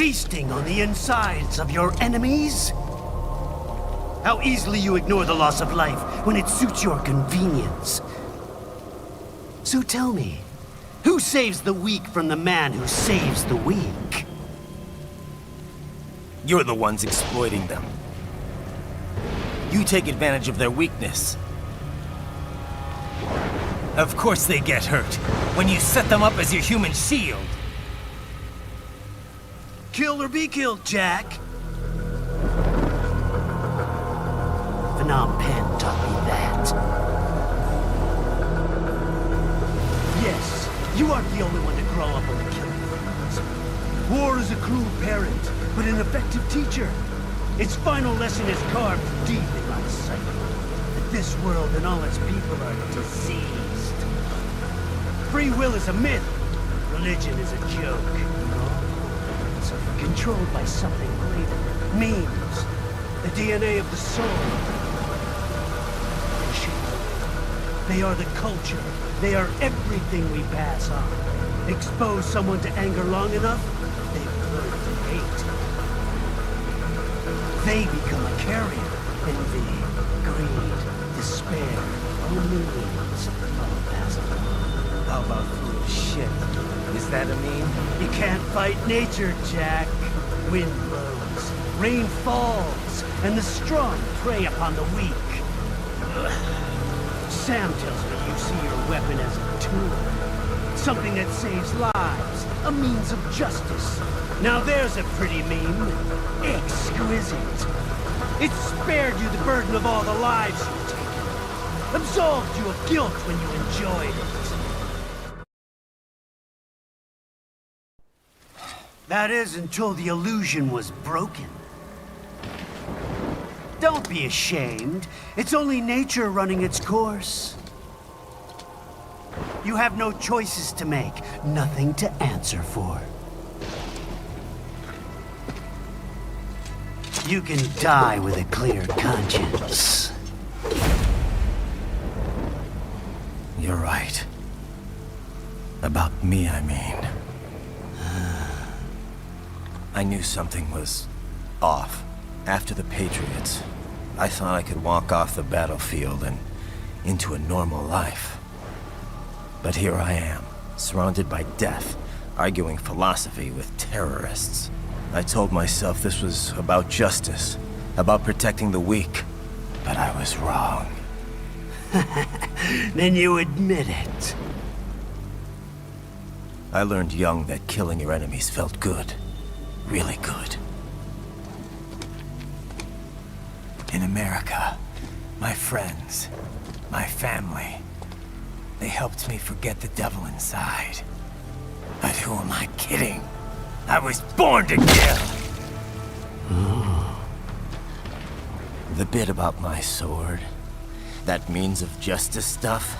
Feasting on the insides of your enemies? How easily you ignore the loss of life when it suits your convenience. So tell me, who saves the weak from the man who saves the weak? You're the ones exploiting them. You take advantage of their weakness. Of course they get hurt when you set them up as your human shield. Kill or be killed, Jack. Phnom Penh taught me that. Yes, you aren't the only one to grow up on the killing fields. War is a cruel parent, but an effective teacher. Its final lesson is carved deep in my psyche. That this world and all its people are diseased. Free will is a myth. Religion is a joke. It's controlled by something greater. Memes. The DNA of the soul. They are the culture. They are everything we pass on. Expose someone to anger long enough, they've learned to hate. They become a carrier. Envy, greed, despair, all meanings, all passed on. How about full of shit? Is that a meme? You can't fight nature, Jack. Wind blows, rain falls, and the strong prey upon the weak. Sam tells me you see your weapon as a tool. Something that saves lives. A means of justice. Now there's a pretty meme. Exquisite. It spared you the burden of all the lives you've taken. Absolved you of guilt when you enjoyed it. That is until the illusion was broken. Don't be ashamed. It's only nature running its course. You have no choices to make, nothing to answer for. You can die with a clear conscience. You're right. About me, I mean. I knew something was off. After the Patriots, I thought I could walk off the battlefield and into a normal life. But here I am, surrounded by death, arguing philosophy with terrorists. I told myself this was about justice, about protecting the weak, but I was wrong. Then you admit it. I learned young that killing your enemies felt good. Really good. In America, my friends, my family, they helped me forget the devil inside. But who am I kidding? I was born to kill! The bit about my sword, that means of justice stuff,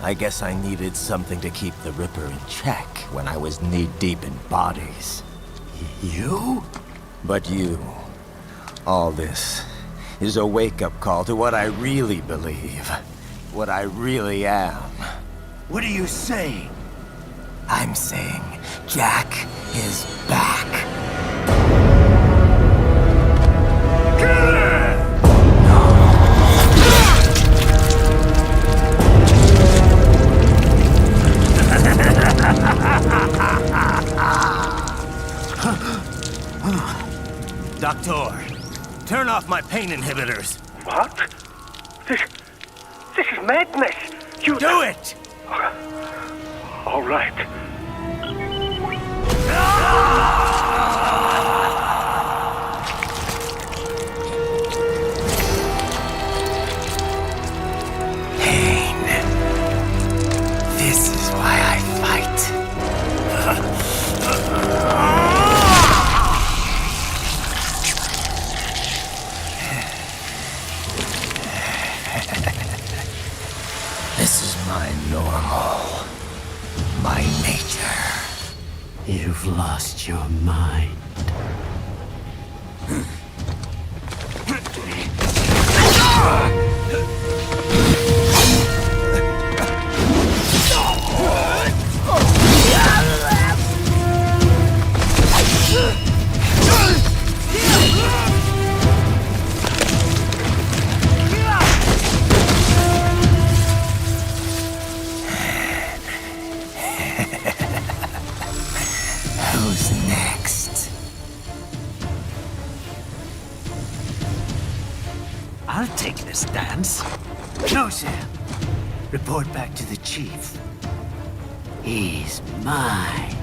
I guess I needed something to keep the Ripper in check when I was knee-deep in bodies. You? But you, all this, is a wake-up call to what I really believe. What I really am. What are you saying? I'm saying Jack is back. Doctor, turn off my pain inhibitors. What? This is madness. You do it! All right. Pain. This is why I fight. This is my normal. My nature. You've lost your mind. Report back to the chief. He's mine.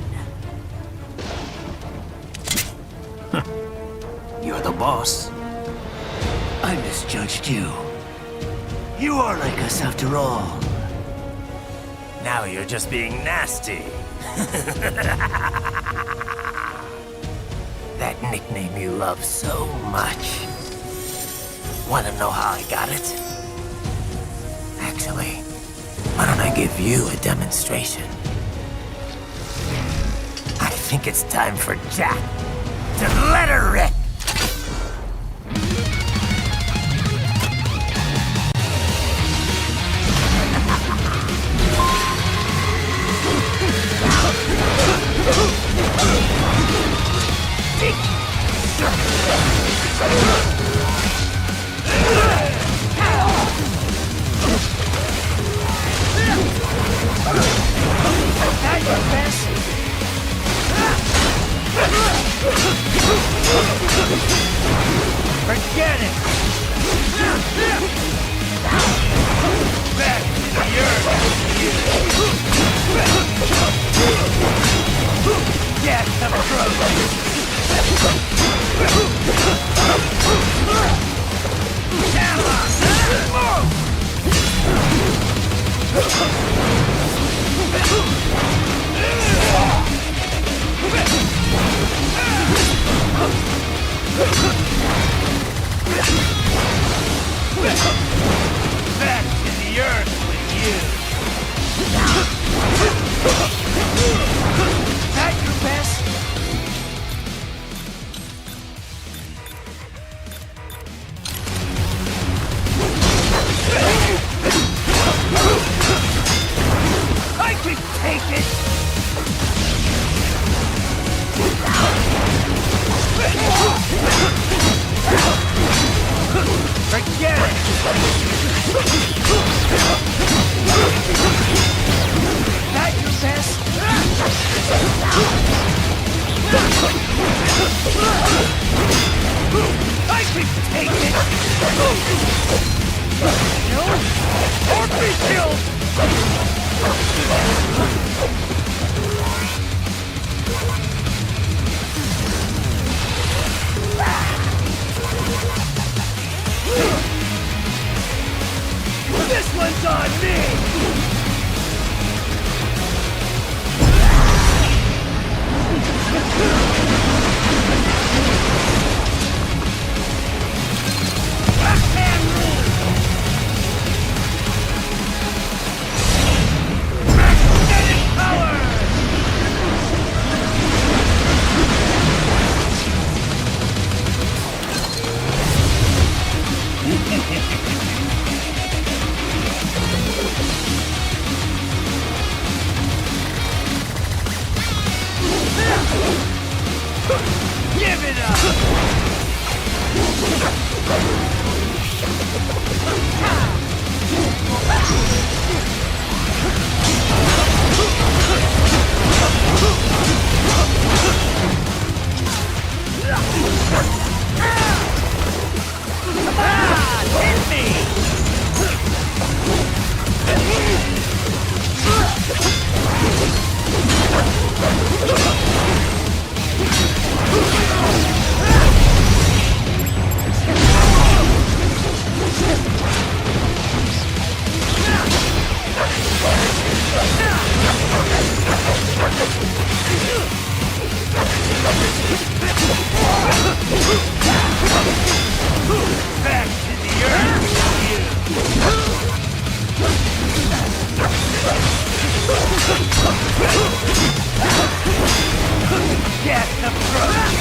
You're the boss. I misjudged you. You are like us after all. Now you're just being nasty. That nickname you love so much. Want to know how I got it? Actually, why don't I give you a demonstration? I think it's time for Jack to let her rip. Forget it! Back to the earth! Get the back to the earth with you! That your best? I can take it! Forget it! That your best? I can take it! Kill or be killed! This one's on me! Backhand rule! Magnetic power! Give it up! Hit me! Back to the earth, get the throat!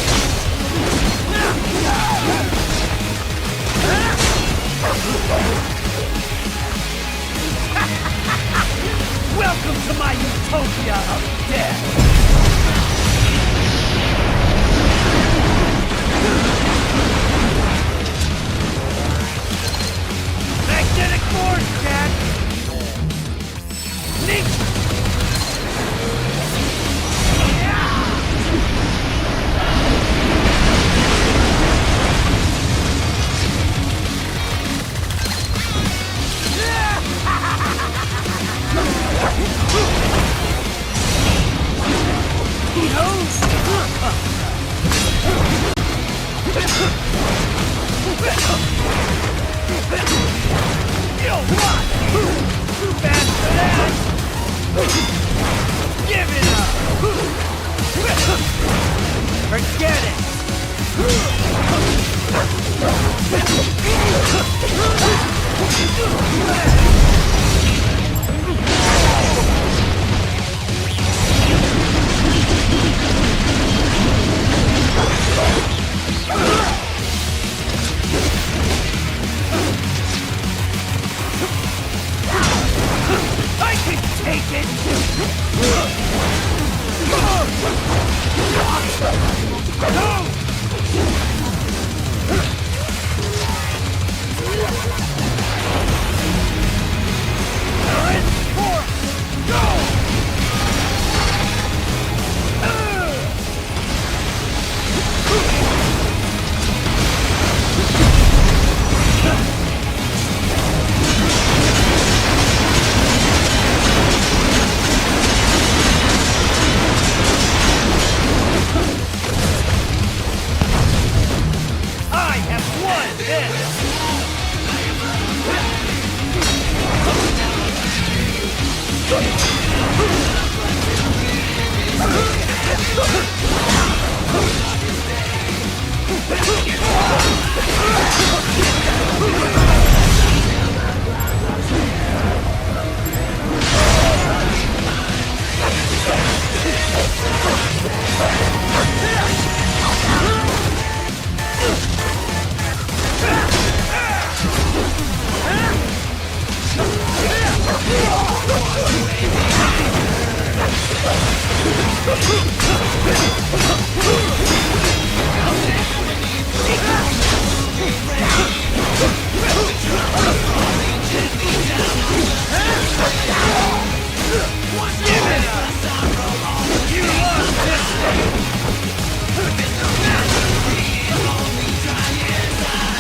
Welcome to my utopia of death! Magnetic force, Jack! Nick! Yo, what? Too fast for that! Give it up! Forget it! I can take it! I have won this!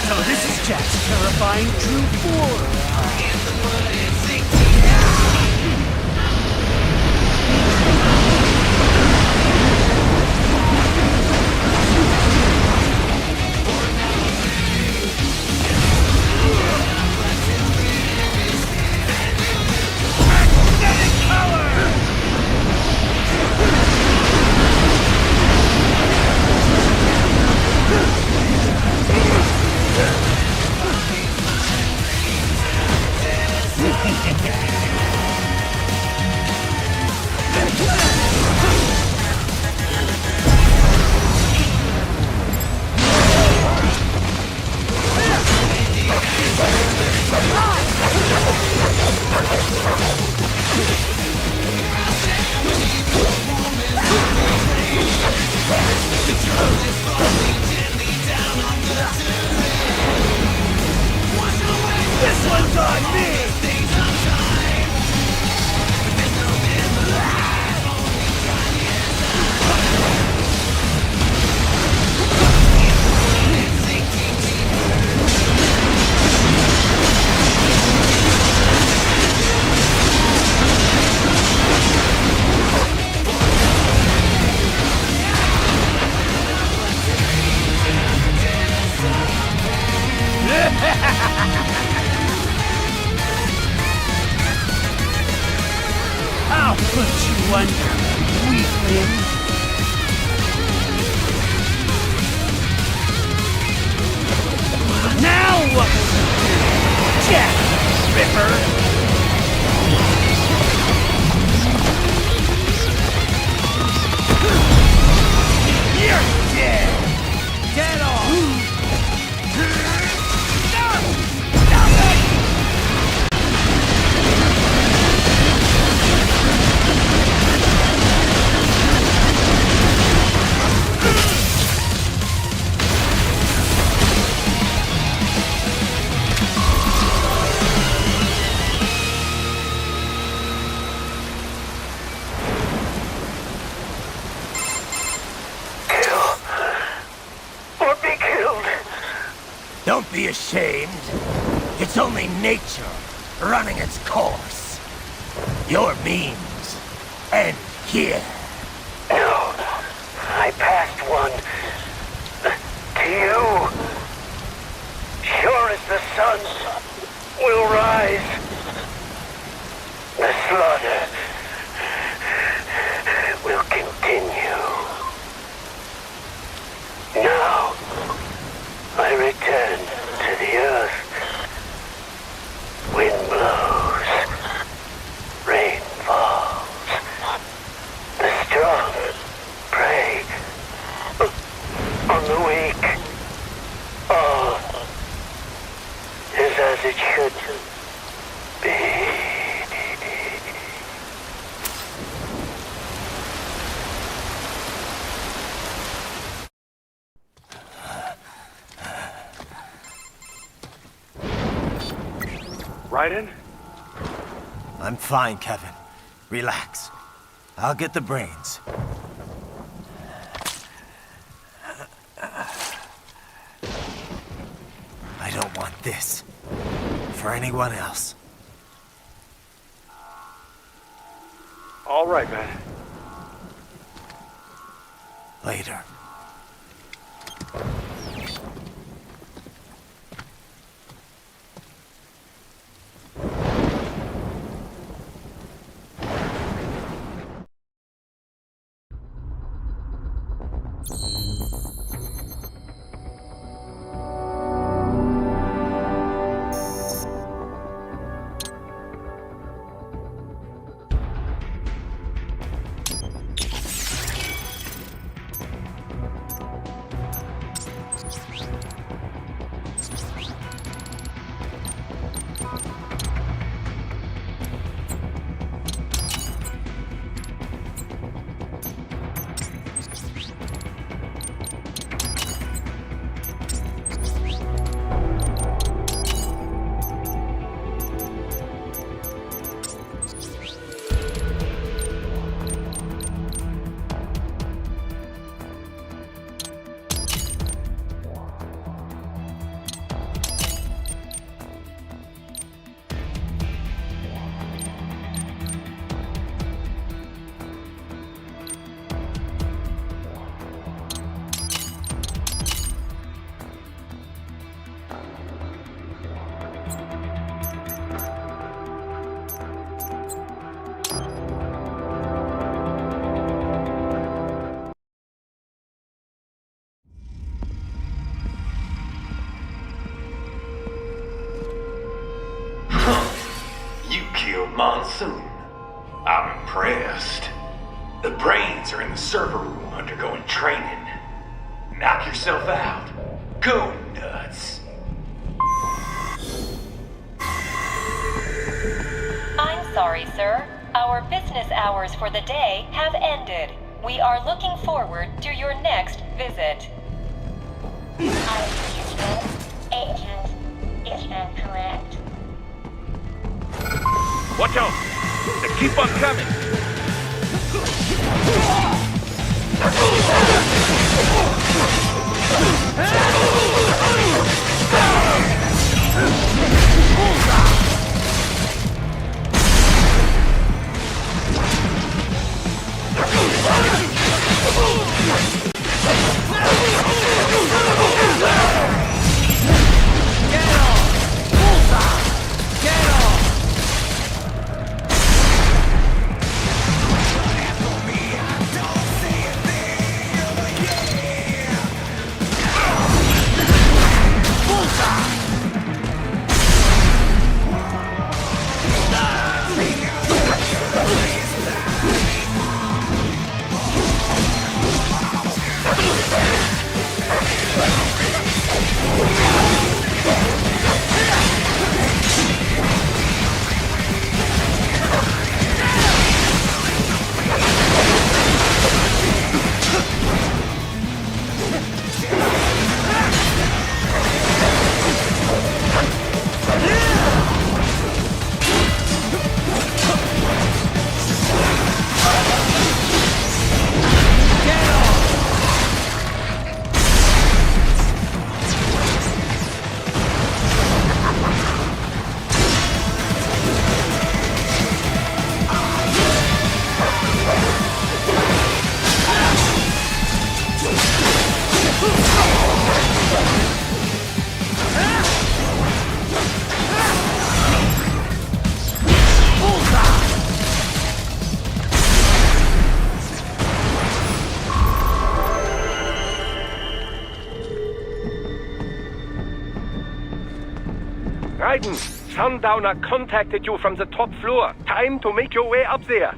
So this is Jack's terrifying true form. This one's on me! I'll put you under, weakling. Now what? Jack Ripper! You're dead! Dead on! Don't be ashamed. It's only nature running its course. Your means end here. No, I passed one to you. Sure as the sun will rise, the slaughter will continue. Now, I return to the earth. Wind blows, rain falls, the strong prey on the weak. All is as it should be. Raiden? I'm fine, Kevin. Relax. I'll get the brains. I don't want this for anyone else. All right, man. Later. Monsoon. I'm impressed. The brains are in the server room undergoing training. Knock yourself out. Go nuts. I'm sorry, sir. Our business hours for the day have ended. We are looking forward to your next visit. Agent is incorrect. Watch out! They keep on coming! Raiden, Sundowner contacted you from the top floor. Time to make your way up there.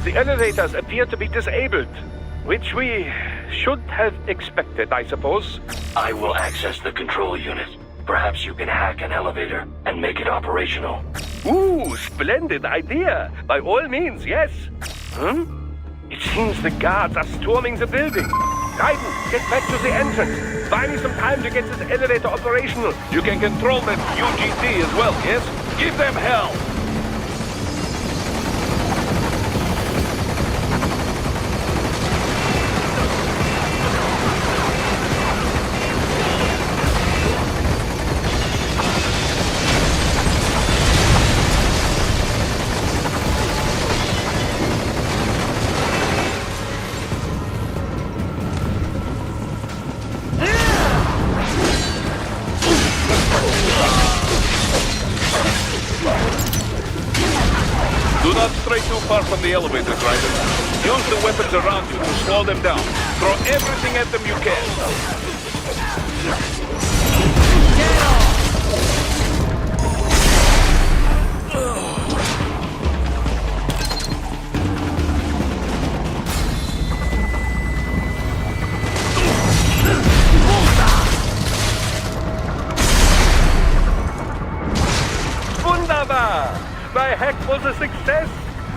The elevators appear to be disabled, which we should have expected, I suppose. I will access the control unit. Perhaps you can hack an elevator and make it operational. Ooh, splendid idea. By all means, yes. It seems the guards are storming the building. Raiden, get back to the entrance. Buy me some time to get this elevator operational. You can control that UGT as well, yes? Give them hell! Do not stray too far from the elevators, Raiden. Use the weapons around you to slow them down. Throw everything at them you can. Wunderbar! My hack was a success!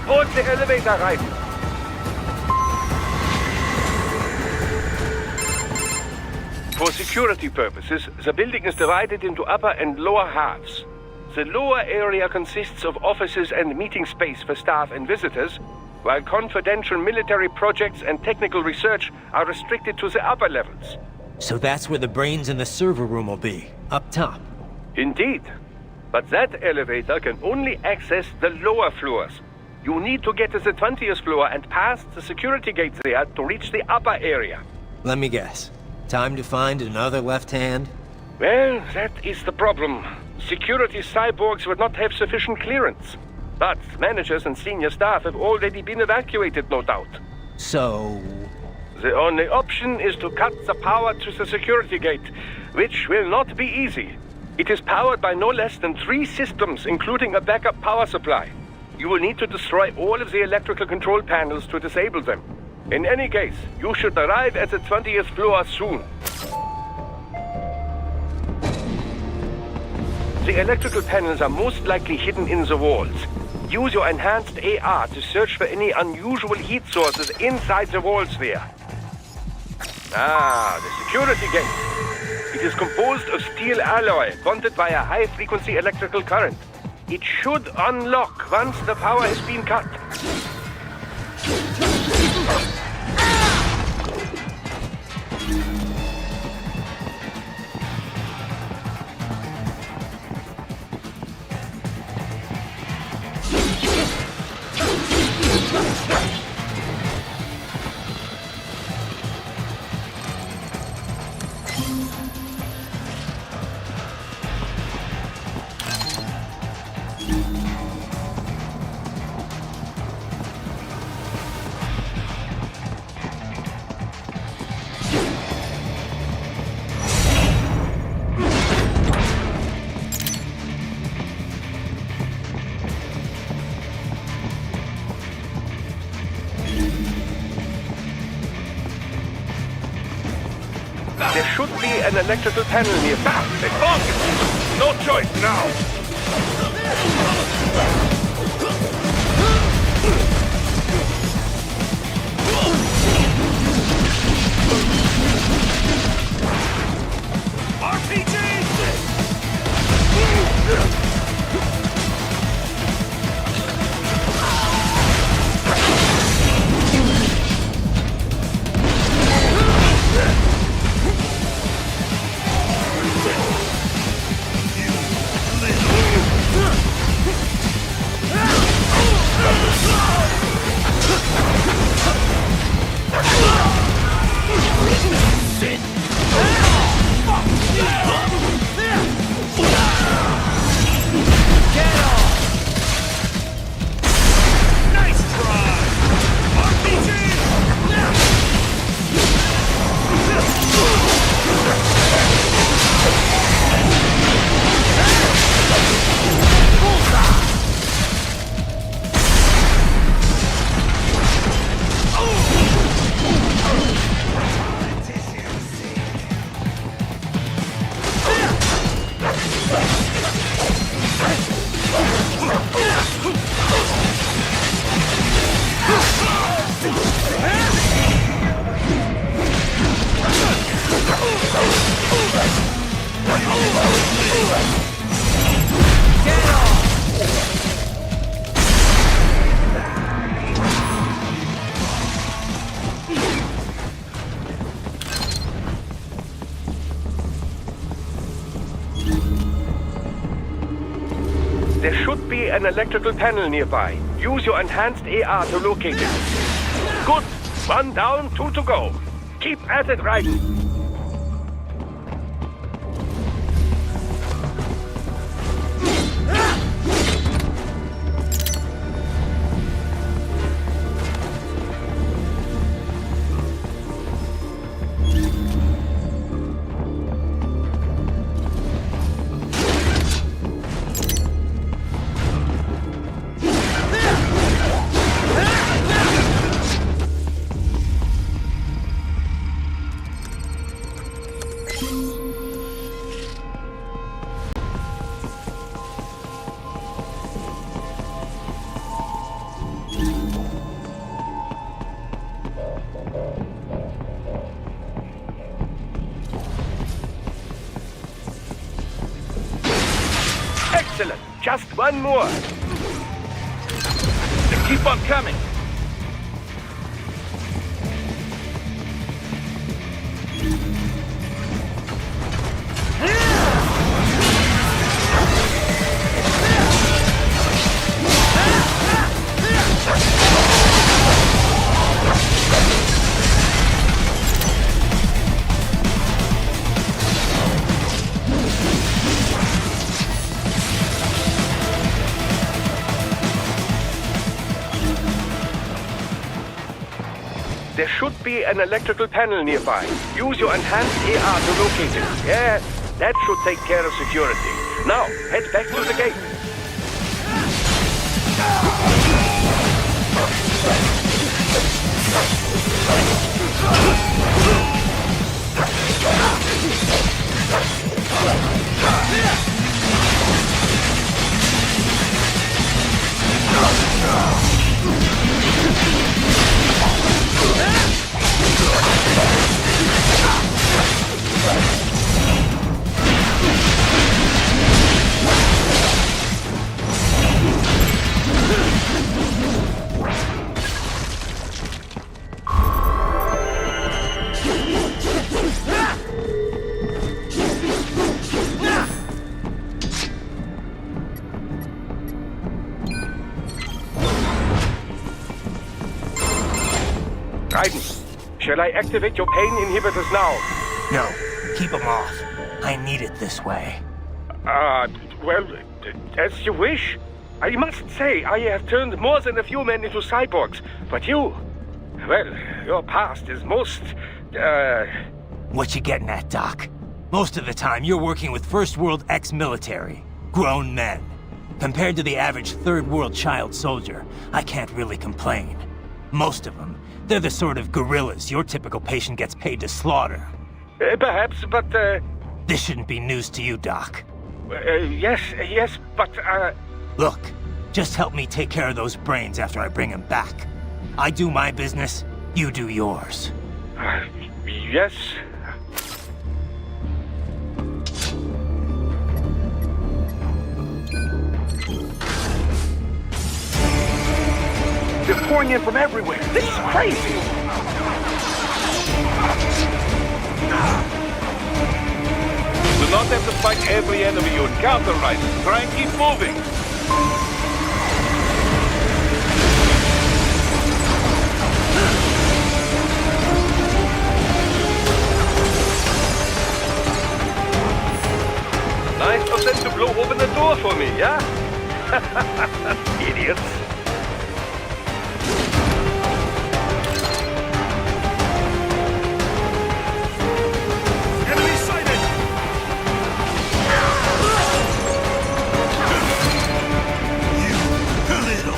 Hold the elevator, Raiden. For security purposes, the building is divided into upper and lower halves. The lower area consists of offices and meeting space for staff and visitors, while confidential military projects and technical research are restricted to the upper levels. So that's where the brains in the server room will be, up top. Indeed. But that elevator can only access the lower floors. You need to get to the 20th floor and past the security gates there to reach the upper area. Let me guess. Time to find another left hand? Well, that is the problem. Security cyborgs would not have sufficient clearance. But managers and senior staff have already been evacuated, no doubt. So... The only option is to cut the power to the security gate, which will not be easy. It is powered by no less than 3 systems, including a backup power supply. You will need to destroy all of the electrical control panels to disable them. In any case, you should arrive at the 20th floor soon. The electrical panels are most likely hidden in the walls. Use your enhanced AR to search for any unusual heat sources inside the walls there. Ah, the security gate. It is composed of steel alloy, bonded by a high-frequency electrical current. It should unlock once the power has been cut. There should be an electrical panel nearby. Focus! No choice now! There should be an electrical panel nearby. Use your enhanced AR to locate it. Good. 1 down, 2 to go. Keep at it, Raiden. Excellent. Just one more. Keep on coming. There should be an electrical panel nearby. Use your enhanced AR to locate it. Yeah, that should take care of security. Now, head back to the gate. Raiden, shall I activate your pain inhibitors now? No, keep them off. I need it this way. Well, as you wish. I must say, I have turned more than a few men into cyborgs, but you... Well, your past is most, What you getting at, Doc? Most of the time, you're working with First World ex-military. Grown men. Compared to the average Third World child soldier, I can't really complain. Most of them, they're the sort of guerrillas your typical patient gets paid to slaughter. Perhaps, but, This shouldn't be news to you, Doc. Yes, but, Look, just help me take care of those brains after I bring them back. I do my business, you do yours. Yes. They're pouring in from everywhere. This is crazy. Do not have to fight every enemy you encounter, Raiden. Try and keep moving. Nice of them to blow open the door for me, yeah? Idiots. Enemy sighted! You little...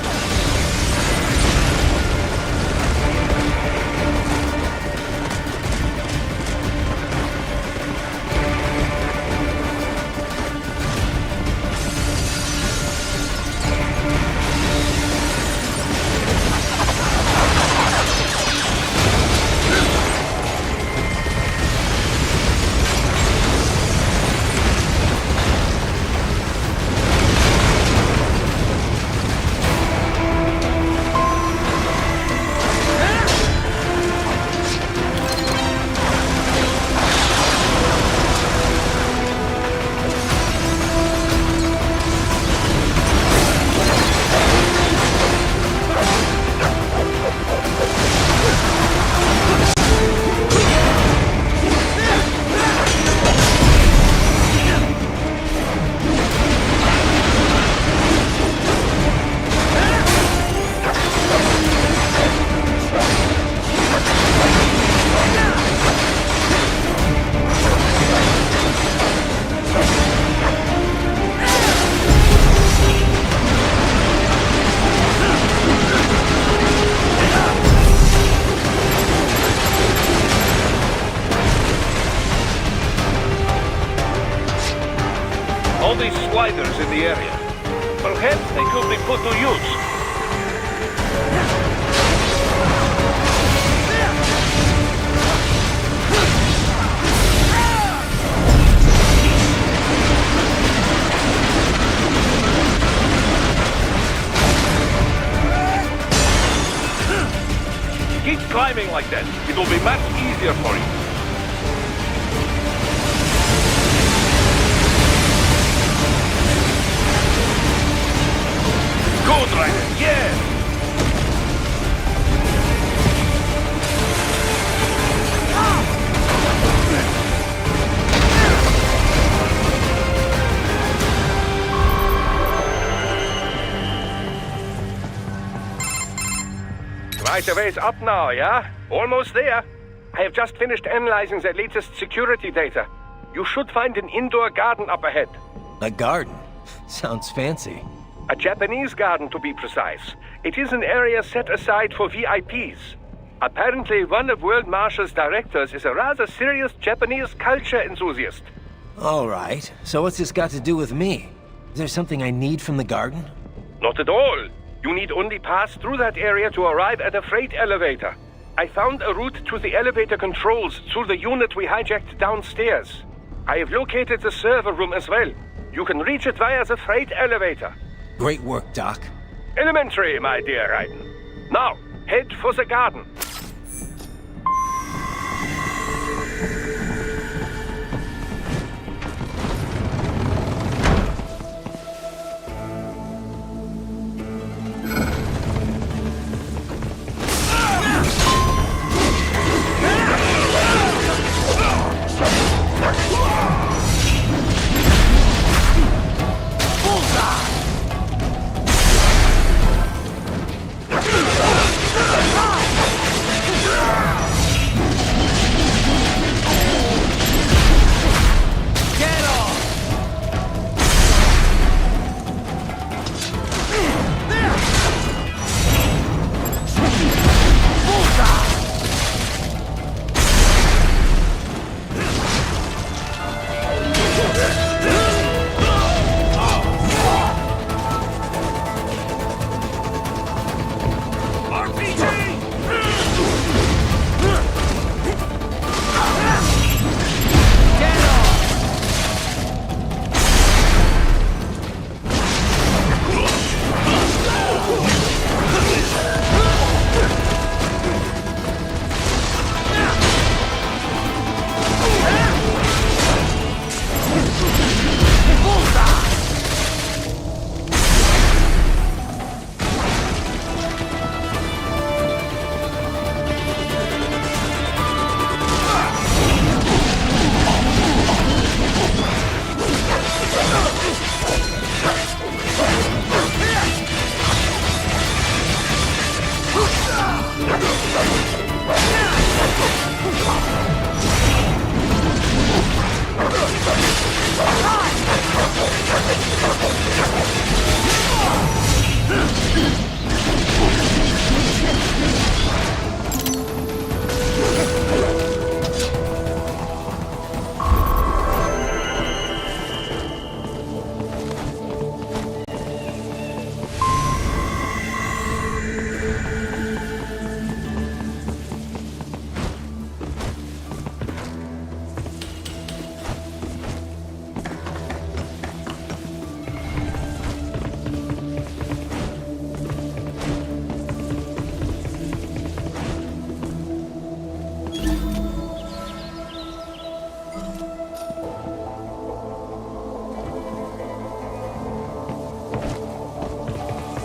gliders in the area. Perhaps they could be put to use. Keep climbing like that. It'll be much easier for you. Good, Ryder. Yes! Right away's up now, yeah? Almost there. I have just finished analyzing the latest security data. You should find an indoor garden up ahead. A garden? Sounds fancy. A Japanese garden, to be precise. It is an area set aside for VIPs. Apparently, one of World Marshal's directors is a rather serious Japanese culture enthusiast. All right. So what's this got to do with me? Is there something I need from the garden? Not at all. You need only pass through that area to arrive at a freight elevator. I found a route to the elevator controls through the unit we hijacked downstairs. I have located the server room as well. You can reach it via the freight elevator. Great work, Doc. Elementary, my dear Raiden. Now, head for the garden.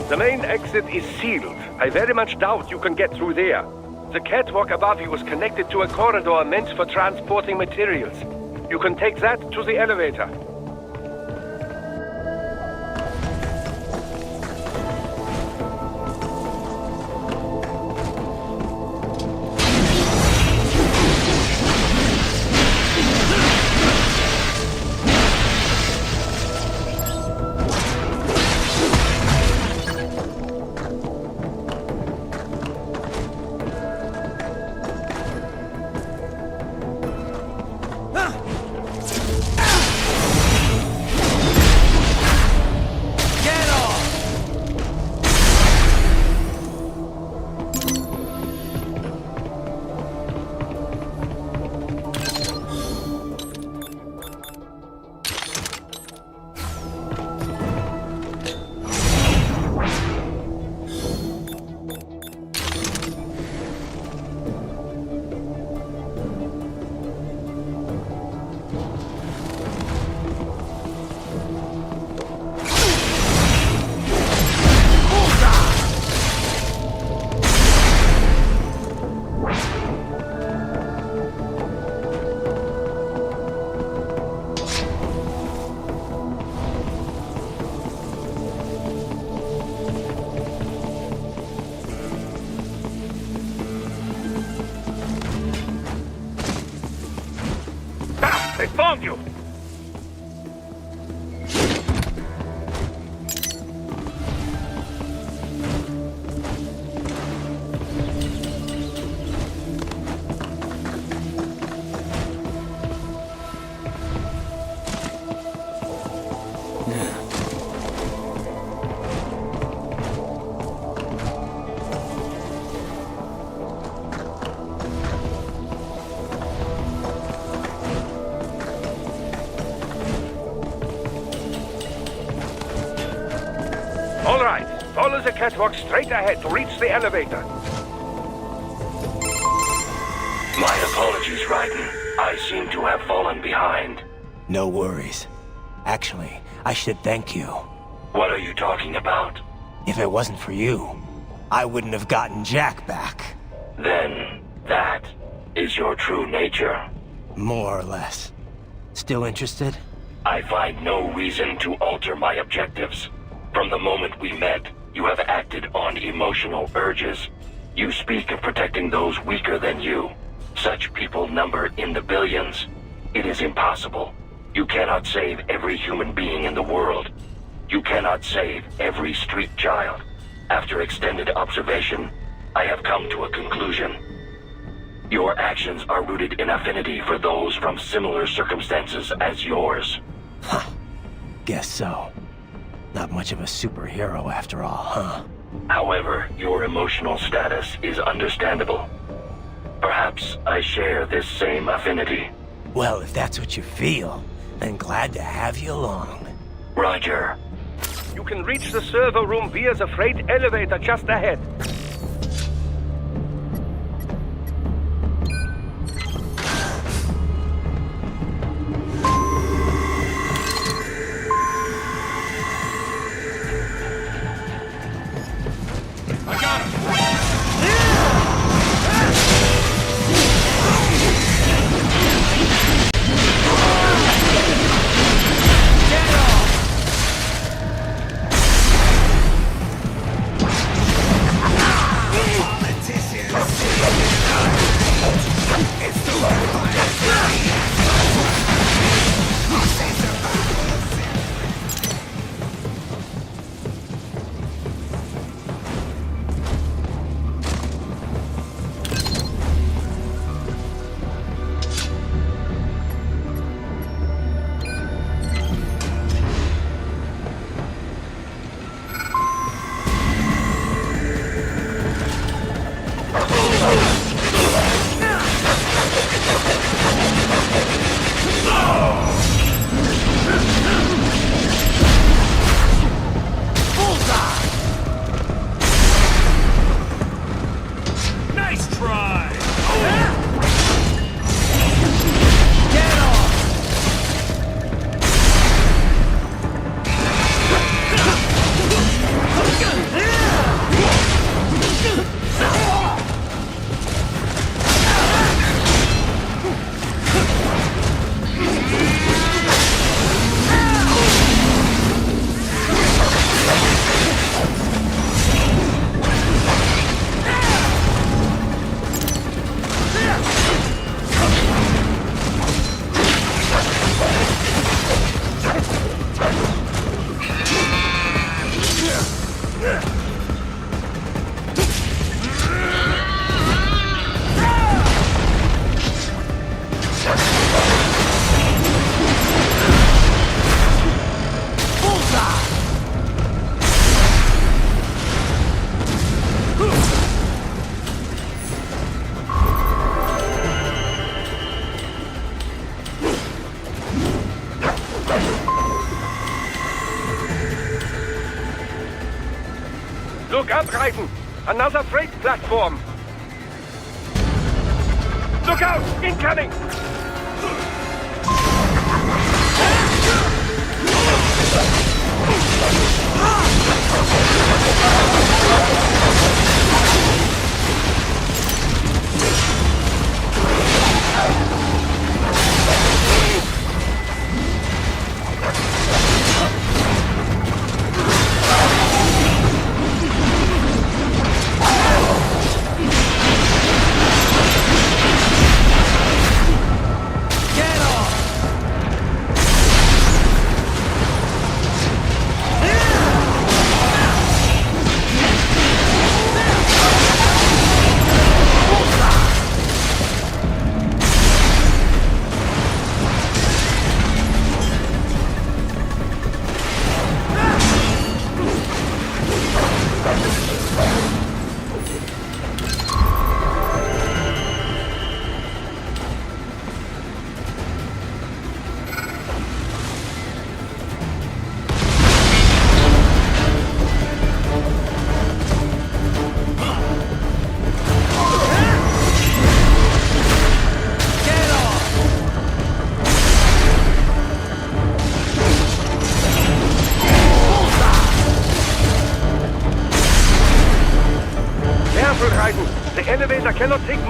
The main exit is sealed. I very much doubt you can get through there. The catwalk above you is connected to a corridor meant for transporting materials. You can take that to the elevator. found you! All right, follow the catwalk straight ahead to reach the elevator. My apologies, Raiden. I seem to have fallen behind. No worries. Actually, I should thank you. What are you talking about? If it wasn't for you, I wouldn't have gotten Jack back. Then, that is your true nature. More or less. Still interested? I find no reason to alter my objectives. From the moment we met, you have acted on emotional urges. You speak of protecting those weaker than you. Such people number in the billions. It is impossible. You cannot save every human being in the world. You cannot save every street child. After extended observation, I have come to a conclusion. Your actions are rooted in affinity for those from similar circumstances as yours. Huh. Guess so. Not much of a superhero after all, huh? However, your emotional status is understandable. Perhaps I share this same affinity. Well, if that's what you feel, then glad to have you along. Roger. You can reach the server room via the freight elevator just ahead. Look up, Raiden! Another freight platform! Look out! Incoming!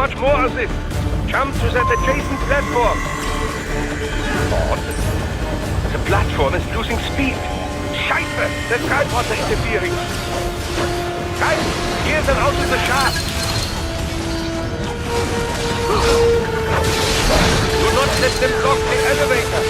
much more of this. Jump to that adjacent platform. Odd. The platform is losing speed. Scheiße! The tripods are interfering. Guys, here's an out with the shaft. Do not let them block the elevator.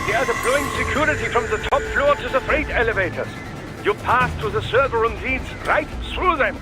They are deploying security from the top floor to the freight elevators. Your path to the server room leads right through them.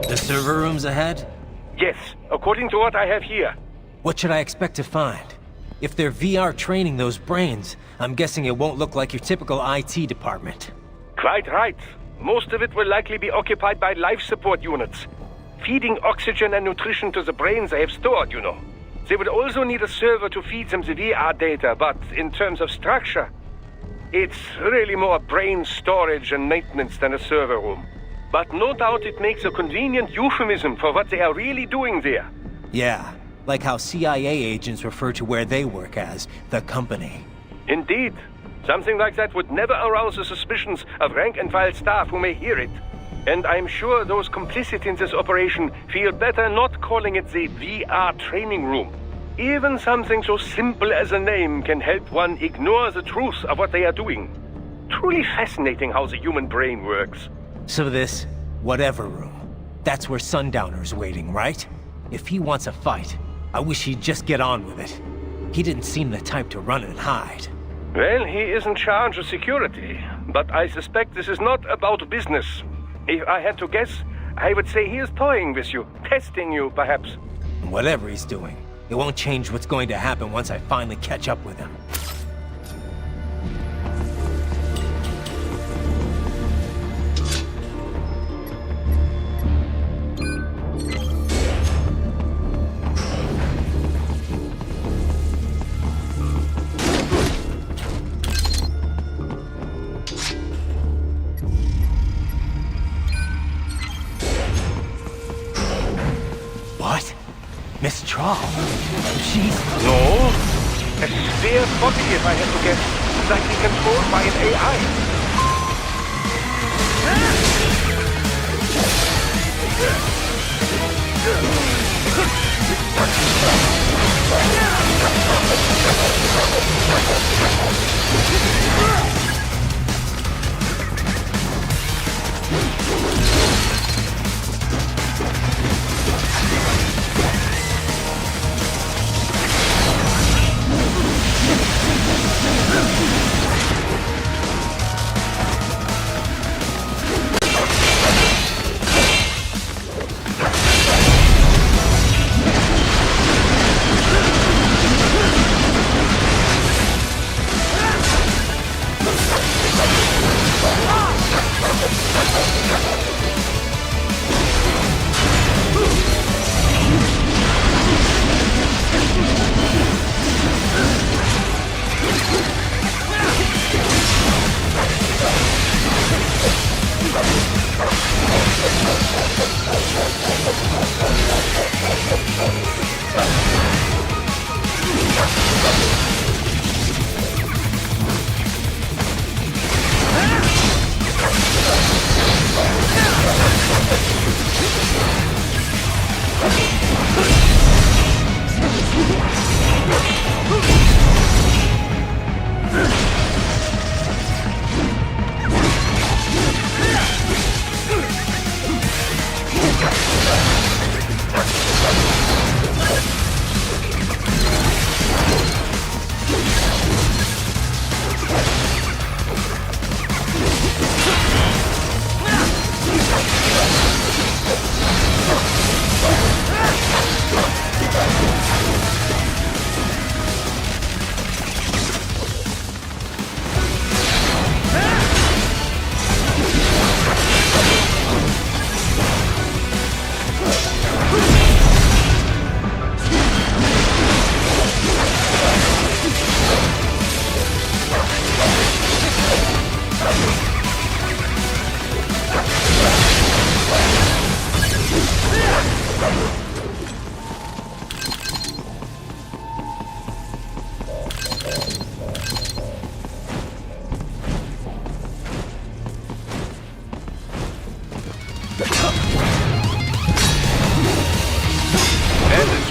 The server room's ahead? Yes, according to what I have here. What should I expect to find? If they're VR training those brains, I'm guessing it won't look like your typical IT department. Quite right. Most of it will likely be occupied by life support units. Feeding oxygen and nutrition to the brains they have stored, you know. They would also need a server to feed them the VR data, but in terms of structure, it's really more brain storage and maintenance than a server room. But no doubt it makes a convenient euphemism for what they are really doing there. Yeah, like how CIA agents refer to where they work as the company. Indeed. Something like that would never arouse the suspicions of rank-and-file staff who may hear it. And I'm sure those complicit in this operation feel better not calling it the VR training room. Even something so simple as a name can help one ignore the truth of what they are doing. Truly fascinating how the human brain works. So this, whatever room, that's where Sundowner's waiting, right? If he wants a fight, I wish he'd just get on with it. He didn't seem the type to run and hide. Well, he is in charge of security, but I suspect this is not about business. If I had to guess, I would say he is toying with you, testing you, perhaps. Whatever he's doing, it won't change what's going to happen once I finally catch up with him. What? Miss Trawl? She's... No. A spare body, if I had to guess. Likely controlled by an AI.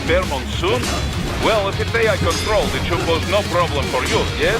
Spare monsoon? Well, if it's AI controlled, it should pose no problem for you, yes?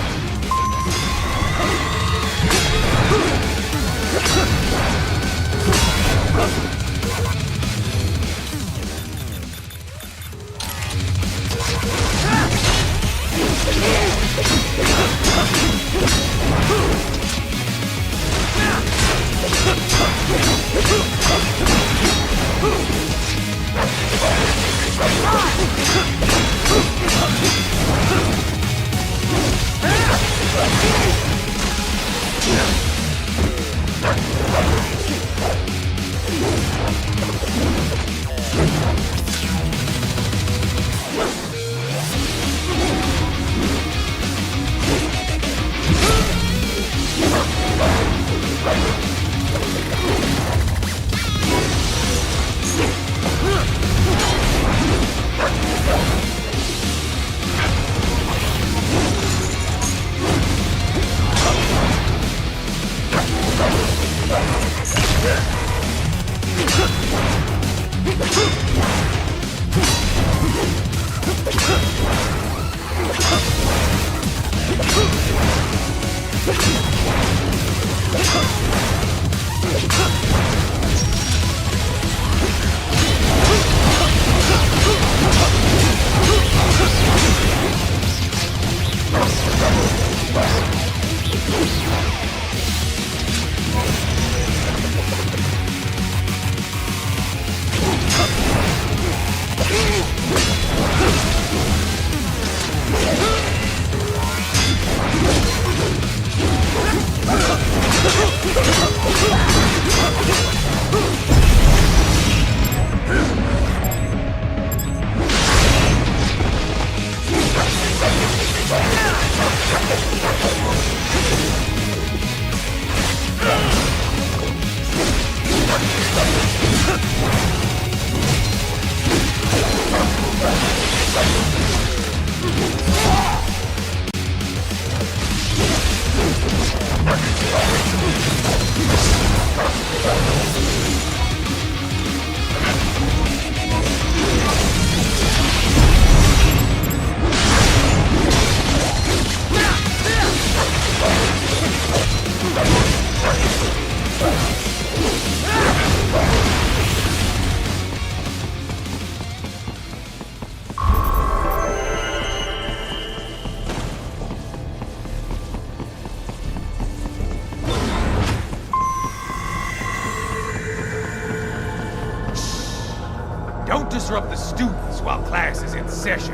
Don't disrupt the students while class is in session.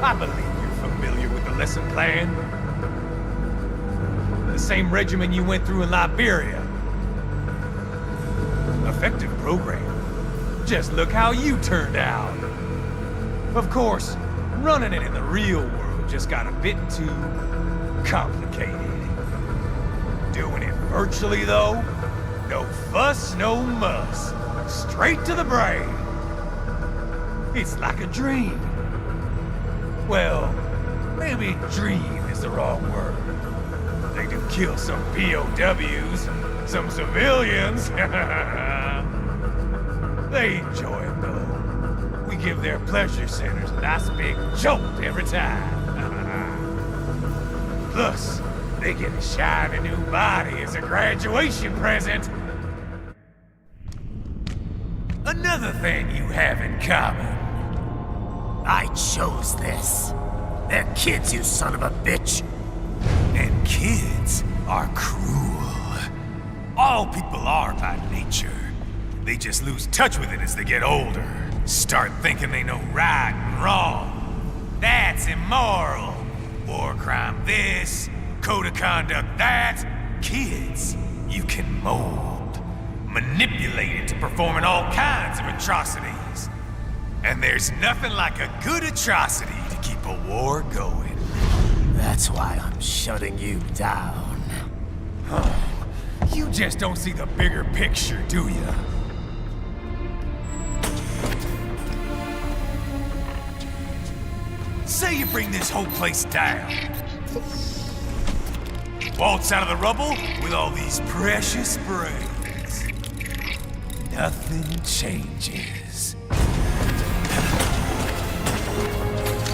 I believe you're familiar with the lesson plan. The same regimen you went through in Liberia. effective program. Just look how you turned out. Of course, running it in the real world just got a bit too complicated. Doing it virtually, though, no fuss, no muss. Straight to the brain. It's like a dream. Well, maybe dream is the wrong word. They do kill some POWs, some civilians. They enjoy it, though. We give their pleasure centers a nice big jolt every time. Plus, they get a shiny new body as a graduation present. Another thing you have in common. I chose this. They're kids, you son of a bitch. And kids are cruel. All people are by nature. They just lose touch with it as they get older. Start thinking they know right and wrong. That's immoral. War crime this, code of conduct that. Kids, you can mold, manipulate into performing all kinds of atrocities. And there's nothing like a good atrocity to keep a war going. That's why I'm shutting you down. You just don't see the bigger picture, do you? Say you bring this whole place down. Waltz out of the rubble with all these precious brains. Nothing changes.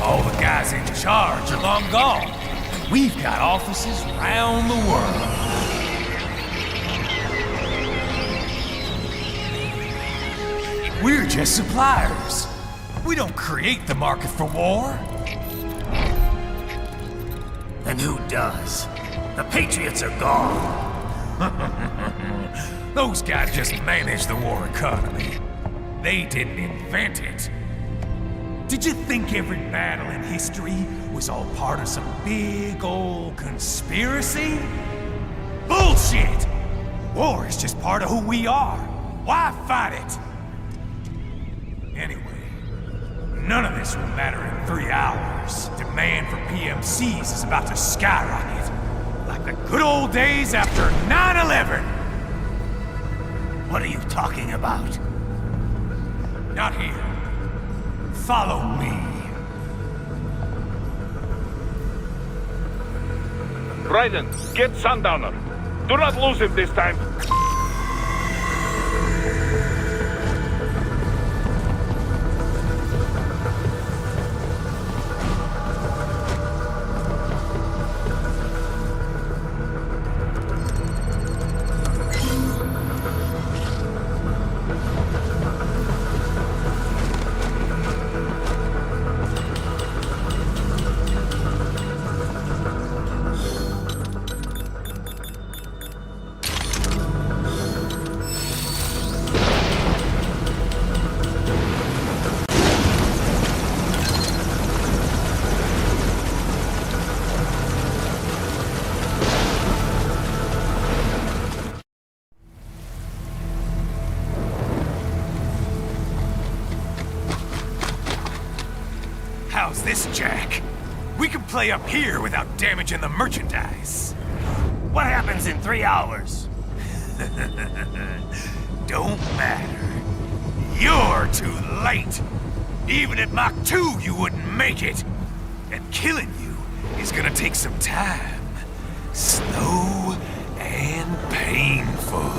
All the guys in charge are long gone. We've got offices around the world. We're just suppliers. We don't create the market for war. And who does? The Patriots are gone. Those guys just manage the war economy. They didn't invent it. Did you think every battle in history was all part of some big old conspiracy? Bullshit! War is just part of who we are. Why fight it? Anyway, none of this will matter in 3 hours. Demand for PMCs is about to skyrocket. Like the good old days after 9/11. What are you talking about? Not here. Follow me. Raiden, get Sundowner. Do not lose him this time. How's this, Jack? We can play up here without damaging the merchandise. What happens in 3 hours? Don't matter. You're too late. Even at Mach 2, you wouldn't make it. And killing you is gonna take some time. Slow and painful.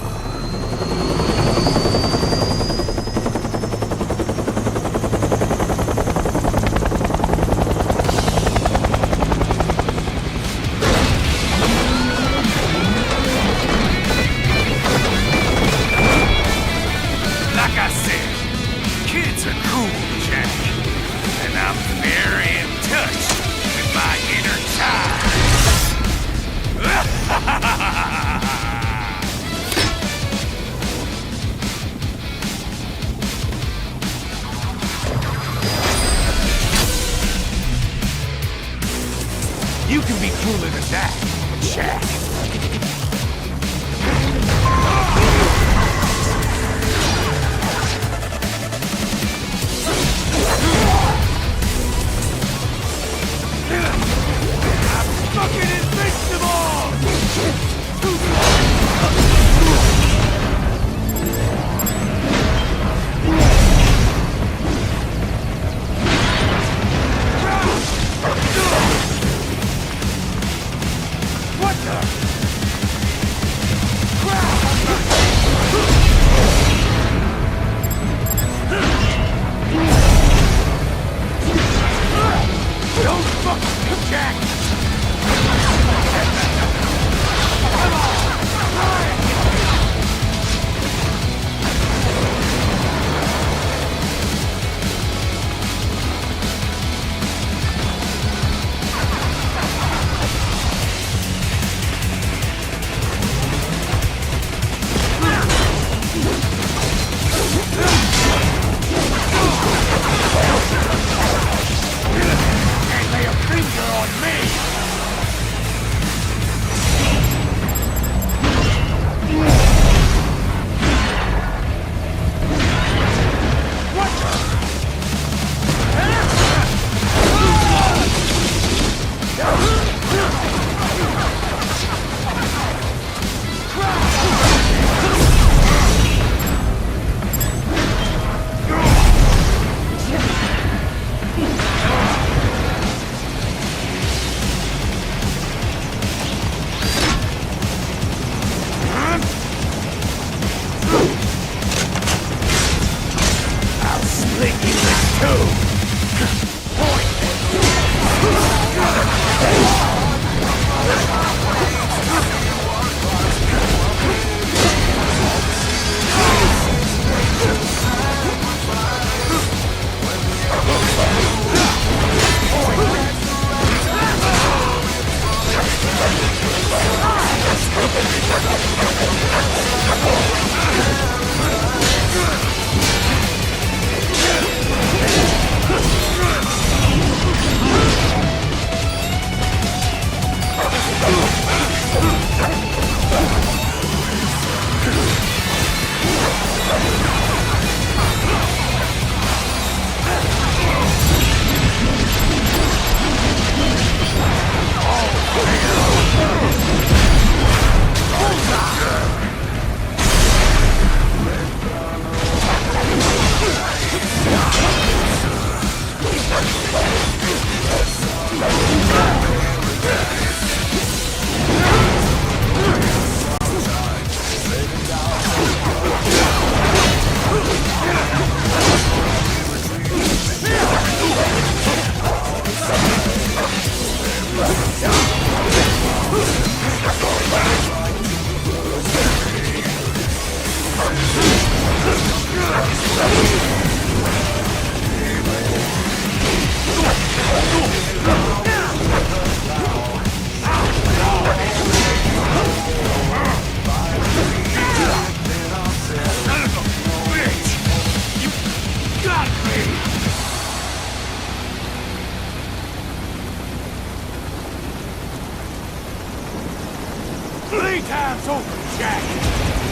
Playtime's over, Jack.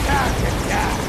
Time to die.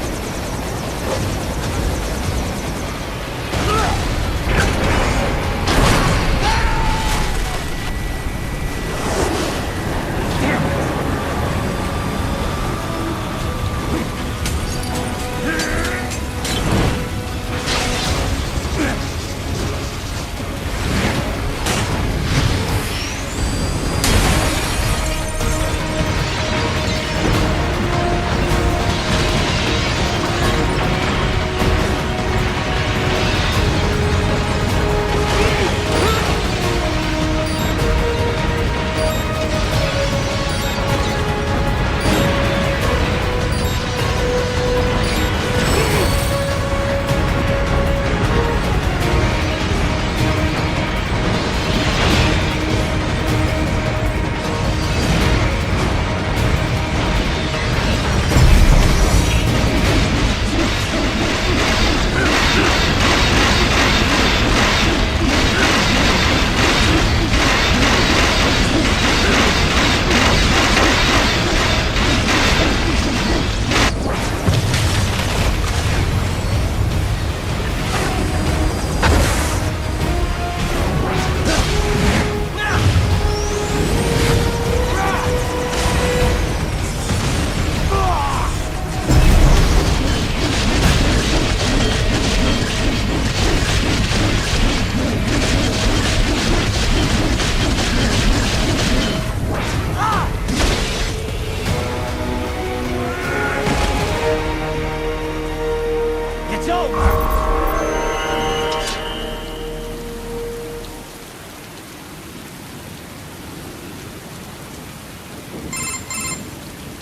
It's over!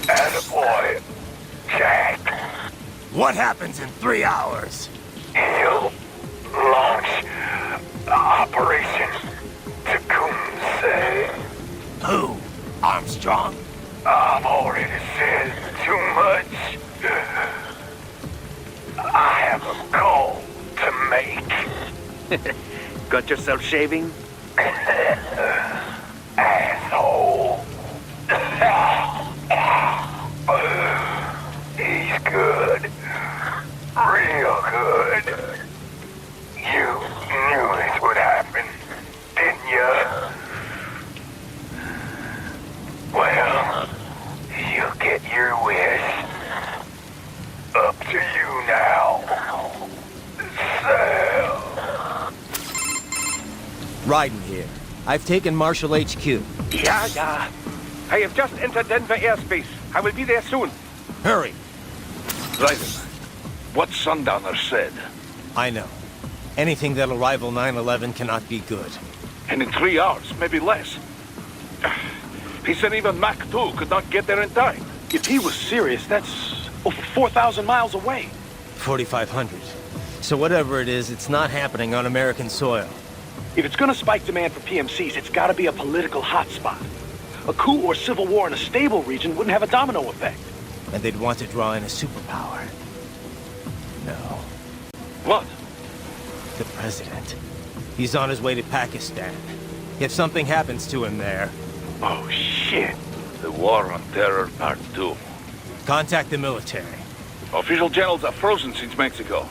Attaboy, Jack. What happens in 3 hours? He'll launch Operation Tecumseh. Who? Armstrong? I've already said too much. I have a call to make. Got yourself shaving? Asshole. He's good. Real good. You knew this would happen, didn't you? Well, you get your wish. Up to you now. Sam. Raiden here. I've taken Marshall HQ. Yeah. I have just entered Denver airspace. I will be there soon. Hurry. Raiden, what Sundowner said. I know. Anything that'll rival 9/11 cannot be good. And in 3 hours, maybe less. He said even Mach 2 could not get there in time. If he was serious, that's over 4,000 miles away. 4,500. So whatever it is, it's not happening on American soil. If it's gonna spike demand for PMCs, it's gotta be a political hotspot. A coup or civil war in a stable region wouldn't have a domino effect. And they'd want to draw in a superpower. No. What? The president. He's on his way to Pakistan. If something happens to him there... Oh, shit. The War on Terror Part 2. Contact the military. Official channels are frozen since Mexico.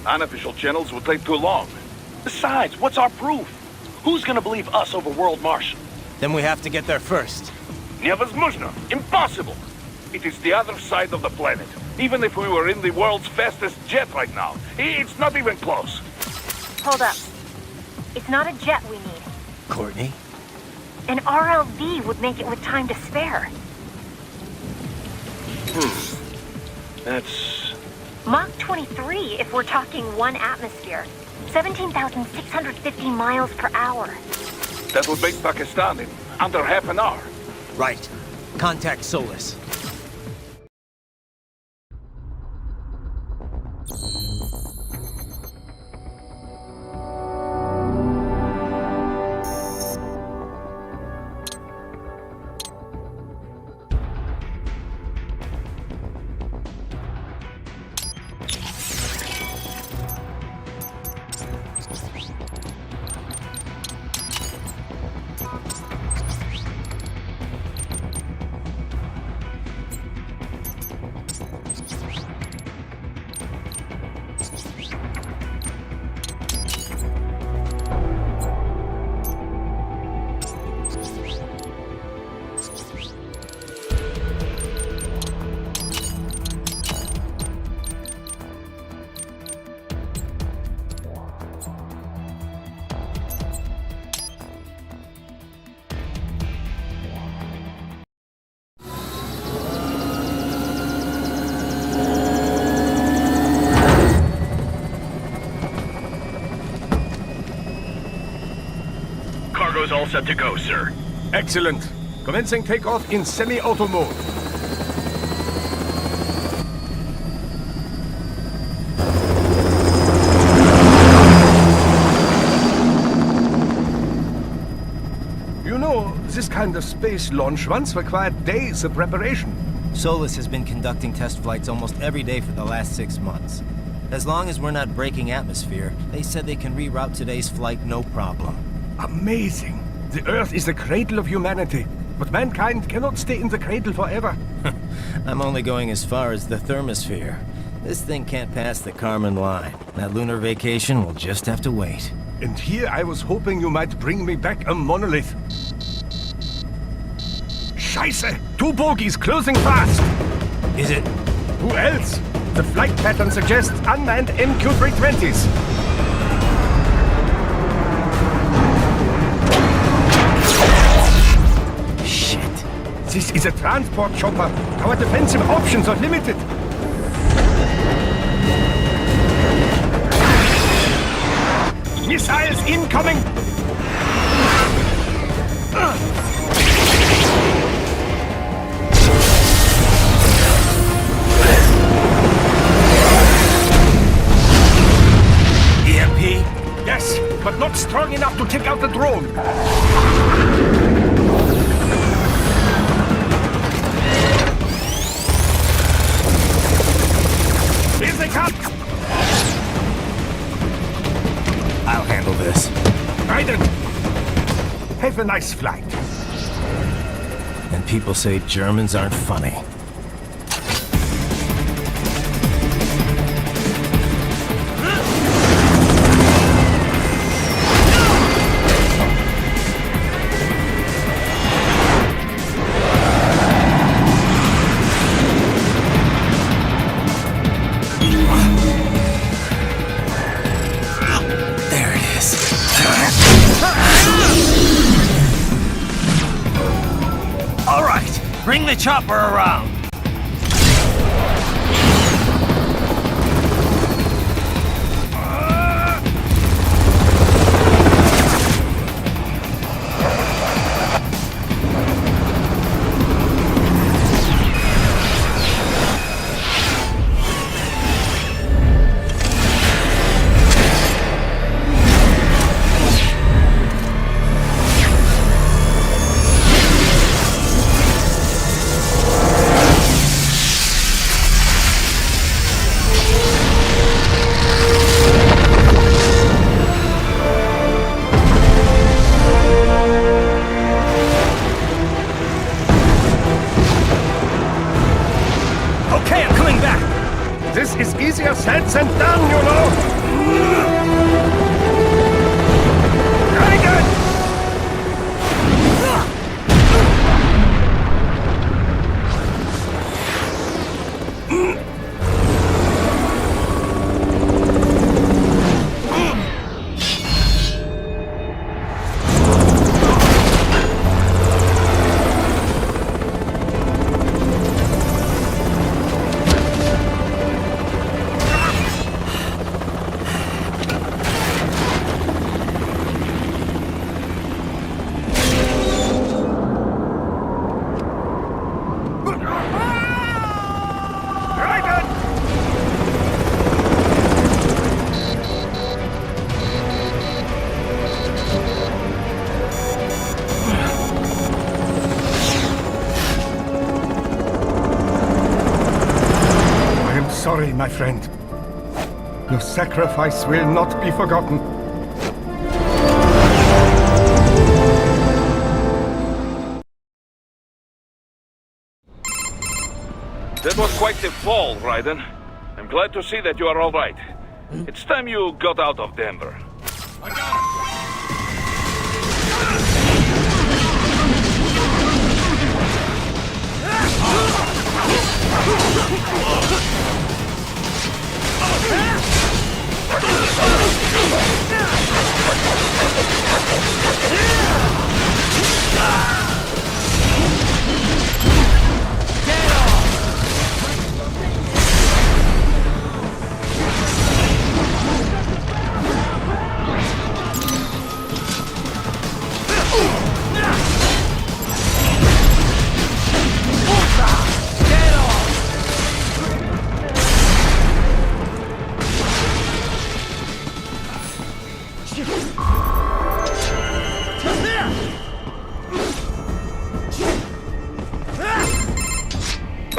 Unofficial channels would take too long. Besides, what's our proof? Who's gonna believe us over World Marshal? Then we have to get there first. Невозможно. Impossible. It is the other side of the planet. Even if we were in the world's fastest jet right now, it's not even close. Hold up. It's not a jet we need. Courtney? An RLV would make it with time to spare. That's... Mach 23 if we're talking 1 atmosphere. 17,650 miles per hour. That would make Pakistan in under half an hour. Right. Contact Solus. all set to go, sir. Excellent. Commencing takeoff in semi-auto mode. You know, this kind of space launch once required days of preparation. Solus has been conducting test flights almost every day for the last 6 months. As long as we're not breaking atmosphere, they said they can reroute today's flight no problem. Amazing. The Earth is the cradle of humanity, but mankind cannot stay in the cradle forever. I'm only going as far as the thermosphere. This thing can't pass the Kármán line. That lunar vacation will just have to wait. And here I was hoping you might bring me back a monolith. Scheiße! 2 bogies closing fast! Is it? Who else? The flight pattern suggests unmanned MQ-320s. Shit. This is a transport chopper. Our defensive options are limited. Missiles incoming! EMP? Yes, but not strong enough to take out the drone. Here they come! I'll handle this. Raiden! Have a nice flight. And people say Germans aren't funny. Bring the chopper around! This is easier said than done, you know! Very good! Sorry, my friend. Your sacrifice will not be forgotten. That was quite the fall, Raiden. I'm glad to see that you are all right. It's time you got out of Denver. I got it!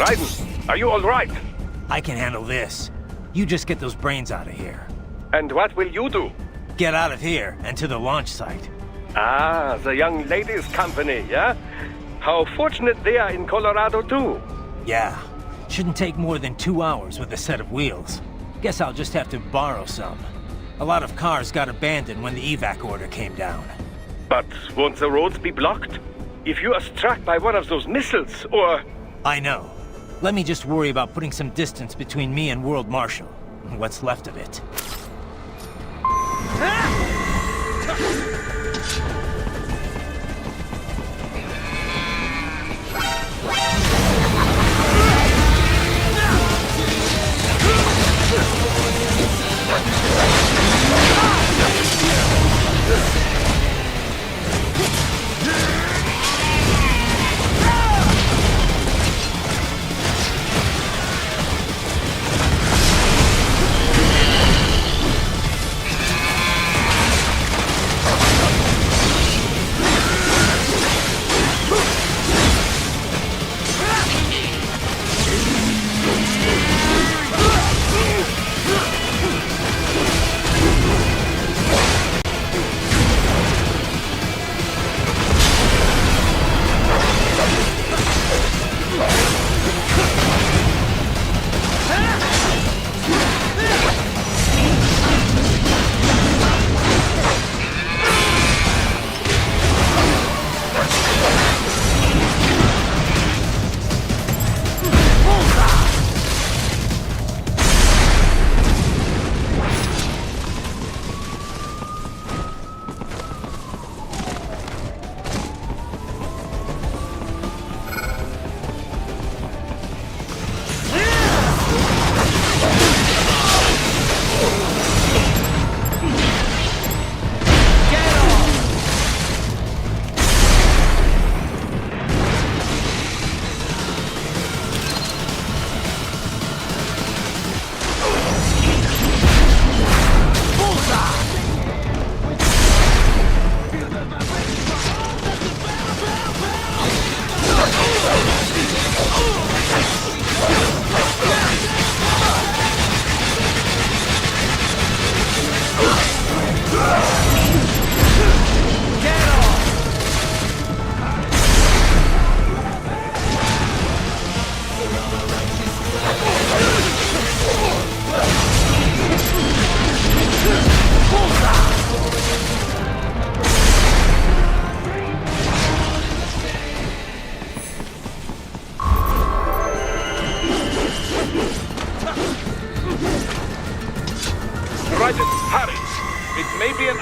Raiden, are you all right? I can handle this. You just get those brains out of here. And what will you do? Get out of here and to the launch site. Ah, the young ladies' company, yeah? How fortunate they are in Colorado, too. Yeah. Shouldn't take more than 2 hours with a set of wheels. Guess I'll just have to borrow some. A lot of cars got abandoned when the evac order came down. But won't the roads be blocked? If you are struck by one of those missiles, or... I know. Let me just worry about putting some distance between me and World Marshal. What's left of it.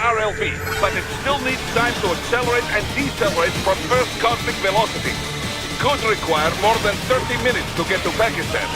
RLV, but it still needs time to accelerate and decelerate from first cosmic velocity. It could require more than 30 minutes to get to Pakistan.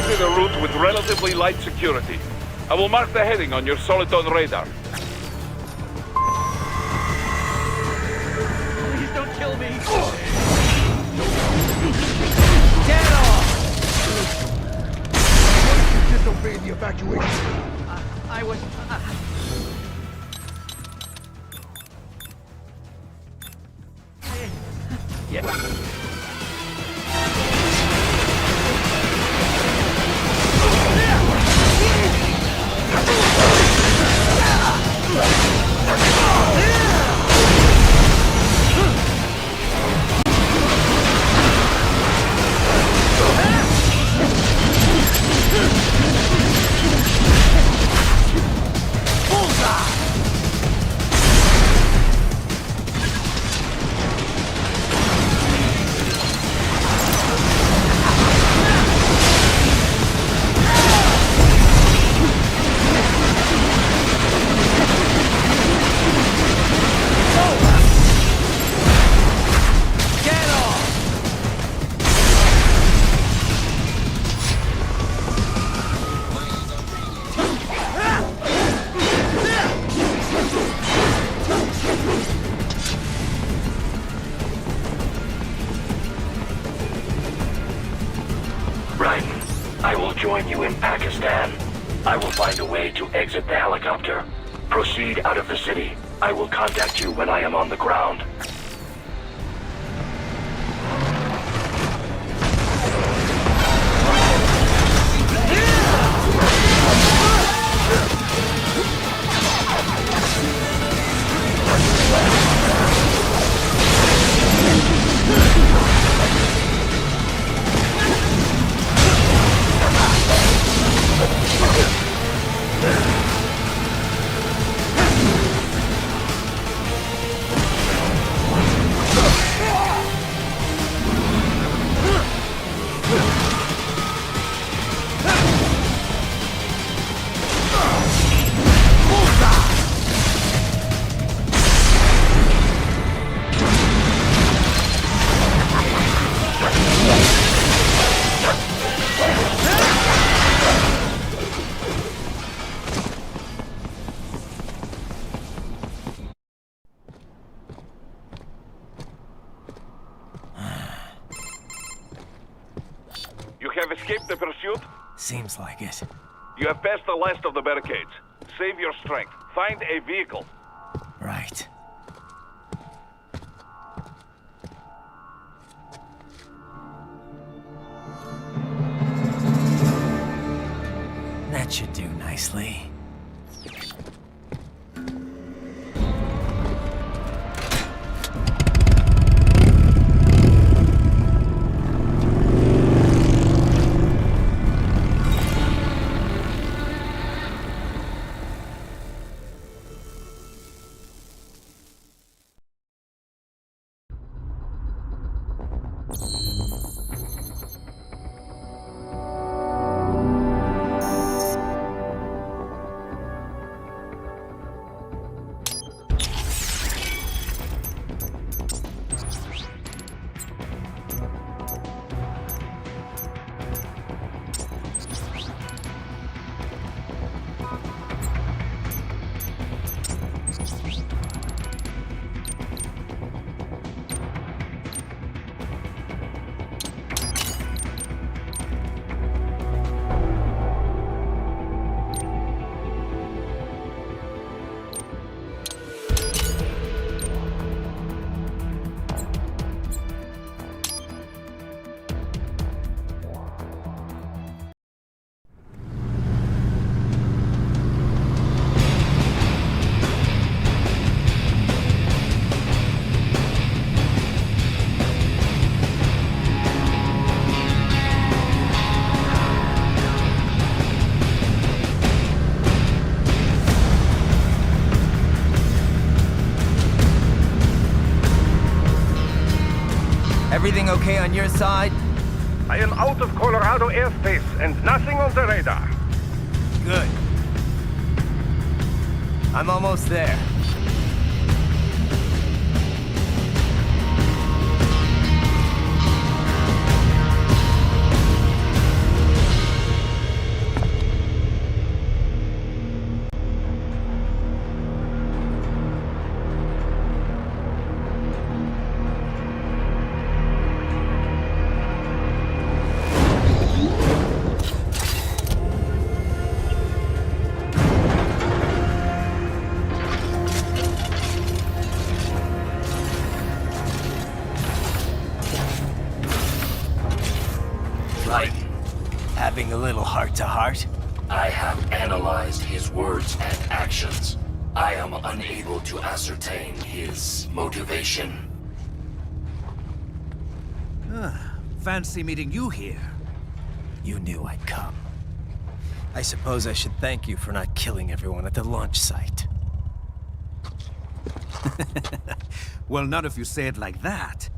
located a route with relatively light security. I will mark the heading on your Soliton radar. Please don't kill me. Get off! Why did you disobey the evacuation? I was... I will join you in Pakistan. I will find a way to exit the helicopter. Proceed out of the city. I will contact you when I am on the ground. Have escaped the pursuit? Seems like it. You have passed the last of the barricades. Save your strength. Find a vehicle. Right. That should do nicely. Everything okay on your side? I am out of Colorado airspace and nothing on the radar. Good. I'm almost there. having a little heart-to-heart? I have analyzed his words and actions. I am unable to ascertain his motivation. Fancy meeting you here. You knew I'd come. I suppose I should thank you for not killing everyone at the launch site. Well, not if you say it like that.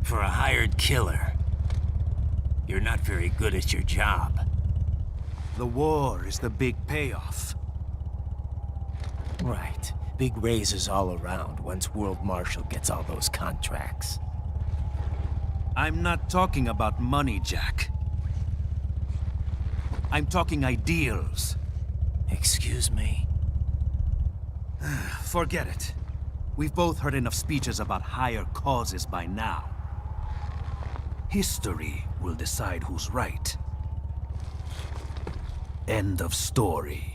For a hired killer, you're not very good at your job. The war is the big payoff. Right. Big raises all around once World Marshal gets all those contracts. I'm not talking about money, Jack. I'm talking ideals. Excuse me? Forget it. We've both heard enough speeches about higher causes by now. History will decide who's right. End of story.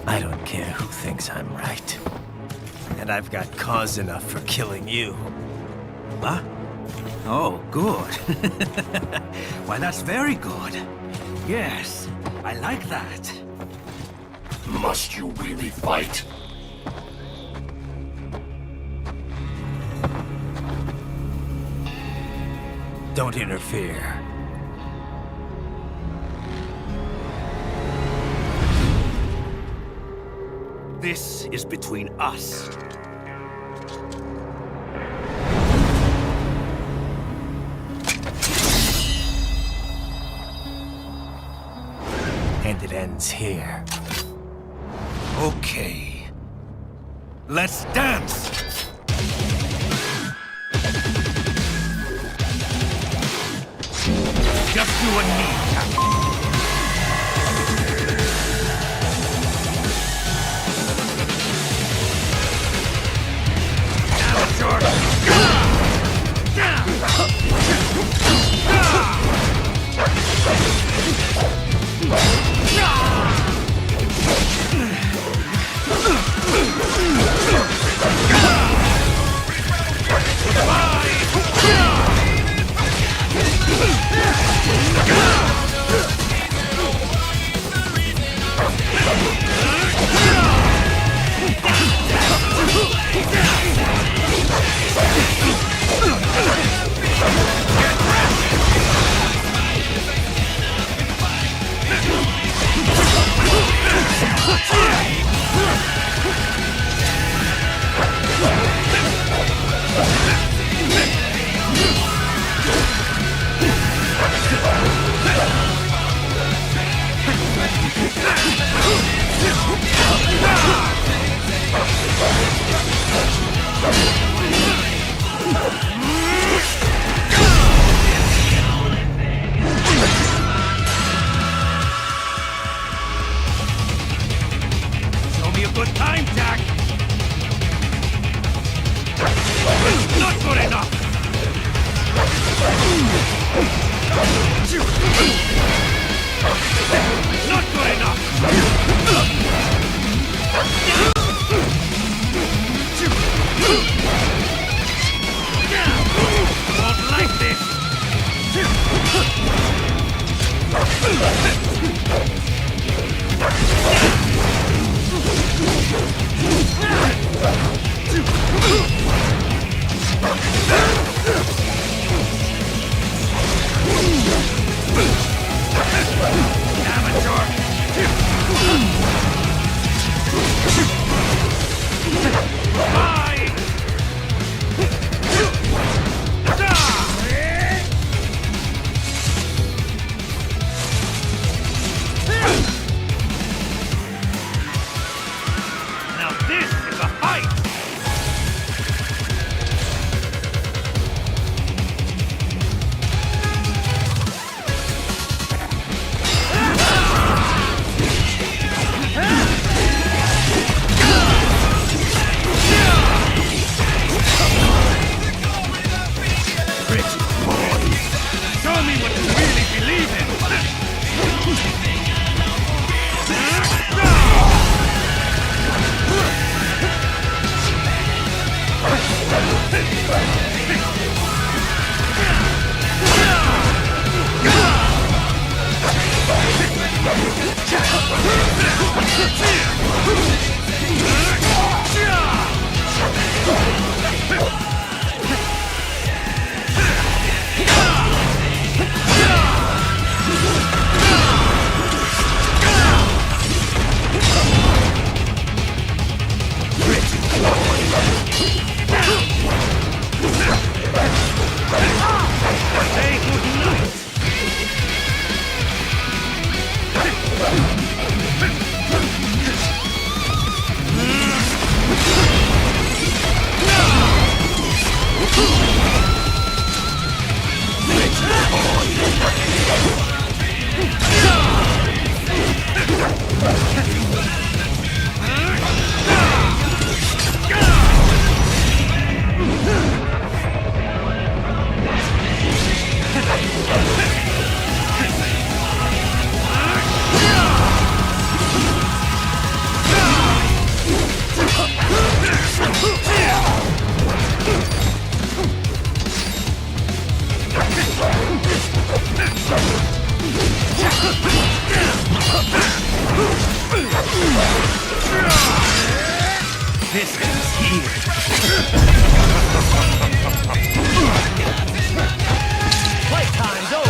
I don't care who thinks I'm right. And I've got cause enough for killing you. Huh? Oh, good. Why, that's very good. Yes, I like that. Must you really fight? Don't interfere. This is between us. And it ends here. Okay. Let's dance! Just you and me, Captain. Show me a good time, Jack! Not good enough! Not good enough! Won't like this! Amateur! business here. Playtime's over.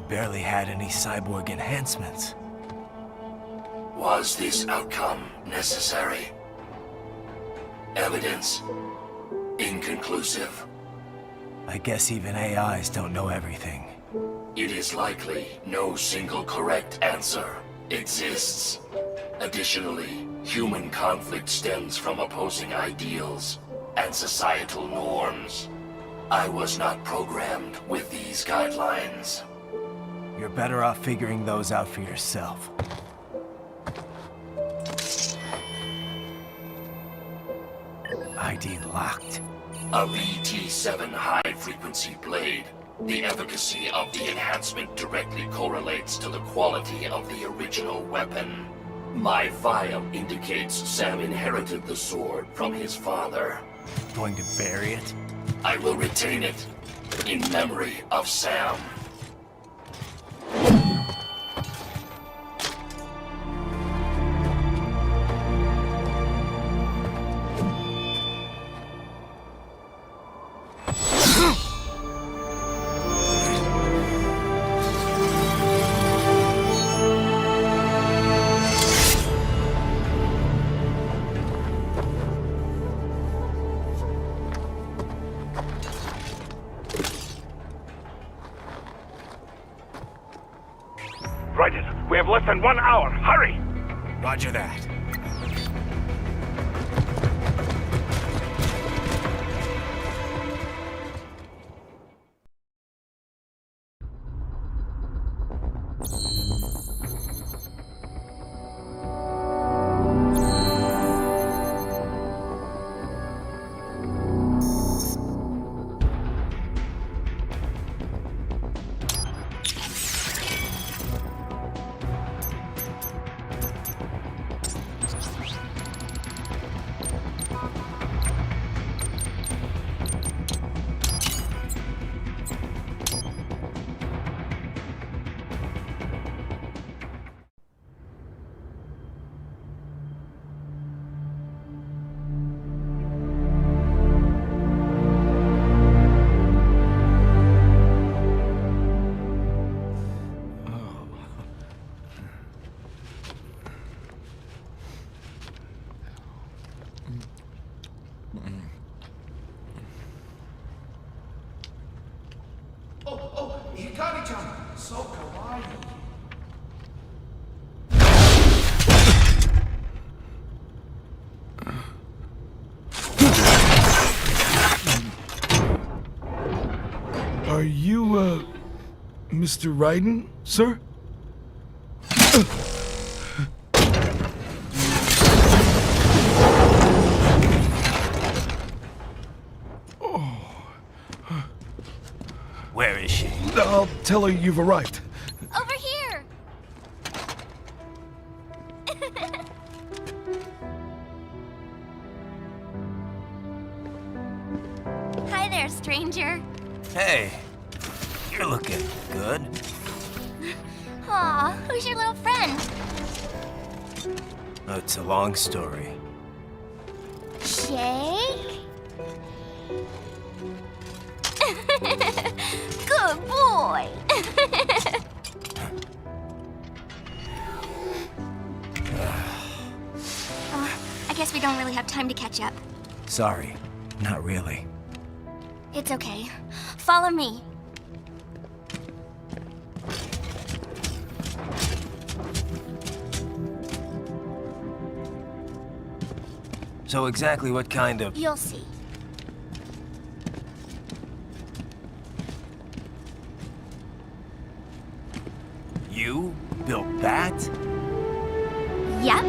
Barely had any cyborg enhancements. Was this outcome necessary? Evidence inconclusive. I guess even AIs don't know everything. It is likely no single correct answer exists. Additionally, human conflict stems from opposing ideals and societal norms. I was not programmed with these guidelines. You're better off figuring those out for yourself. ID locked. A VT-7 high-frequency blade. The efficacy of the enhancement directly correlates to the quality of the original weapon. My file indicates Sam inherited the sword from his father. Going to bury it? I will retain it in memory of Sam. Raiden, we have less than 1 hour. Hurry! Roger that. Hikari-chan, so kawaii. Are you, Mr. Raiden, sir? Where is she? I'll tell her you've arrived. Over here! Hi there, stranger. Hey, you're looking good. Aw, who's your little friend? Oh, it's a long story. Shake? Good boy! I guess we don't really have time to catch up. Sorry, not really. It's okay. Follow me. So exactly what kind of... You'll see. You built that? Yep.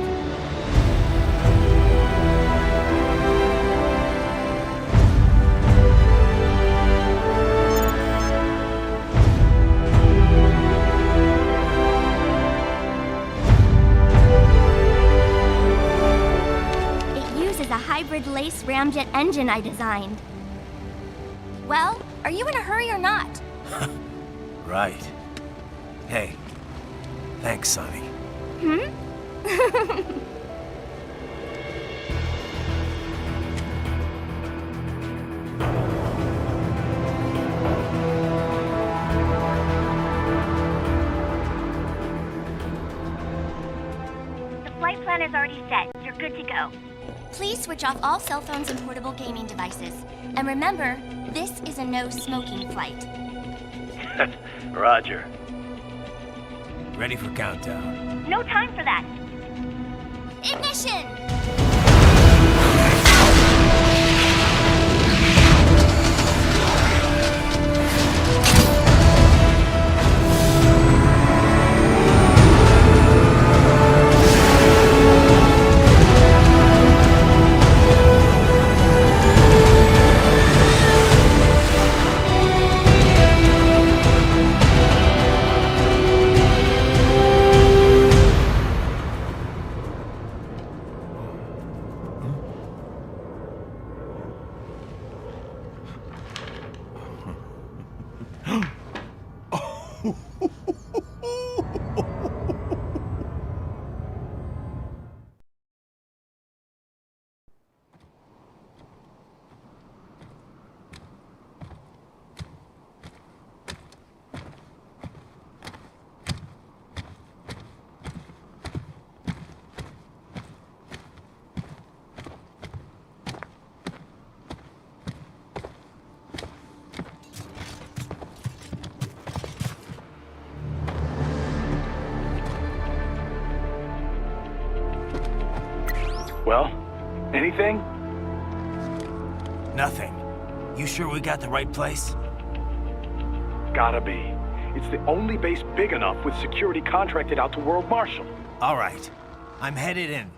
Hybrid lace ramjet engine I designed. Well, are you in a hurry or not? Right. Hey, thanks, Sonny. Hmm? The flight plan is already set. You're good to go. Please switch off all cell phones and portable gaming devices. And remember, this is a no-smoking flight. Roger. Ready for countdown. No time for that. Ignition! Well, anything? Nothing. You sure we got the right place? Gotta be. It's the only base big enough with security contracted out to World Marshal. All right. I'm headed in.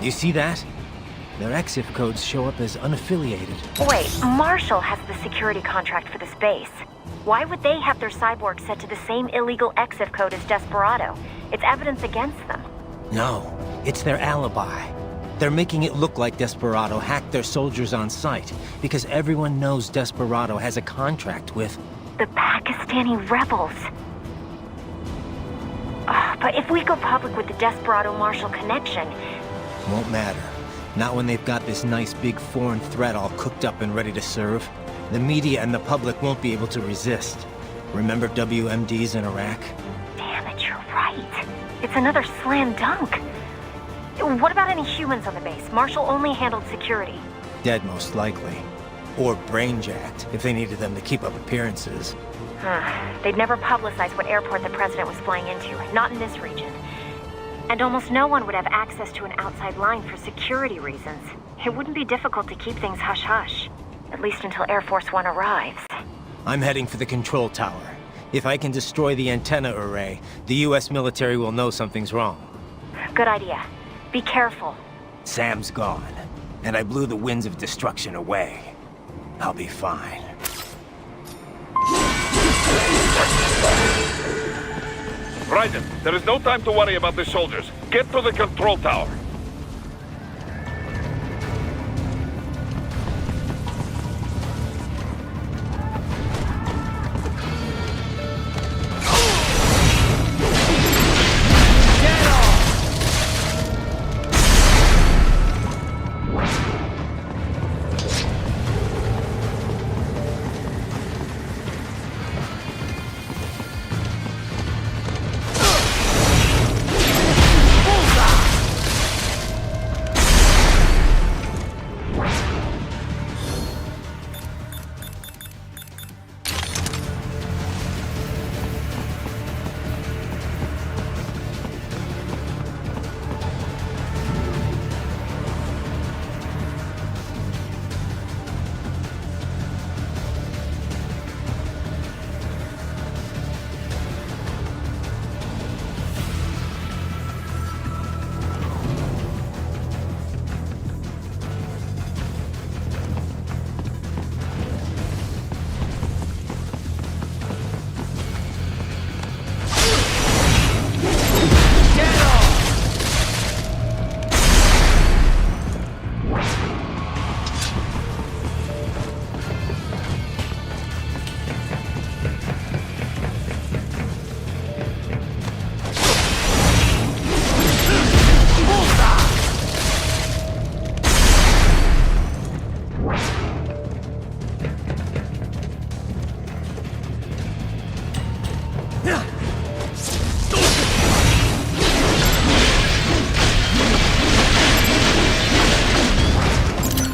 You see that? Their EXIF codes show up as unaffiliated. Wait, Marshall has the security contract for this base. Why would they have their cyborg set to the same illegal EXIF code as Desperado? It's evidence against them. No, it's their alibi. They're making it look like Desperado hacked their soldiers on sight, because everyone knows Desperado has a contract with... the Pakistani rebels. But if we go public with the Desperado-Marshall connection... Won't matter. Not when they've got this nice big foreign threat all cooked up and ready to serve. The media and the public won't be able to resist. Remember WMDs in Iraq? Damn it, you're right. It's another slam dunk. What about any humans on the base? Marshall only handled security. Dead, most likely. Or brain-jacked, if they needed them to keep up appearances. They'd never publicize what airport the president was flying into, not in this region. And almost no one would have access to an outside line for security reasons. It wouldn't be difficult to keep things hush-hush. At least until Air Force One arrives. I'm heading for the control tower. If I can destroy the antenna array, the US military will know something's wrong. Good idea. Be careful. Sam's gone, and I blew the winds of destruction away. I'll be fine. Raiden, there is no time to worry about the soldiers. Get to the control tower.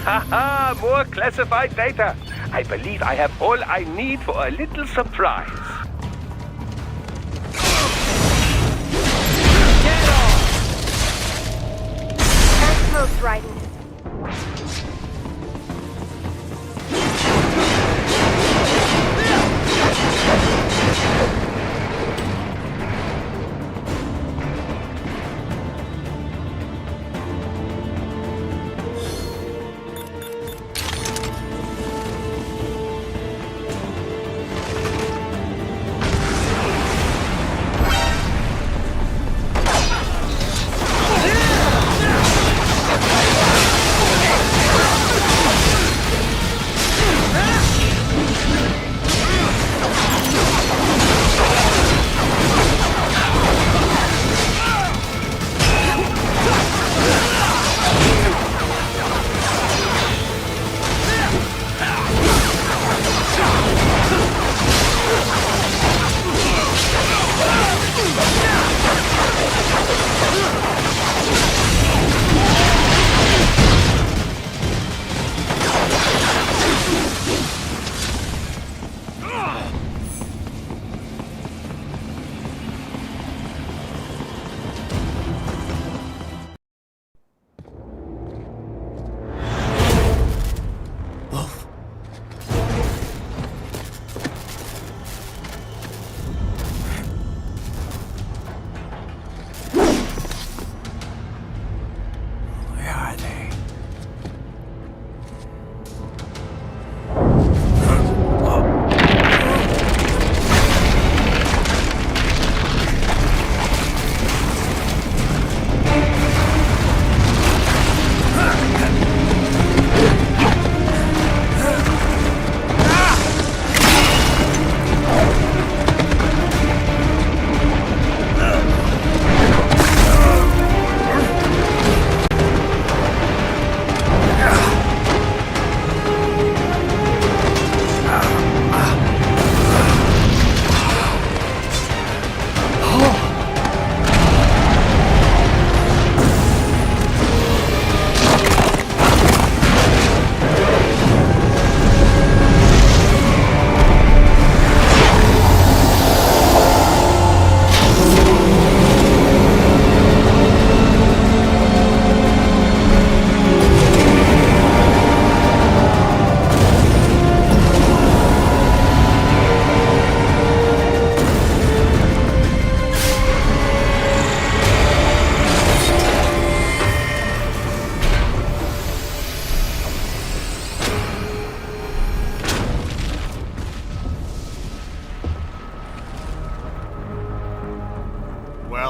Haha, more classified data. I believe I have all I need for a little surprise. Nice moves, Raiden.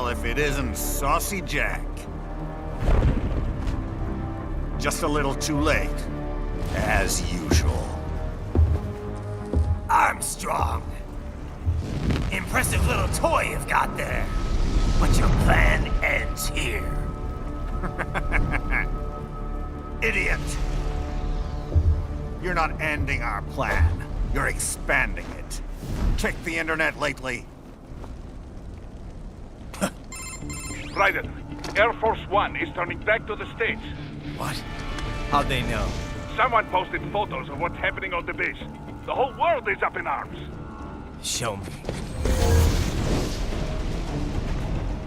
Well, if it isn't Saucy Jack. Just a little too late, as usual. Armstrong. Impressive little toy you've got there. But your plan ends here. Idiot! You're not ending our plan. You're expanding it. Check the internet lately. Raiden, Air Force One is turning back to the States. What? How'd they know? Someone posted photos of what's happening on the base. The whole world is up in arms. Show me.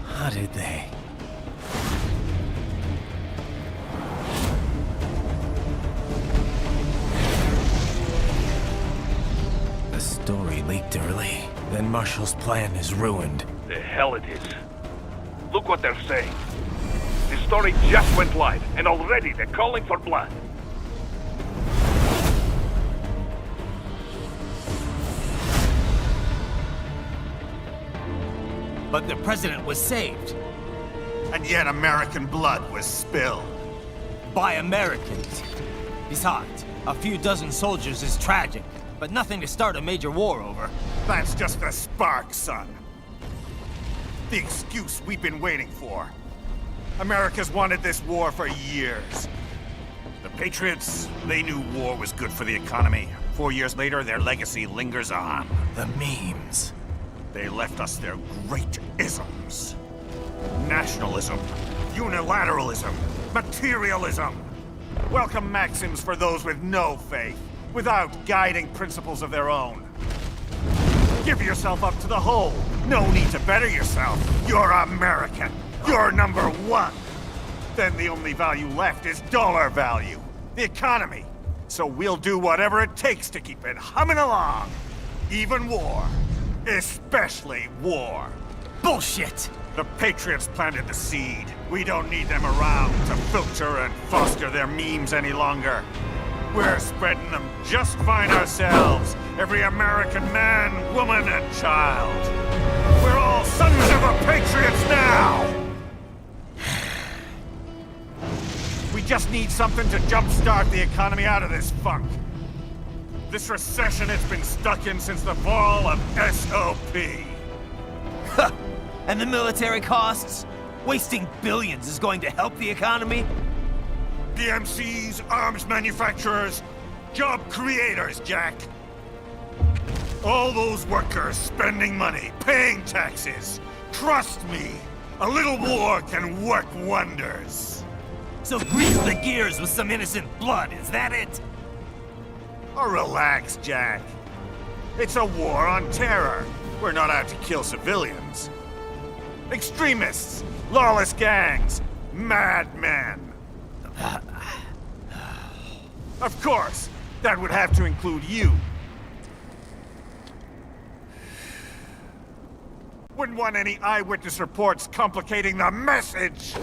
How did they? The story leaked early. Then Marshall's plan is ruined. The hell it is. Look what they're saying. The story just went live, and already they're calling for blood. But the president was saved. And yet American blood was spilled. By Americans. Besides, a few dozen soldiers is tragic, but nothing to start a major war over. That's just the spark, son. The excuse we've been waiting for. America's wanted this war for years. The Patriots, they knew war was good for the economy. 4 years later, their legacy lingers on. The memes. They left us their great isms. Nationalism, unilateralism, materialism. Welcome maxims for those with no faith, without guiding principles of their own. Give yourself up to the whole. No need to better yourself. You're American. You're number one. Then the only value left is dollar value. The economy. So we'll do whatever it takes to keep it humming along. Even war. Especially war. Bullshit! The Patriots planted the seed. We don't need them around to filter and foster their memes any longer. We're spreading them just fine ourselves. Every American man, woman, and child. We're all sons of the Patriots now! We just need something to jumpstart the economy out of this funk. This recession it's been stuck in since the fall of SOP. And the military costs? Wasting billions is going to help the economy? DMCs, arms manufacturers, job creators, Jack. All those workers spending money, paying taxes. Trust me, a little war can work wonders. So grease the gears with some innocent blood, is that it? Oh, relax, Jack. It's a war on terror. We're not out to kill civilians. Extremists, lawless gangs, madmen. Of course, that would have to include you. Wouldn't want any eyewitness reports complicating the message.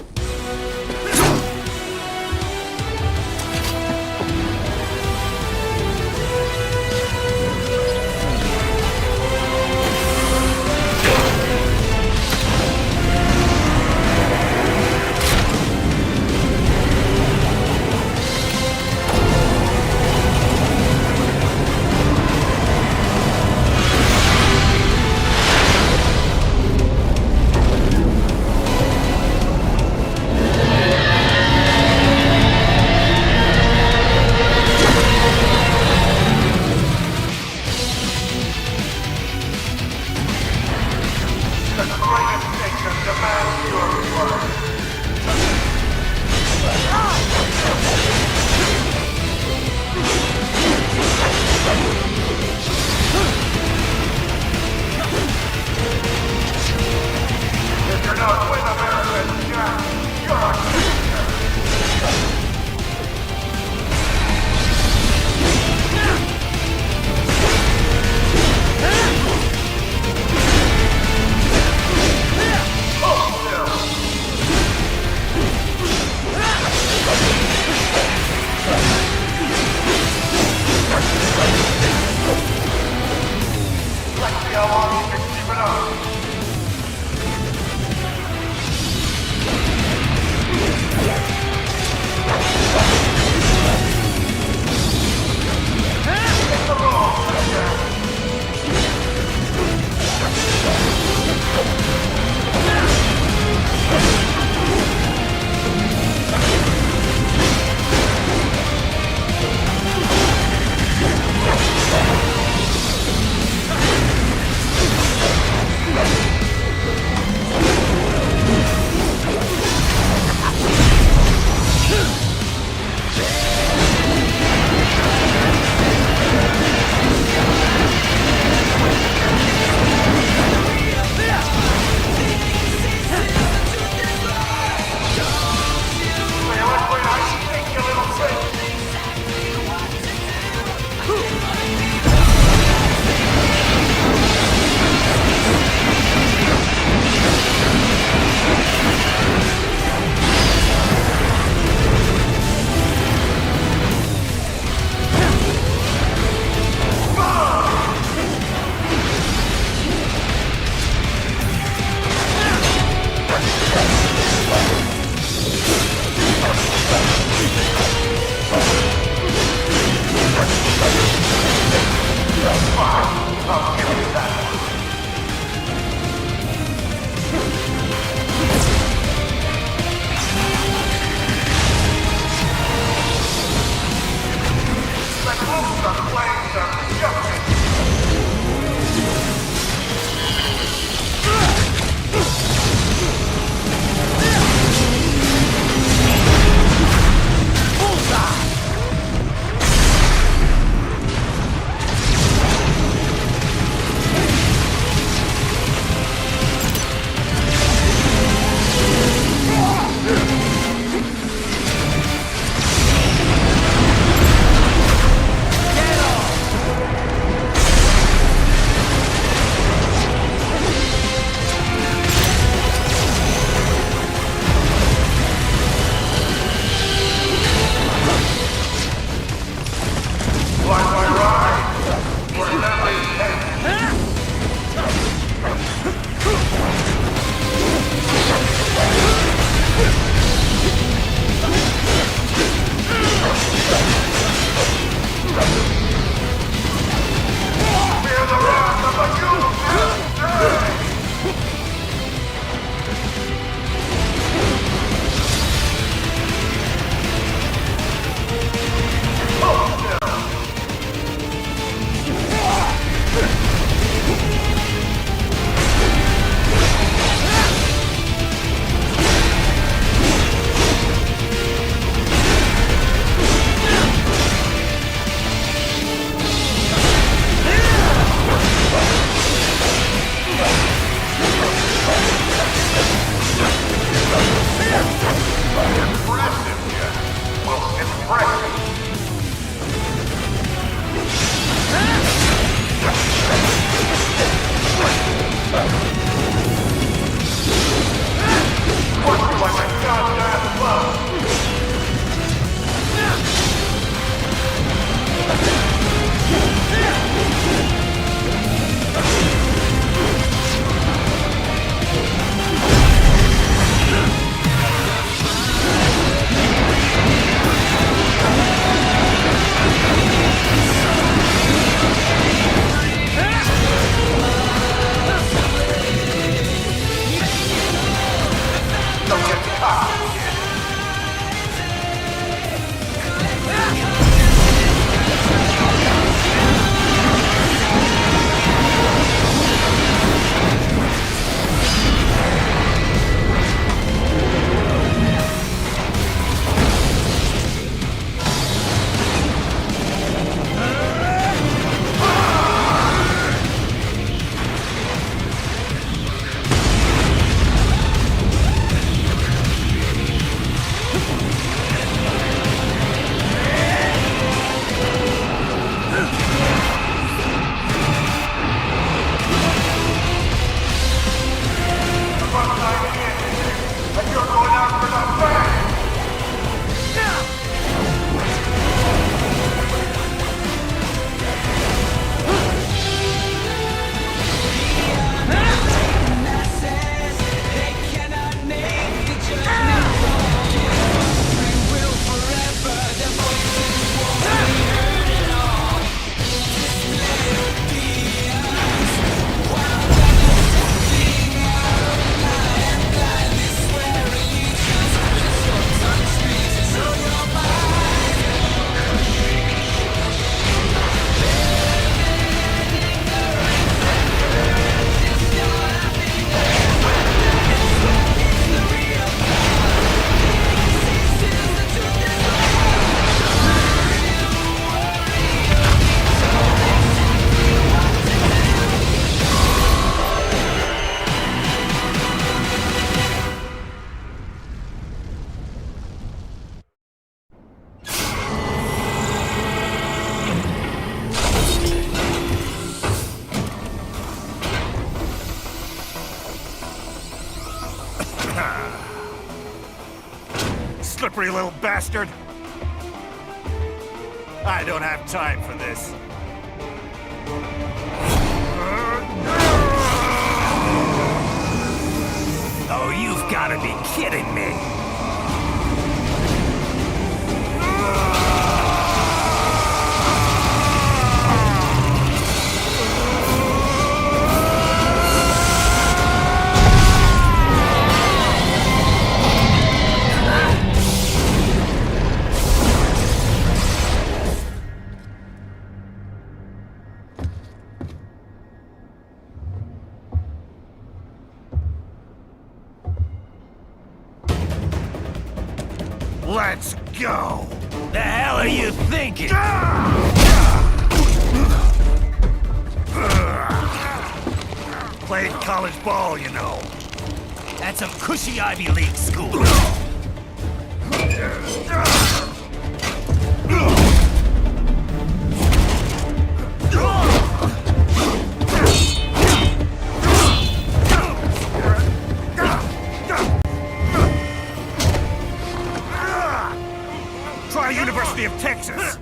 Slippery little bastard! I don't have time for this. Oh, you've got to be kidding me! Let's go! The hell are you thinking? Played college ball, you know. That's some cushy Ivy League school. Try University of Texas.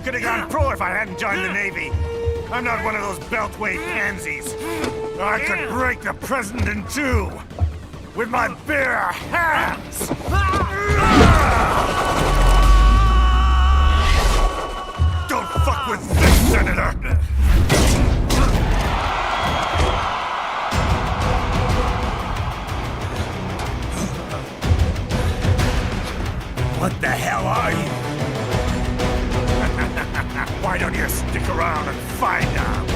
Could have gone pro if I hadn't joined the Navy. I'm not one of those beltway pansies. I could break the president in two with my bare hands. Don't fuck with this, Senator. What the hell are you? Why don't you stick around and find out?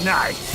Nice.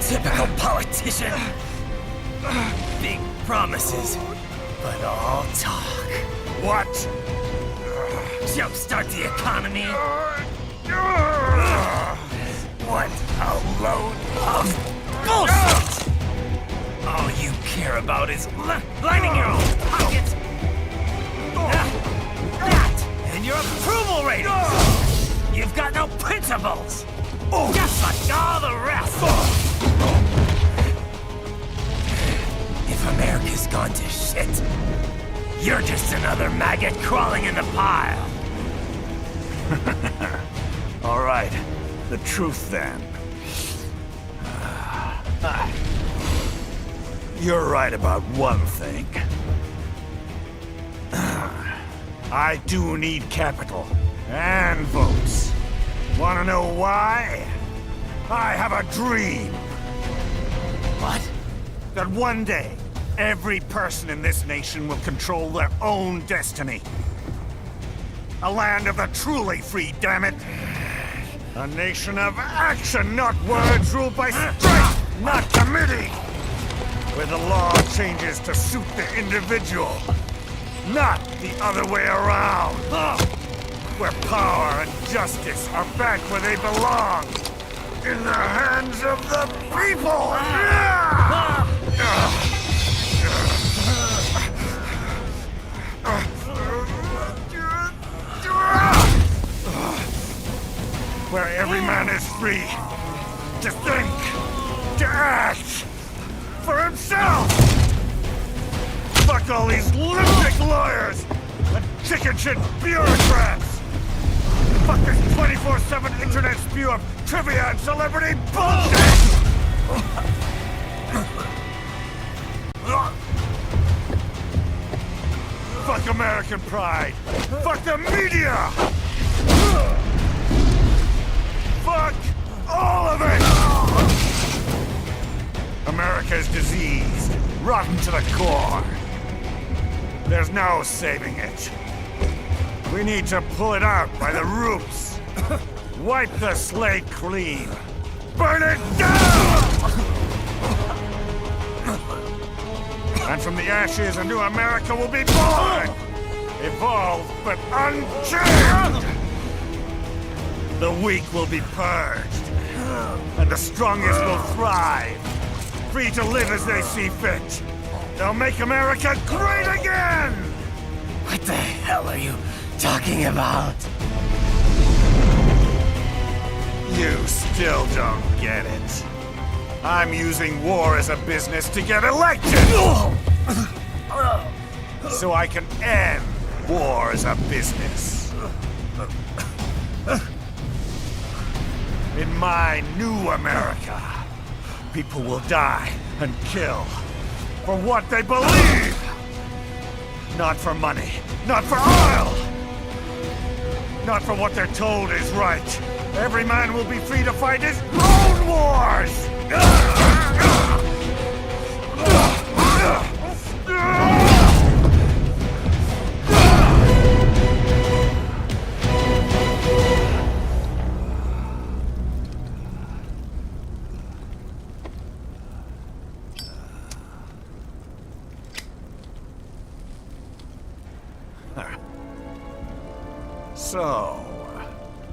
Typical politician. Big promises, but all talk. What? Jumpstart the economy. What a load of bullshit! All you care about is lining your own pockets. That and your approval ratings. You've got no principles. Just like all the rest. If America's gone to shit, you're just another maggot crawling in the pile. All right. The truth, then. You're right about one thing. I do need capital and votes. Wanna know why? I have a dream. What? That one day, every person in this nation will control their own destiny. A land of the truly free, damn it. A nation of action, not words, ruled by strength, not committee. Where the law changes to suit the individual, not the other way around. Where power and justice are back where they belong. In the hands of the people! Where every man is free to think, to act for himself! Fuck all these lunatic lawyers and chicken shit bureaucrats! Fuck this 24/7 internet spew of trivia and celebrity bullshit! Fuck American pride! Fuck the media! Fuck all of it! America is diseased, rotten to the core. There's no saving it. We need to pull it out by the roots. Wipe the slate clean. Burn it down! And from the ashes, a new America will be born! Evolved, but unchained! The weak will be purged, and the strongest will thrive, free to live as they see fit. They'll make America great again! What the hell are you talking about? You still don't get it. I'm using war as a business to get elected! So I can end war as a business. In my new America, people will die and kill for what they believe! Not for money, not for oil! Not for what they're told is right. Every man will be free to fight his own wars! So,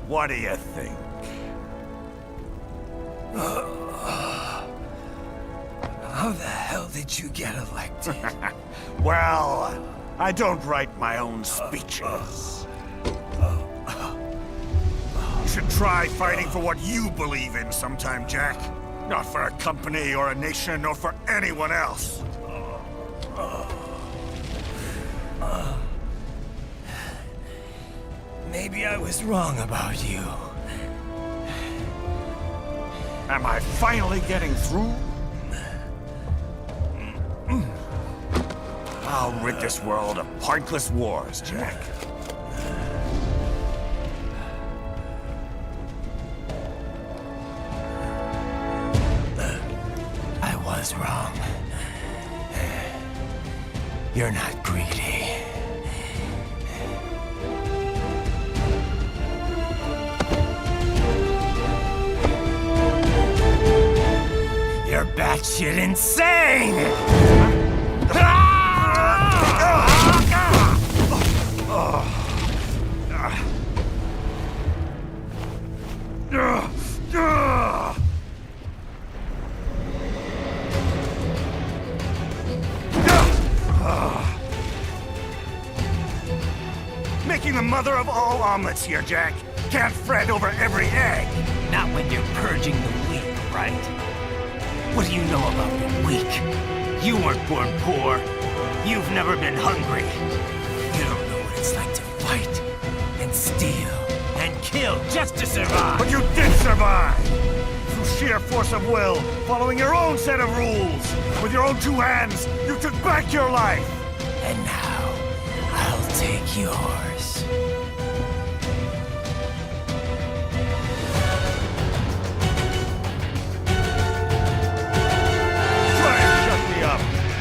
what do you think? How the hell did you get elected? Well, I don't write my own speeches. You should try fighting for what you believe in sometime, Jack. Not for a company or a nation or for anyone else. Maybe I was wrong about you. Am I finally getting through? I'll rid this world of pointless wars, Jack. I was wrong. You're not greedy. You're batshit insane! Making the mother of all omelets here, Jack. Can't fret over every egg. Not when you're purging the weak, right? What do you know about the weak? You weren't born poor. You've never been hungry. You don't know what it's like to fight, and steal, and kill just to survive. But you did survive! Through sheer force of will, following your own set of rules. With your own two hands, you took back your life! And now, I'll take yours.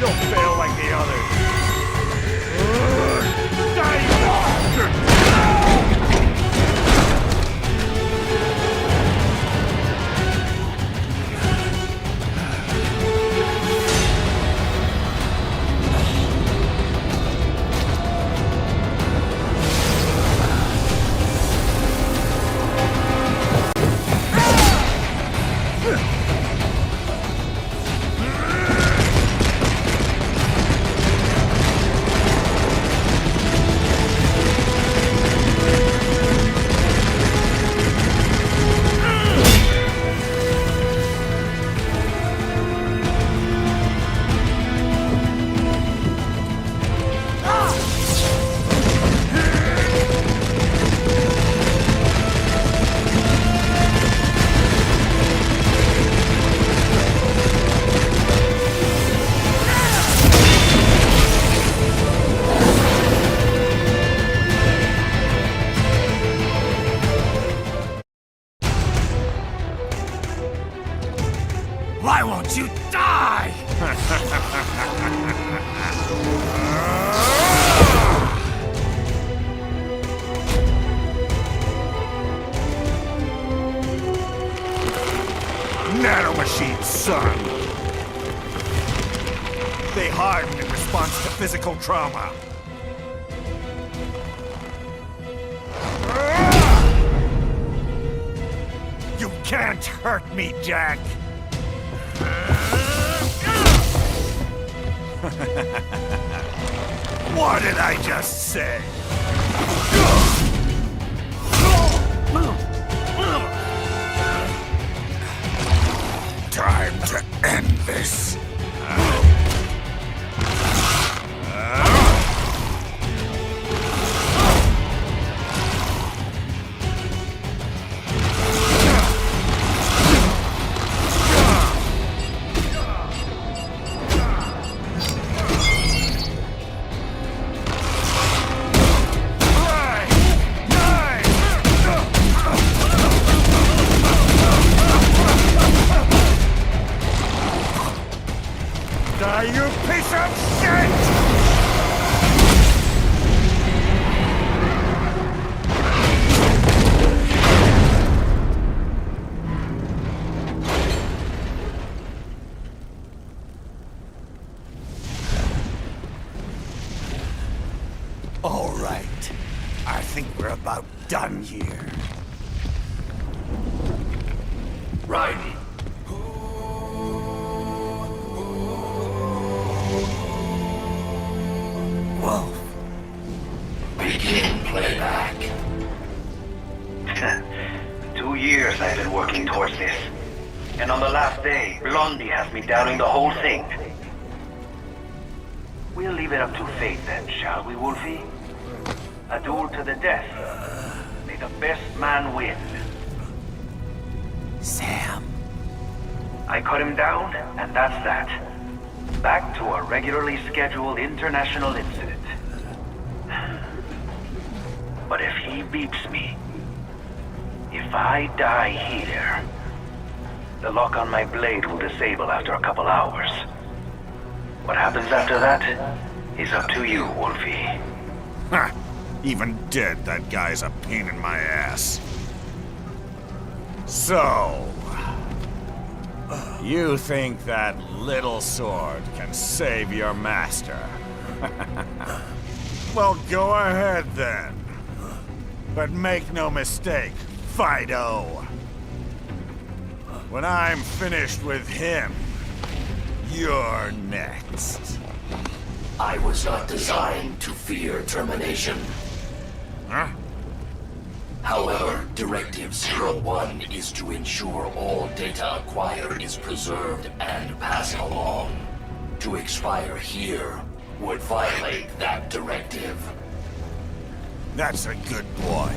You'll fail like the others. Die, bastard! machines, son. They harden in response to physical trauma. You can't hurt me, Jack! What did I just say? Time to end this. Die, you piece of shit! All right. I think we're about done here. Right. Whoa. Begin playback. 2 years I've been working towards this. And on the last day, Blondie has me doubting the whole thing. We'll leave it up to fate then, shall we, Wolfie? A duel to the death. May the best man win. Sam. I cut him down, and that's that. Back to a regularly scheduled international incident. But if he beeps me, if I die here, the lock on my blade will disable after a couple hours. What happens after that is up to you, Wolfie. Ha! Even dead, that guy's a pain in my ass. So... you think that little sword can save your master? Well, go ahead then. But make no mistake, Fido. When I'm finished with him, you're next. I was not designed to fear termination. Huh? However, Directive 01 is to ensure all data acquired is preserved and passed along. To expire here would violate that directive. That's a good boy.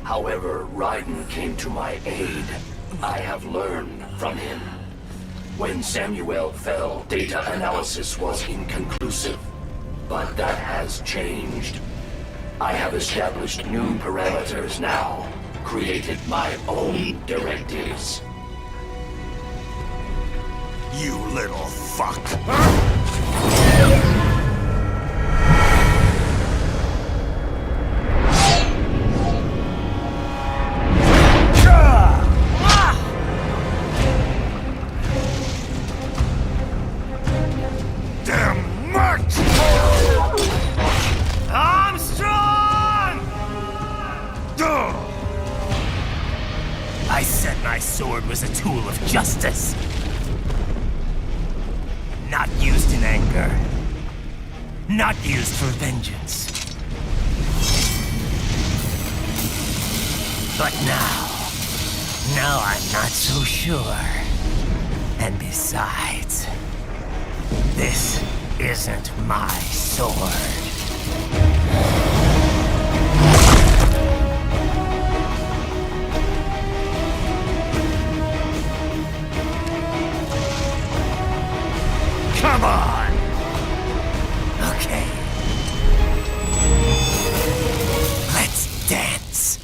However, Raiden came to my aid. I have learned from him. When Samuel fell, data analysis was inconclusive. But that has changed. I have established new parameters now. Created my own directives. You little fuck. I said my sword was a tool of justice. Not used in anger. Not used for vengeance. But now I'm not so sure. And besides, this isn't my sword. Come on! Okay. Let's dance.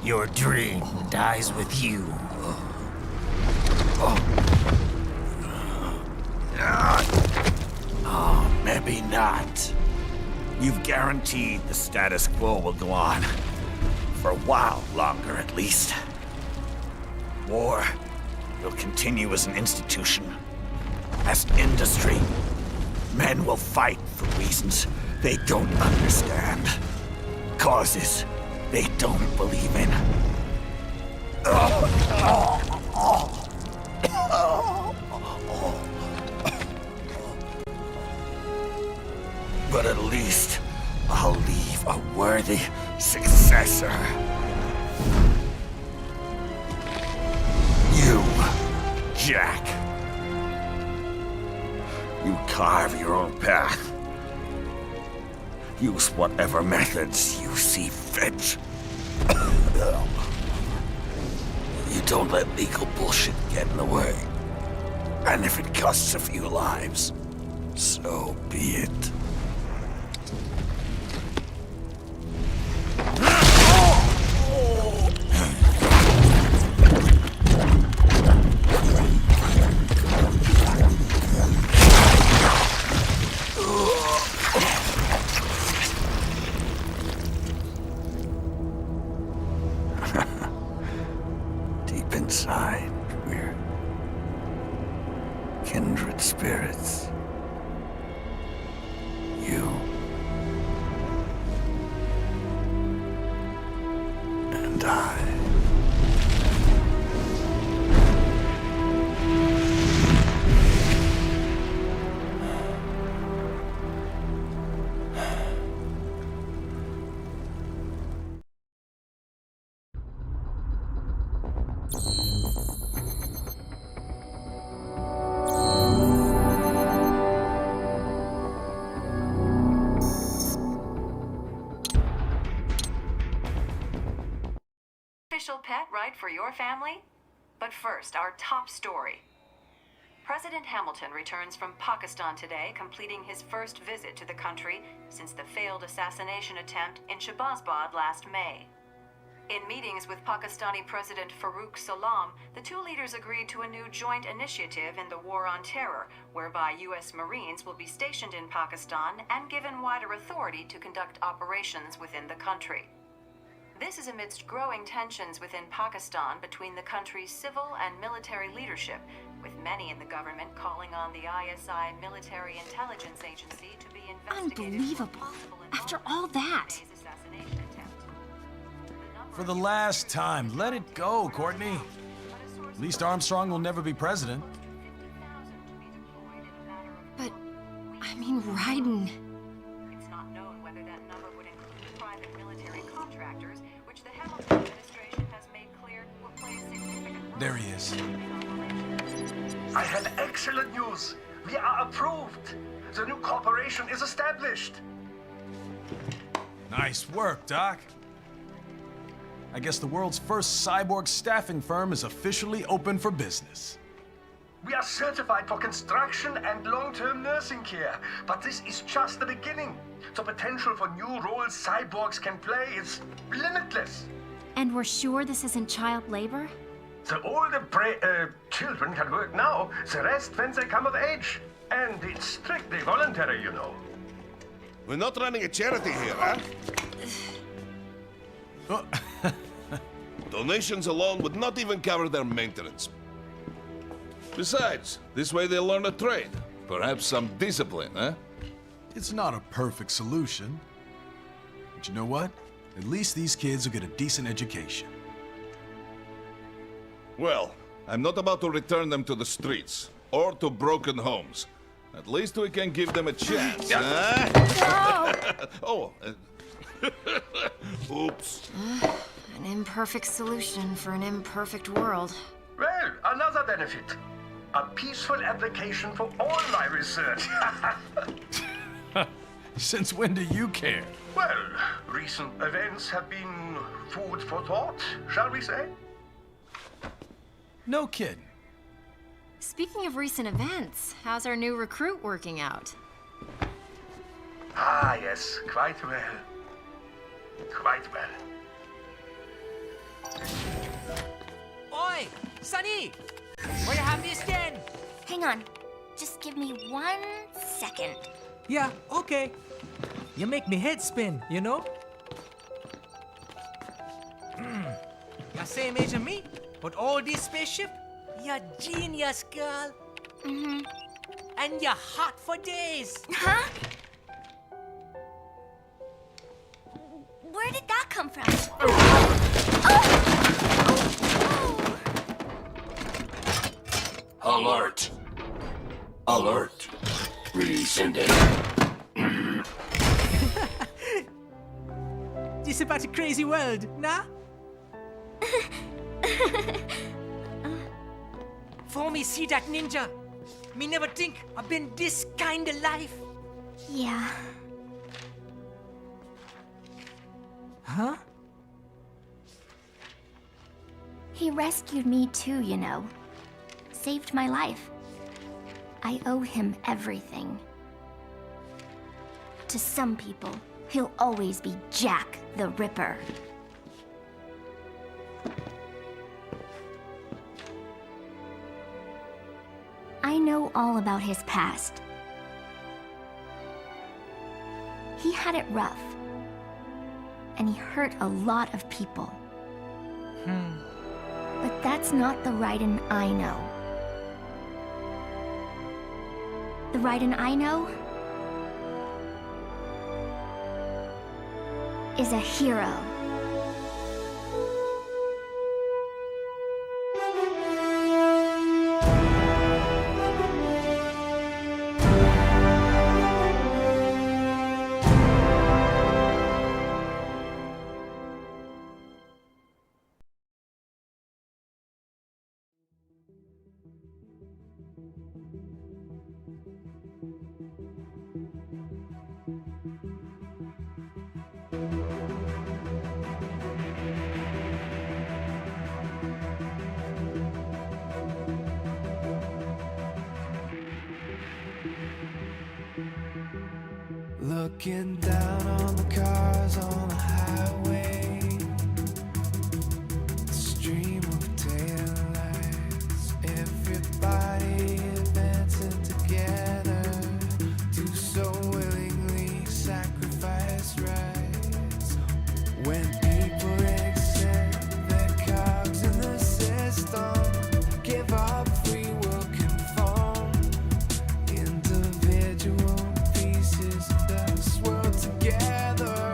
Your dream dies with you. Oh, maybe not. You've guaranteed the status quo will go on. For a while longer, at least. War will continue as an institution, as industry. Men will fight for reasons they don't understand. Causes they don't believe in. But at least I'll leave a worthy successor. You, Jack. You carve your own path. Use whatever methods you see fit. You don't let legal bullshit get in the way. And if it costs a few lives, so be it. Deep inside, we're kindred spirits. You and I. Official pet, right, for your family? But first, our top story. President Hamilton returns from Pakistan today, completing his first visit to the country since the failed assassination attempt in Shahbazbad last May. In meetings with Pakistani President Farooq Salam, the two leaders agreed to a new joint initiative in the War on Terror, whereby U.S. Marines will be stationed in Pakistan and given wider authority to conduct operations within the country. This is amidst growing tensions within Pakistan between the country's civil and military leadership, with many in the government calling on the ISI Military Intelligence Agency to be investigated. Unbelievable. After all that. For the last time, let it go, Courtney. At least Armstrong will never be president. But, I mean, Raiden. It's not known whether that number would include private military contractors, which the Hamilton administration has made clear will play a significant role. There he is. I have excellent news. We are approved. The new corporation is established. Nice work, Doc. I guess the world's first cyborg staffing firm is officially open for business. We are certified for construction and long-term nursing care, but this is just the beginning. The potential for new roles cyborgs can play is limitless. And we're sure this isn't child labor? The older children can work now, the rest when they come of age. And it's strictly voluntary, you know. We're not running a charity here, huh? Donations alone would not even cover their maintenance. Besides, this way they'll learn a trade. Perhaps some discipline, huh? It's not a perfect solution. But you know what? At least these kids will get a decent education. Well, I'm not about to return them to the streets or to broken homes. At least we can give them a chance, huh? Oh, oops. An imperfect solution for an imperfect world. Well, another benefit. A peaceful application for all my research. Since when do you care? Well, recent events have been food for thought, shall we say? No kidding. Speaking of recent events, how's our new recruit working out? Ah, yes, quite well. Quite well. Oi! Sonny! Where you have this then? Hang on. Just give me 1 second. Yeah, okay. You make me head spin, you know? You're same age as me, but all this spaceship? You're genius, girl. Mm-hmm. And you're hot for days. Huh? Where did that come from? Alert! Alert! Rescinding. This about a crazy world, nah? For me see that ninja, me never think I've been this kind of life. Yeah. Huh? He rescued me too, you know. Saved my life. I owe him everything. To some people, he'll always be Jack the Ripper. I know all about his past. He had it rough. And he hurt a lot of people. But that's not the Raiden I know. The Raiden I know is a hero. Looking down on the cars on the highway, the stream of taillights, everybody advancing together to so willingly sacrifice rights. When people accept their cogs in the system, give up free will conform, individual pieces of this world together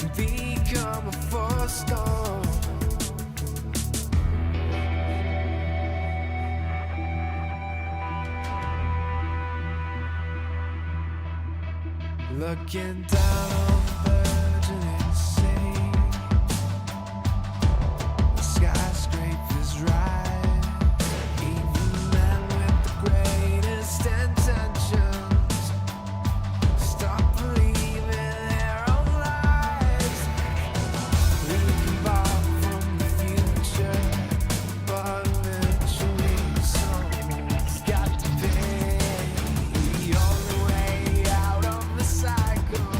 and become a force storm. Looking down on the burgeoning sea, the skyscrapers rise, even men with the greatest intentions stop believing their own lies. We can borrow from the future, but eventually someone's got to pay. The only way out of the cycle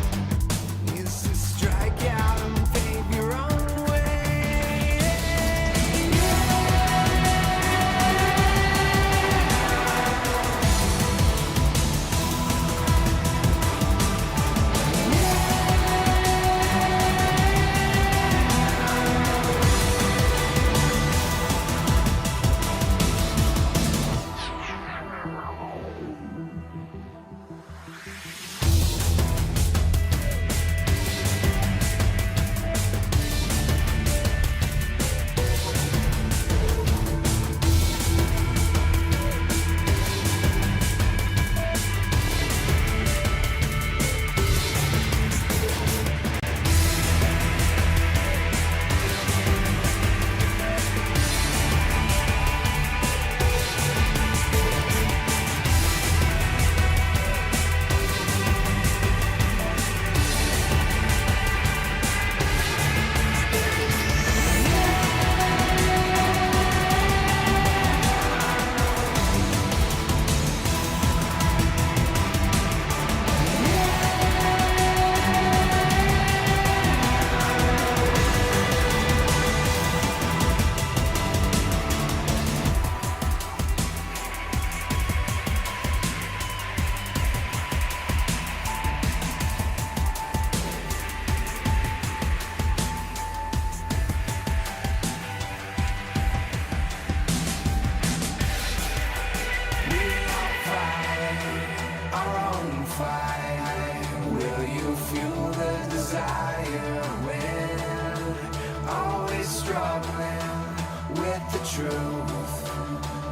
truth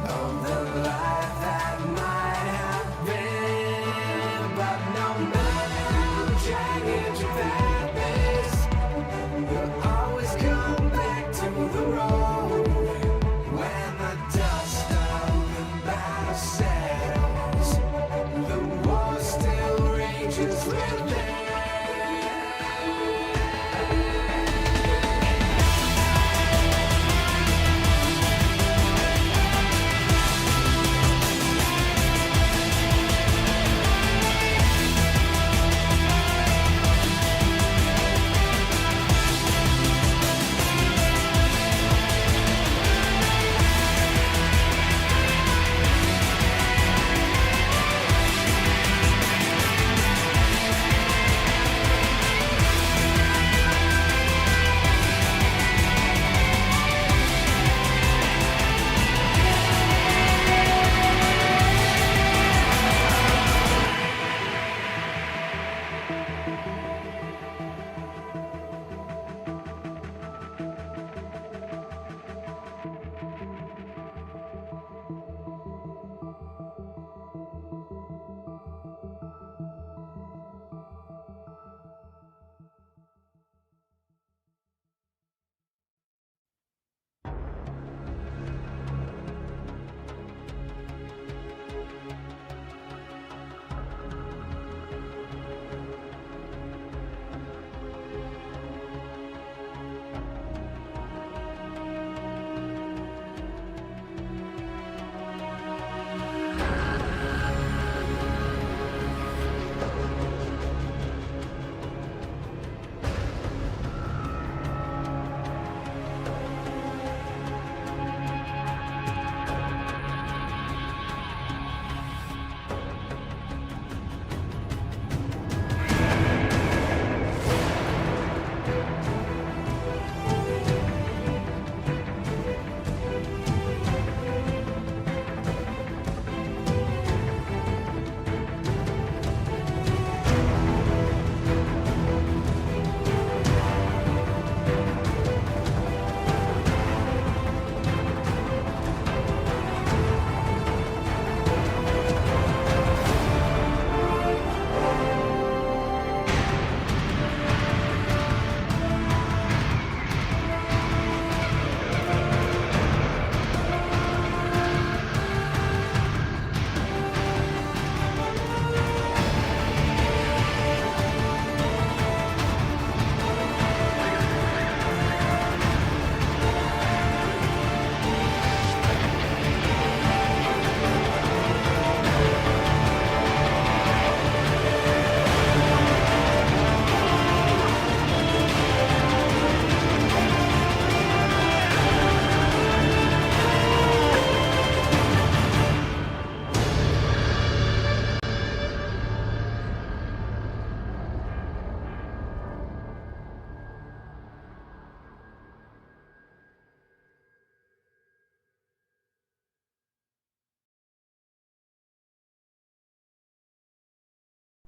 of the life that might have been. But no matter how jagged your path is, you'll always come back to the road. When the dust of the battle settles, the war still rages within.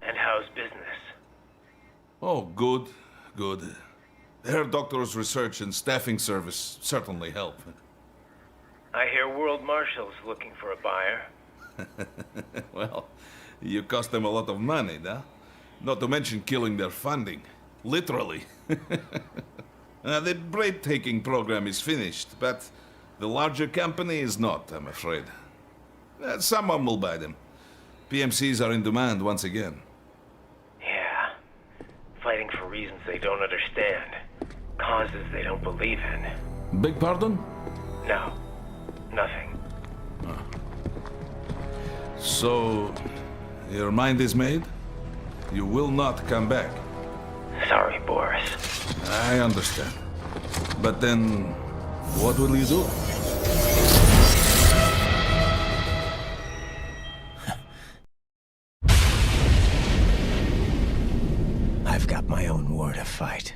And how's business? Oh, good, good. Herr Doctor's research and staffing service certainly help. I hear World Marshal's looking for a buyer. Well, you cost them a lot of money, huh? Not to mention killing their funding. Literally. The break-taking program is finished, but the larger company is not, I'm afraid. Someone will buy them. PMCs are in demand once again. Yeah. Fighting for reasons they don't understand. Causes they don't believe in. Beg pardon? No. Nothing. So, your mind is made? You will not come back? Sorry, Boris. I understand. But then, what will you do? I've got my own war to fight.